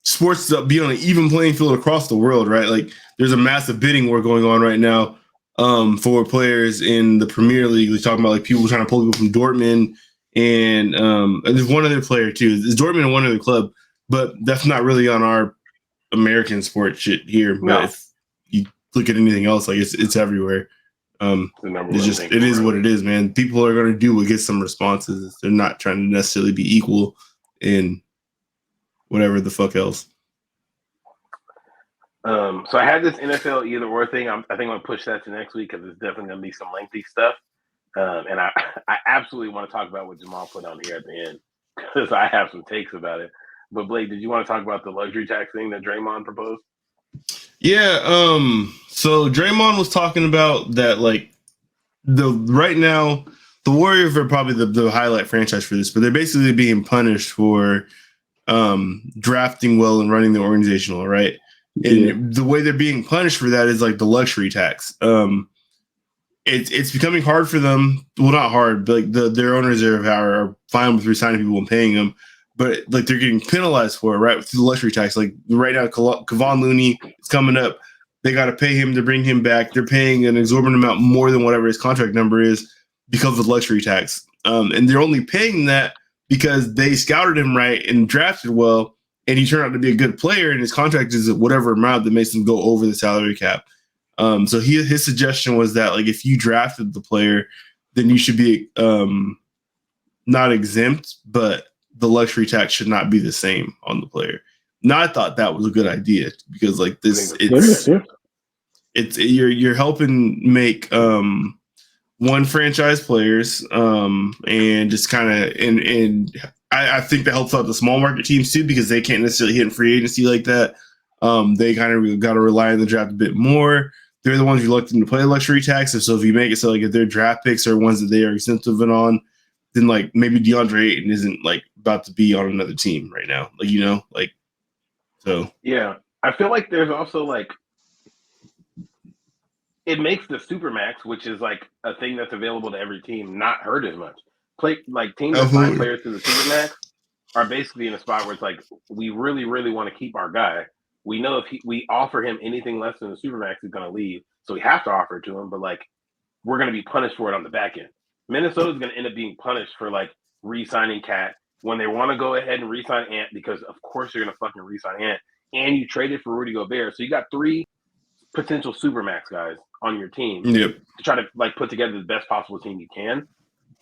sports to be on an even playing field across the world, right? Like, there's a massive bidding war going on right now for players in the Premier League. We're talking about like people trying to pull people from Dortmund, and there's one other player too. It's Dortmund and one other club, but that's not really on our American sport shit here. No. But if you look at anything else, like it's everywhere. It's just it is what it is, man. People are going to do what gets some responses. They're not trying to necessarily be equal in whatever the fuck else. So I had this NFL either or thing. I think I'm gonna push that to next week because it's definitely gonna be some lengthy stuff. And I absolutely want to talk about what Jamal put on here at the end because I have some takes about it. But Blake, did you want to talk about the luxury tax thing that Draymond proposed? Yeah. So Draymond was talking about that, like right now the Warriors are probably the highlight franchise for this, but they're basically being punished for drafting well and running the organization all right. And the way they're being punished for that is like the luxury tax. It's becoming hard for them. Well, not hard, but like their owners are fine with resigning people and paying them, but like they're getting penalized for it, right? Through the luxury tax. Like right now, Kevon Looney is coming up. They got to pay him to bring him back. They're paying an exorbitant amount more than whatever his contract number is because of the luxury tax. And they're only paying that because they scouted him right and drafted well. And he turned out to be a good player, and his contract is at whatever amount that makes him go over the salary cap. So his suggestion was that, like, if you drafted the player, then you should be not exempt, but the luxury tax should not be the same on the player. Now, I thought that was a good idea because, like, you're helping make one franchise players and just kind of and I think that helps out the small market teams too because they can't necessarily hit in free agency like that. They kind of got to rely on the draft a bit more. They're the ones reluctant to play luxury tax. So if you make it so like if their draft picks are ones that they are exemptive on, then like maybe DeAndre Ayton isn't like about to be on another team right now. Like, you know, like so. Yeah, I feel like there's also like it makes the Supermax, which is like a thing that's available to every team, not hurt as much. Teams that sign players to the Supermax are basically in a spot where it's like we really, really want to keep our guy. We know if we offer him anything less than the Supermax, he's going to leave. So we have to offer it to him, but like we're going to be punished for it on the back end. Minnesota's going to end up being punished for like re-signing Cat when they want to go ahead and re-sign Ant because of course you're going to fucking re-sign Ant, and you traded for Rudy Gobert, so you got 3 potential Supermax guys on your team to try to like put together the best possible team you can.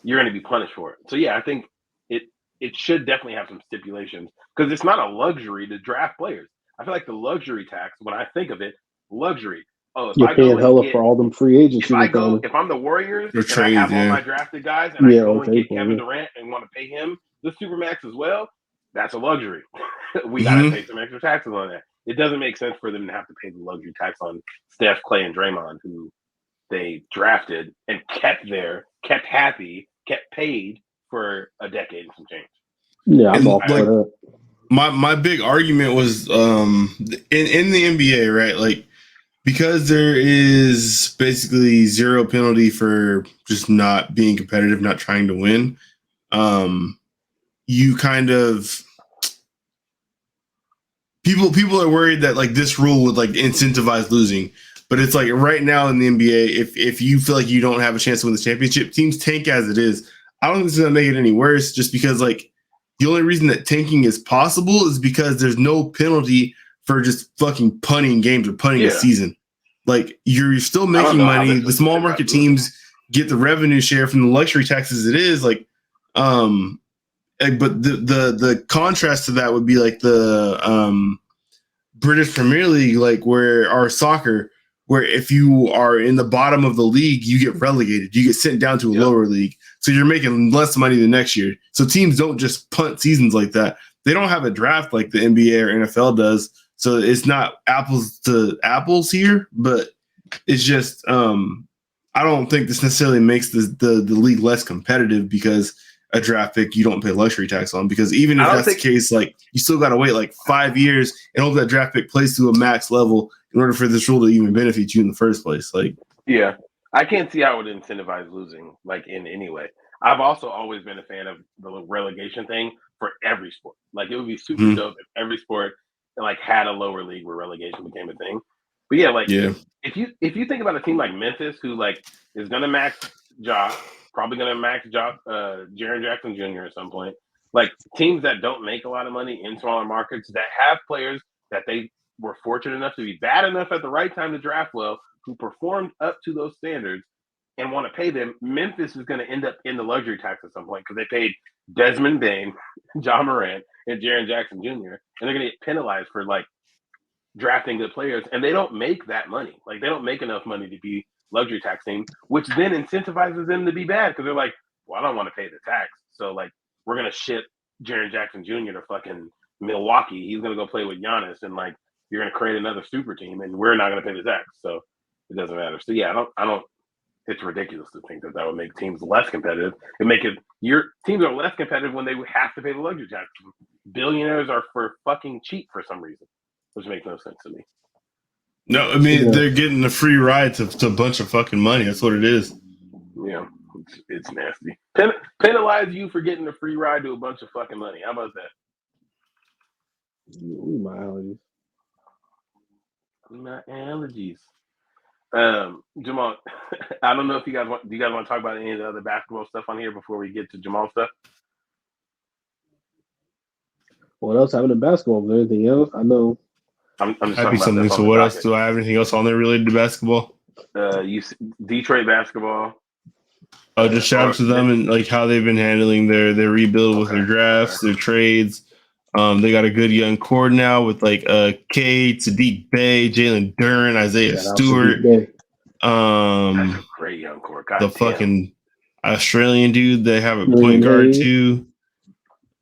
You're going to be punished for it. So yeah, I think it should definitely have some stipulations because it's not a luxury to draft players. I feel like the luxury tax, when I think of it, luxury. Oh, if you're paying hella for all them free agents. If I'm the Warriors and I have all my drafted guys and I go and get Kevin Durant and want to pay him the Supermax as well, that's a luxury. We got to pay some extra taxes on that. It doesn't make sense for them to have to pay the luxury tax on Steph, Clay, and Draymond, who they drafted and kept there, kept happy, kept paid for a decade and some change. Yeah, I'm all for that. My big argument was in the NBA, right? Like, because there is basically zero penalty for just not being competitive, not trying to win, you kind of people are worried that like this rule would like incentivize losing. But it's like right now in the NBA, if you feel like you don't have a chance to win the championship, teams tank as it is. I don't think it's gonna make it any worse just because like the only reason that tanking is possible is because there's no penalty for just fucking punting games or punting a season. Like you're still making money. The small market teams get the revenue share from the luxury tax as it is. Like, but the contrast to that would be like the British Premier League, like where our soccer, where if you are in the bottom of the league, you get relegated. You get sent down to a lower league. So you're making less money the next year. So teams don't just punt seasons like that. They don't have a draft like the NBA or NFL does. So it's not apples to apples here, but it's just I don't think this necessarily makes the league less competitive because a draft pick you don't pay luxury tax on. Because even if that's the case, like you still got to wait like 5 years and hope that draft pick plays to a max level in order for this rule to even benefit you in the first place. Like, yeah, I can't see how it would incentivize losing like in any way. I've also always been a fan of the relegation thing for every sport. Like it would be super dope if every sport like had a lower league where relegation became a thing. But yeah, like if you think about a team like Memphis, who like is gonna max Ja, probably gonna max Jaren Jackson Jr. at some point. Like teams that don't make a lot of money in smaller markets that have players that they were fortunate enough to be bad enough at the right time to draft well, who performed up to those standards and want to pay them, Memphis is going to end up in the luxury tax at some point because they paid Desmond Bain, John Morant, and Jaren Jackson Jr. and they're going to get penalized for like drafting good players, and they don't make that money. Like they don't make enough money to be luxury tax team, which then incentivizes them to be bad because they're like, well, I don't want to pay the tax, so like we're going to ship Jaren Jackson Jr. to fucking Milwaukee. He's going to go play with Giannis, and like you're going to create another super team, and we're not going to pay the tax, so it doesn't matter. So yeah, I don't. It's ridiculous to think that would make teams less competitive. Your teams are less competitive when they have to pay the luxury tax. Billionaires are for fucking cheap for some reason, which makes no sense to me. No, I mean they're getting a free ride to a bunch of fucking money. That's what it is. Yeah, it's nasty. Penalize you for getting a free ride to a bunch of fucking money. How about that? My allergies. My allergies. Jamal, I don't know if do you guys want to talk about any of the other basketball stuff on here before we get to Jamal stuff? What else happened in basketball? Is there anything else? I know. I'm just happy something. So what else? Do I have anything else on there related to basketball? Detroit basketball. Just shout out to them and like how they've been handling their rebuild with their drafts, their trades. They got a good young core now with like Cade, Sadiq Bey, Jalen Duren, Isaiah Stewart. That's a great young core. God the damn. Fucking Australian dude. They have a point guard too.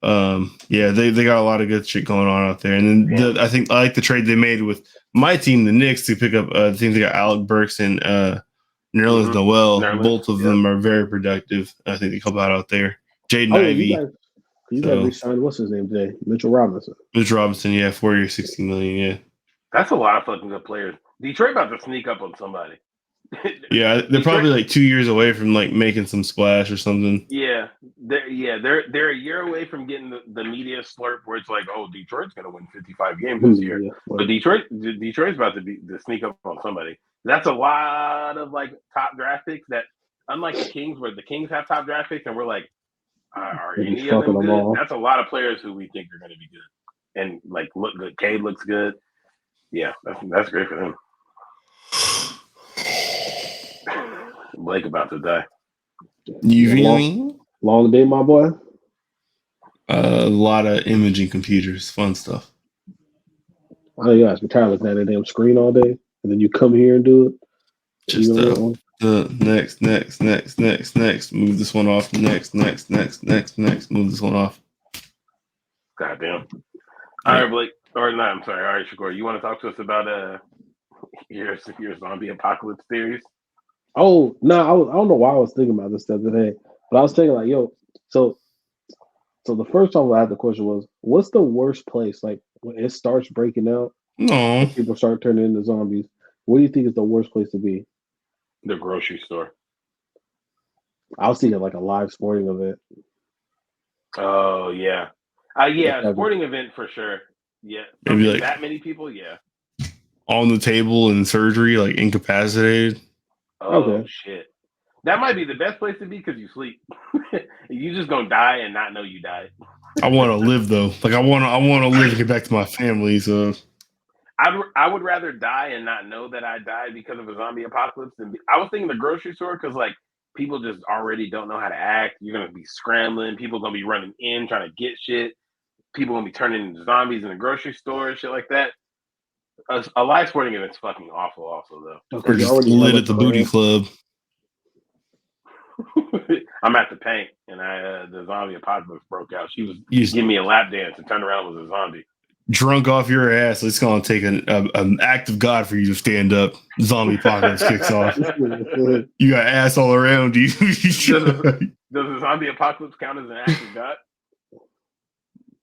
Yeah, they got a lot of good shit going on out there. And then I like the trade they made with my team, the Knicks, to pick up the team. They got Alec Burks and Nerlens Noel. Both of them are very productive. I think they help out there. Jaden Ivey. You guys re-signed, what's his name today? Mitchell Robinson, yeah, 4 years, $60 million, yeah. That's a lot of fucking good players. Detroit about to sneak up on somebody. Yeah, they're probably like 2 years away from like making some splash or something. Yeah, they're a year away from getting the media slurp where it's like, oh, Detroit's gonna win 55 games this year. But Detroit's about to sneak up on somebody. That's a lot of like top draft picks that, unlike the Kings, where the Kings have top draft picks and we're like, are any of them good? That's a lot of players who we think are going to be good and like look good. Cade looks good. Yeah, that's great for them. Blake about to die. Long day, my boy. A lot of imaging computers, fun stuff. I know you guys be tired looking at that damn screen all day, and then you come here and do it. Just next. Move this one off. Next. Move this one off. Goddamn. All right, Blake. Or no, I'm sorry. All right, Shakur. You want to talk to us about your zombie apocalypse theories? Oh no, I don't know why I was thinking about this stuff today, but I was thinking like, yo, so the first time I had the question was, what's the worst place? Like when it starts breaking out, people start turning into zombies. What do you think is the worst place to be? The grocery store. I was thinking like a live sporting event. Oh yeah, sporting event for sure. Yeah, maybe like that many people. Yeah, on the table in surgery, like incapacitated. Oh shit, that might be the best place to be because you sleep. You just gonna die and not know you died. I want to live though. Like I want to live and get back to my family. So. I would rather die and not know that I died because of a zombie apocalypse. I was thinking the grocery store because like people just already don't know how to act. You're gonna be scrambling. People gonna be running in trying to get shit. People gonna be turning into zombies in the grocery store and shit like that. A live sporting event's fucking awful, also though. Or just lit at the booty club. I'm at the paint and the zombie apocalypse broke out. She was giving me a lap dance and turned around with a zombie. Drunk off your ass. It's gonna take an act of God for you to stand up. Zombie apocalypse kicks off. You got ass all around you. Does the zombie apocalypse count as an act of God?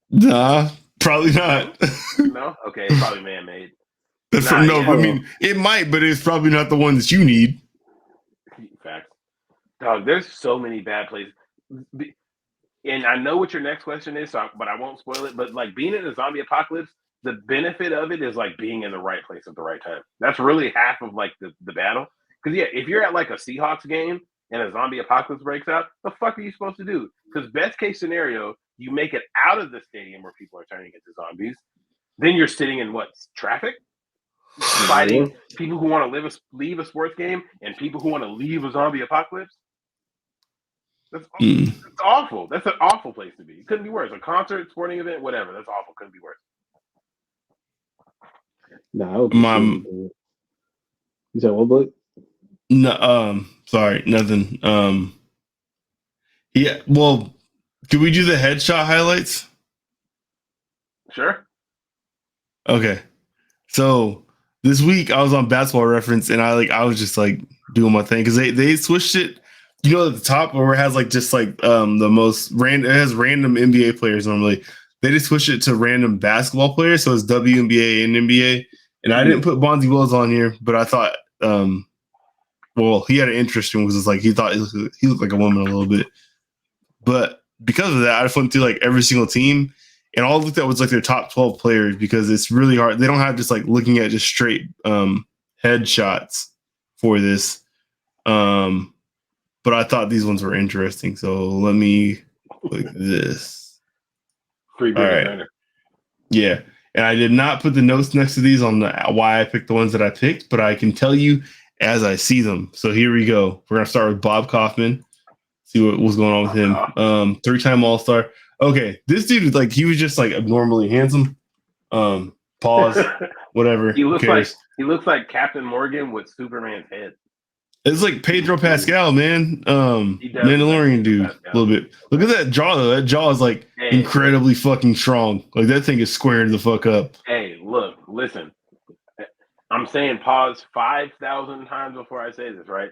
Nah, probably not. No? Okay, it's probably man-made. I mean, it might, but it's probably not the one that you need. Facts. Dog, there's so many bad places. And I know what your next question is, but I won't spoil it. But like being in a zombie apocalypse, the benefit of it is like being in the right place at the right time. That's really half of like the battle. Because yeah, if you're at like a Seahawks game and a zombie apocalypse breaks out, the fuck are you supposed to do? Because best case scenario, you make it out of the stadium where people are turning into zombies. Then you're sitting in what, traffic? Fighting people who want to leave a sports game and people who want to leave a zombie apocalypse. That's awful. That's an awful place to be. It couldn't be worse. A concert, sporting event, whatever. That's awful. Couldn't be worse. No, you said what, book? No, sorry, nothing. Yeah, well, could we do the headshot highlights? Sure. Okay. So this week I was on Basketball Reference and I was just like doing my thing because they switched it. You know, at the top where it has like just like the most random, it has random NBA players normally. They just switched it to random basketball players, so it's WNBA and NBA. And I didn't put Bonzi Wells on here, but I thought, well, he had an interesting because it's like he thought he looked like a woman a little bit. But because of that, I just went through like every single team, and all I looked at was like their top 12 players because it's really hard. They don't have just like looking at just straight headshots for this. But I thought these ones were interesting, so let me look at this. All right. Yeah, and I did not put the notes next to these on why I picked the ones that I picked, but I can tell you as I see them. So here we go. We're gonna start with Bob Kaufman. See what was going on with him. 3-time All-Star. Okay, this dude like he was just like abnormally handsome. Pause. Whatever. He looks like Captain Morgan with Superman's head. It's like Pedro Pascal, man. Mandalorian dude, a little bit. Look at that jaw, though. That jaw is like incredibly fucking strong. Like that thing is squared the fuck up. Hey, look, listen. I'm saying pause 5,000 times before I say this, right?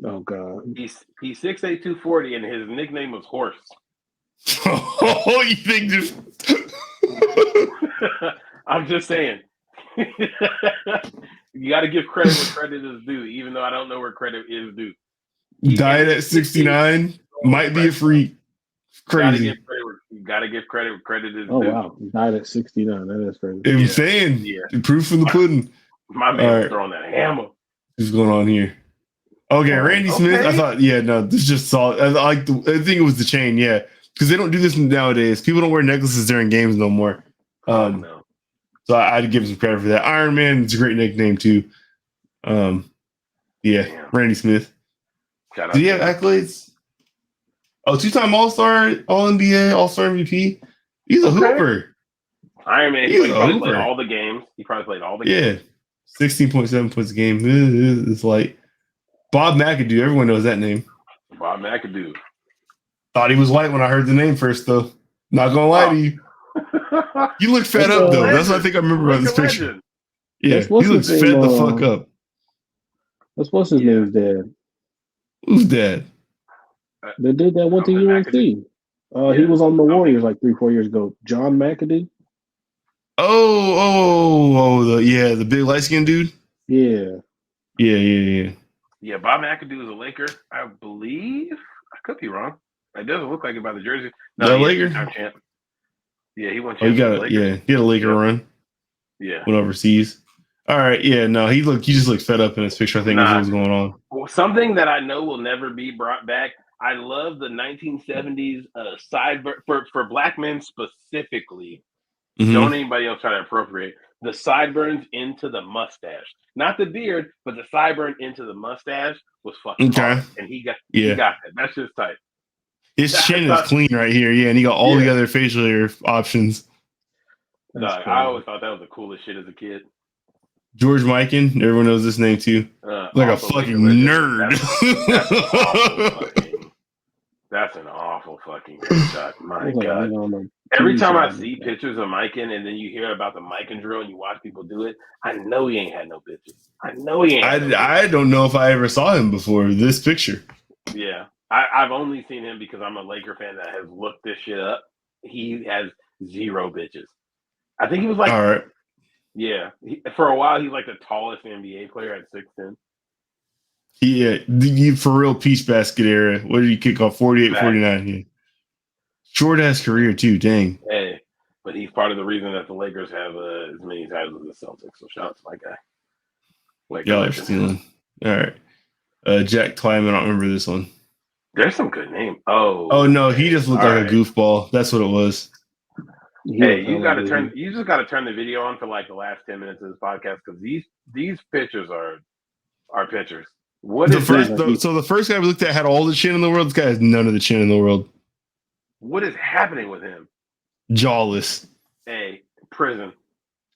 Oh God. He's 6'8", 240, and his nickname was Horse. Oh, you think just? I'm just saying. You got to give credit where credit is due, even though I don't know where credit is due. Died at 69. Might be a freak. Crazy. You got to give credit where credit is due. Oh, wow. He died at 69. That is crazy. I'm saying. Proof from the pudding. My man was throwing that hammer. What's going on here? Okay, Randy Smith. I thought, this is just solid. I think it was the chain, because they don't do this nowadays. People don't wear necklaces during games no more. No. So I'd give some credit for that. Iron Man is a great nickname too. Randy Smith. Did he have accolades? Oh, 2-time All-Star, All-NBA, All-Star MVP. He's a hooper. Iron Man. He probably played all the games. He probably played all the games. 16.7 points a game. It's like Bob McAdoo. Everyone knows that name. Bob McAdoo. Thought he was white when I heard the name first, though. Not gonna lie to you. You look fed up though. That's what I think I remember about this picture. Yeah, he looks fed the fuck up. What's his name's dad? Who's dad? The dude that went to UNC. He was on the Warriors like 3-4 years ago. John McAdoo. The big light skinned dude. Yeah. Yeah, Bob McAdoo is a Laker, I believe. I could be wrong. It doesn't look like it by the jersey. No, Laker. Champ. Yeah, he won. He had a Laker run. Yeah, went overseas. All right, he just looked fed up in his picture. I think that's what was going on. Well, something that I know will never be brought back. I love the 1970s sideburn for black men specifically. Mm-hmm. Don't anybody else try to appropriate the sideburns into the mustache, not the beard, but the sideburn into the mustache was fucking hard. And he got that. That's just tight. His chin is clean right here, and he got all the other facial hair options. I always thought that was the coolest shit as a kid. George Mikan, everyone knows this name too. Like a fucking nerd. That's an awful fucking shot. My God. Every time I see pictures of Mikan and then you hear about the Mikan drill and you watch people do it, I know he ain't had no bitches. I know he ain't. I don't know if I ever saw him before this picture. Yeah. I've only seen him because I'm a Laker fan that has looked this shit up. He has 0 bitches. I think he was like, all right. Yeah. For a while, he's like the tallest NBA player at 6'10". Yeah, for real Peach Basket era. What did he kick off? 48, 49. Yeah. Short ass career too, dang. Hey, but but he's part of the reason that the Lakers have as many titles as the Celtics. So shout out to my guy. Y'all are stealing. All right. Jack Twyman, I don't remember this one. There's some good names. Oh no, he just looked like a goofball. That's what it was. Hey, you just gotta turn the video on for like the last 10 minutes of this podcast because these pictures are pictures. So the first guy we looked at had all the chin in the world. This guy has none of the chin in the world. What is happening with him? Jawless. Hey, prison.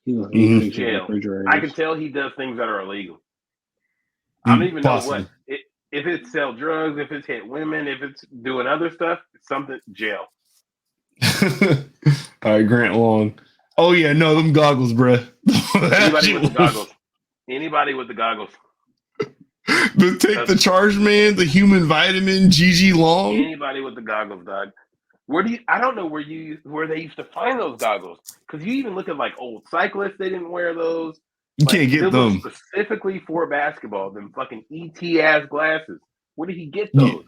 Jail. I can tell he does things that are illegal. I don't even know what. If it's sell drugs, if it's hit women, if it's doing other stuff, it's something jail. All right, Grant Long. Oh yeah, no, them goggles, bruh. Anybody with the goggles. Take the charge, man. The human vitamin, GG Long. Anybody with the goggles, dog. I don't know where they used to find those goggles because you even look at like old cyclists, they didn't wear those. You can't get them specifically for basketball. Them fucking ET ass glasses. Where did he get those?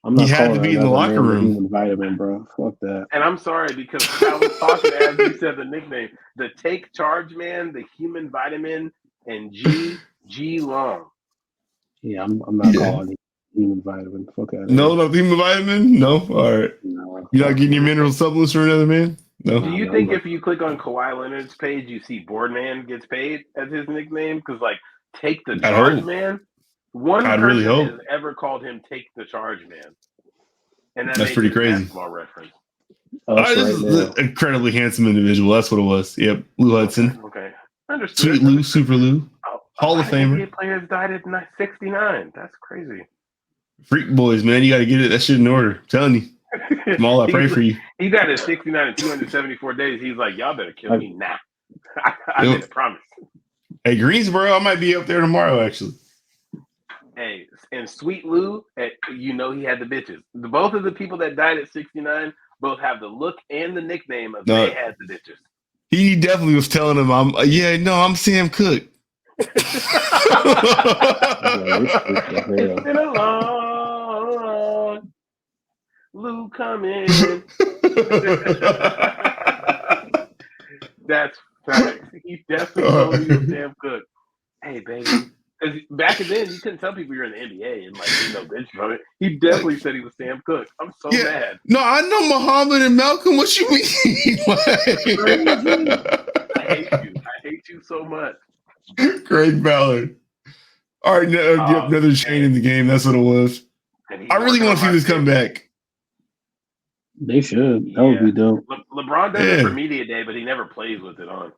You had to be in the locker room. Human vitamin, bro. Fuck that. And I'm sorry because I was talking as you said the nickname, the take charge man, the human vitamin, and G Long. Yeah, I'm not calling it human vitamin. Fuck that. No, not human vitamin. No, all right. No, you're not getting your mineral supplements from another man. No. Do you think if you click on Kawhi Leonard's page, you see Boardman gets paid as his nickname? Because like, take the charge man. One person has ever called him "take the charge man," and that's pretty crazy. Basketball reference. This is an incredibly handsome individual. That's what it was. Yep, Lou Hudson. Okay, understood. Sweet Lou, Super Lou, Hall of Famer. NBA players died at 69. That's crazy. Freak boys, man, you got to get it. That shit in order. I'm telling you. Jamal, I pray for you. He died at 69 and 274 days. He's like, y'all better kill me now. I made a promise. Hey, Greensboro, I might be up there tomorrow, actually. Hey, and Sweet Lou, he had the bitches. Both of the people that died at 69 both have the look and the nickname of they had the bitches. He definitely was telling them, I'm Sam Cooke. It's been a long Lou coming. That's facts. He definitely told you Sam Cooke. Hey, baby. Because back then, you couldn't tell people you're in the NBA and bitch from it. He definitely said he was Sam Cooke. I'm so mad. No, I know Muhammad and Malcolm. What you mean? I hate you so much. Craig Ballard. All right, another chain in the game. That's what it was. I really want to see this come back. They should. That would be dope. LeBron does it for media day, but he never plays with it on.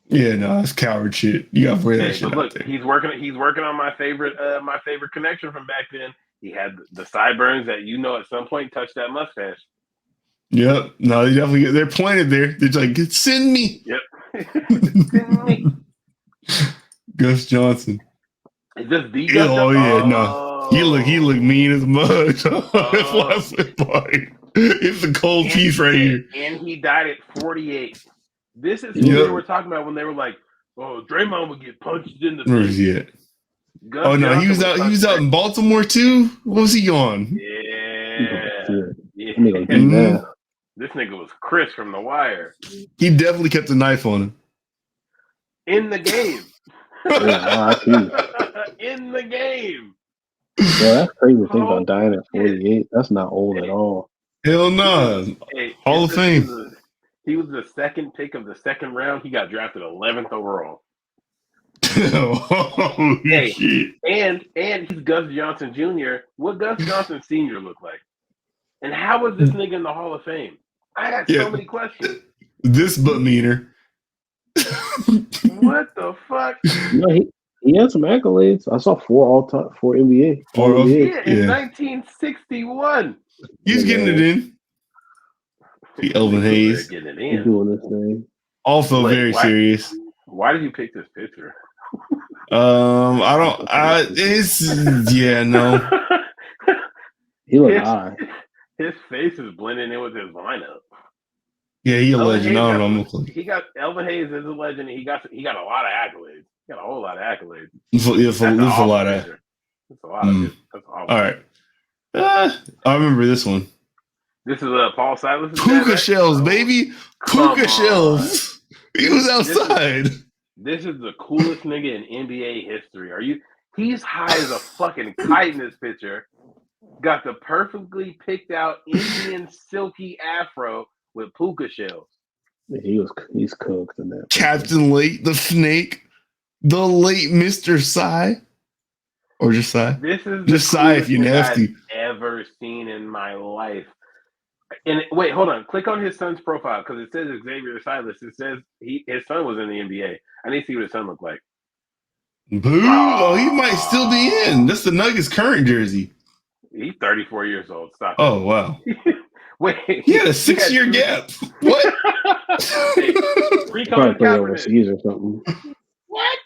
Yeah, no, that's coward shit. You gotta wear that shit. But look, he's working on my favorite connection from back then. He had the sideburns that at some point touched that mustache. Yep. No, they're pointed there. They're like, send me. Yep. Send me. Gus Johnson. Is this the Gus Johnson? Oh yeah, no. He look mean as mud. It's a cold piece right here. And he died at 48. This is what they were talking about when they were like, "Oh, Draymond would get punched in the face." Where's he at? Oh no, he was out. He was out in Baltimore too. What was he on? Yeah. This nigga was Chris from The Wire. He definitely kept a knife on him in the game. In the game. Yeah, that's crazy to think about dying at 48. That's not old at all. Hell no. Hall of Fame. He was the second pick of the second round. He got drafted 11th overall. Shit. And he's Gus Johnson Jr. What Gus Johnson Sr. look like? And how was this nigga in the Hall of Fame? I got so many questions. This but meaner. What the fuck? He had some accolades. I saw 4 NBA. In 1961. He's getting it in. Elvin Hayes getting it in. Doing this thing. Also very serious. Why did you pick this picture? No. He looked high. His face is blending in with his lineup. Yeah, he a legend. Elvin Hayes is a legend. He got a lot of accolades. He got a whole lot of accolades. It's a lot of. That's a lot of it. That's all right. I remember this one. This is Paul Silas. Puka shells, baby. Puka shells. He was outside. This is the coolest nigga in NBA history. He's high as a fucking kite in this picture. Got the perfectly picked out Indian silky afro with puka shells. He's cooked in that. Captain Late, the snake, the late Mr. Psy. Or just Psy? This is just Psy if you're nasty. I've ever seen in my life. And wait, hold on. Click on his son's profile because it says Xavier Silas. It says his son was in the NBA. I need to see what his son looked like. Boo! Oh, he might still be in. That's the Nuggets' current jersey. He's 34 years old. Stop. Oh, wow. Wait. He had a 6-year gap. What? Probably play overseas or something. What?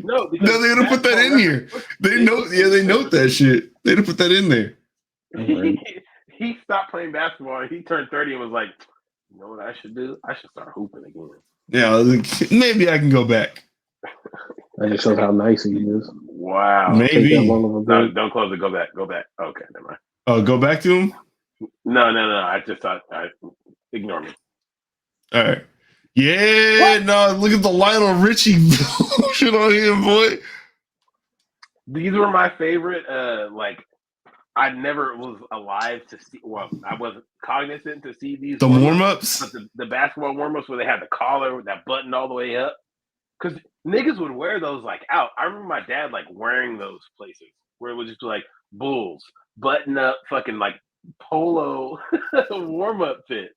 No, they're gonna put that in here. They note that shit. They're gonna put that in there. He stopped playing basketball and he turned 30 and was like, you know what I should do? I should start hooping again. Yeah, maybe I can go back. That just shows how nice he is. Wow. Maybe. No, don't close it. Go back. Okay, never mind. Oh, go back to him? No. I just thought, ignore me. All right. Yeah, no, look at the Lionel Richie shit on him, boy. These were my favorite, I never was alive to see. Well, I wasn't cognizant to see these. The warm-ups? But the basketball warm-ups where they had the collar with that button all the way up. Because niggas would wear those out. I remember my dad wearing those places where it would just be Bulls, button up, fucking polo warm-up fit.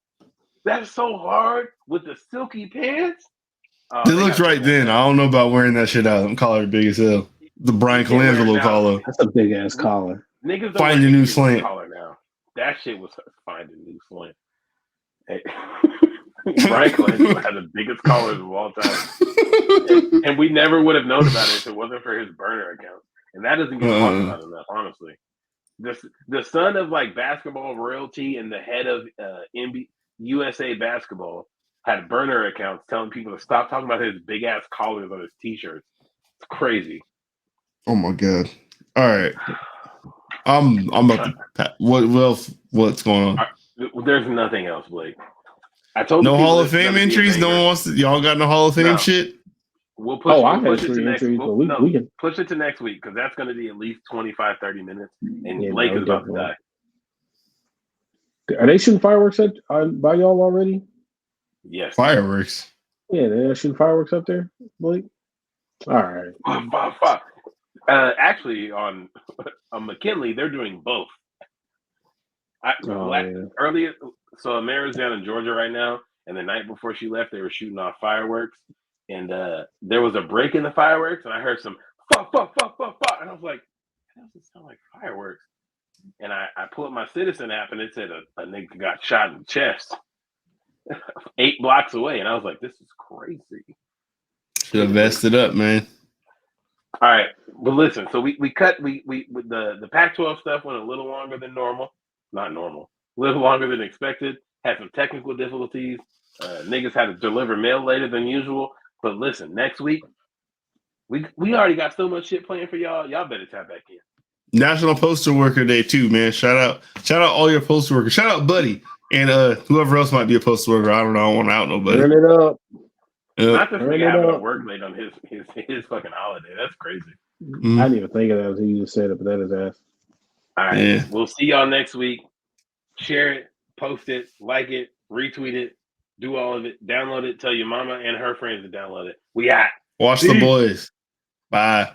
That's so hard with the silky pants. They looked right then. I don't know about wearing that shit out. Them collar big as hell. The Brian Colangelo collar. That's a big ass collar. Niggas don't find your new slant. Collar now. That shit was find a new slant. Hey. Brian Colangelo had the biggest collars of all time, and we never would have known about it if it wasn't for his burner account. And that doesn't get talked about enough, honestly. The son of basketball royalty and the head of USA basketball had burner accounts telling people to stop talking about his big ass collars on his t-shirts. It's crazy. Oh my god! All right, I'm about to. What's going on? There's nothing else, Blake. I told no Hall of Fame entries. No one wants to. Y'all got no Hall of Fame shit. We'll push, push it to next week. We can push it to next week because that's going to be at least 25, 30 minutes, and Blake is about to die. Are they shooting fireworks by y'all already? Yes. Fireworks. Yeah, they're shooting fireworks up there, Blake. All right. Actually, on McKinley, they're doing both. Earlier, so Amara's down in Georgia right now, and the night before she left, they were shooting off fireworks, and there was a break in the fireworks, and I heard some fuck, and I was like, that doesn't sound like fireworks. And I pulled up my Citizen app, and it said a nigga got shot in the chest 8 blocks away, and I was like, this is crazy. Should have vested up, man. All right, but listen. So we cut with the Pac-12 stuff went a little longer than normal. Not normal. A little longer than expected. Had some technical difficulties. Niggas had to deliver mail later than usual. But listen, next week we already got so much shit planned for y'all. Y'all better tap back in. National Postal Worker Day too, man. Shout out all your postal workers. Shout out Buddy and whoever else might be a postal worker. I don't know. I don't want to out nobody. Turn it up. Not this nigga having a work late on his fucking holiday. That's crazy. Mm-hmm. I didn't even think of that until you just said it, but that is ass. All right. Yeah. We'll see y'all next week. Share it, post it, like it, retweet it, do all of it, download it, tell your mama and her friends to download it. We out. Watch the boys. Bye.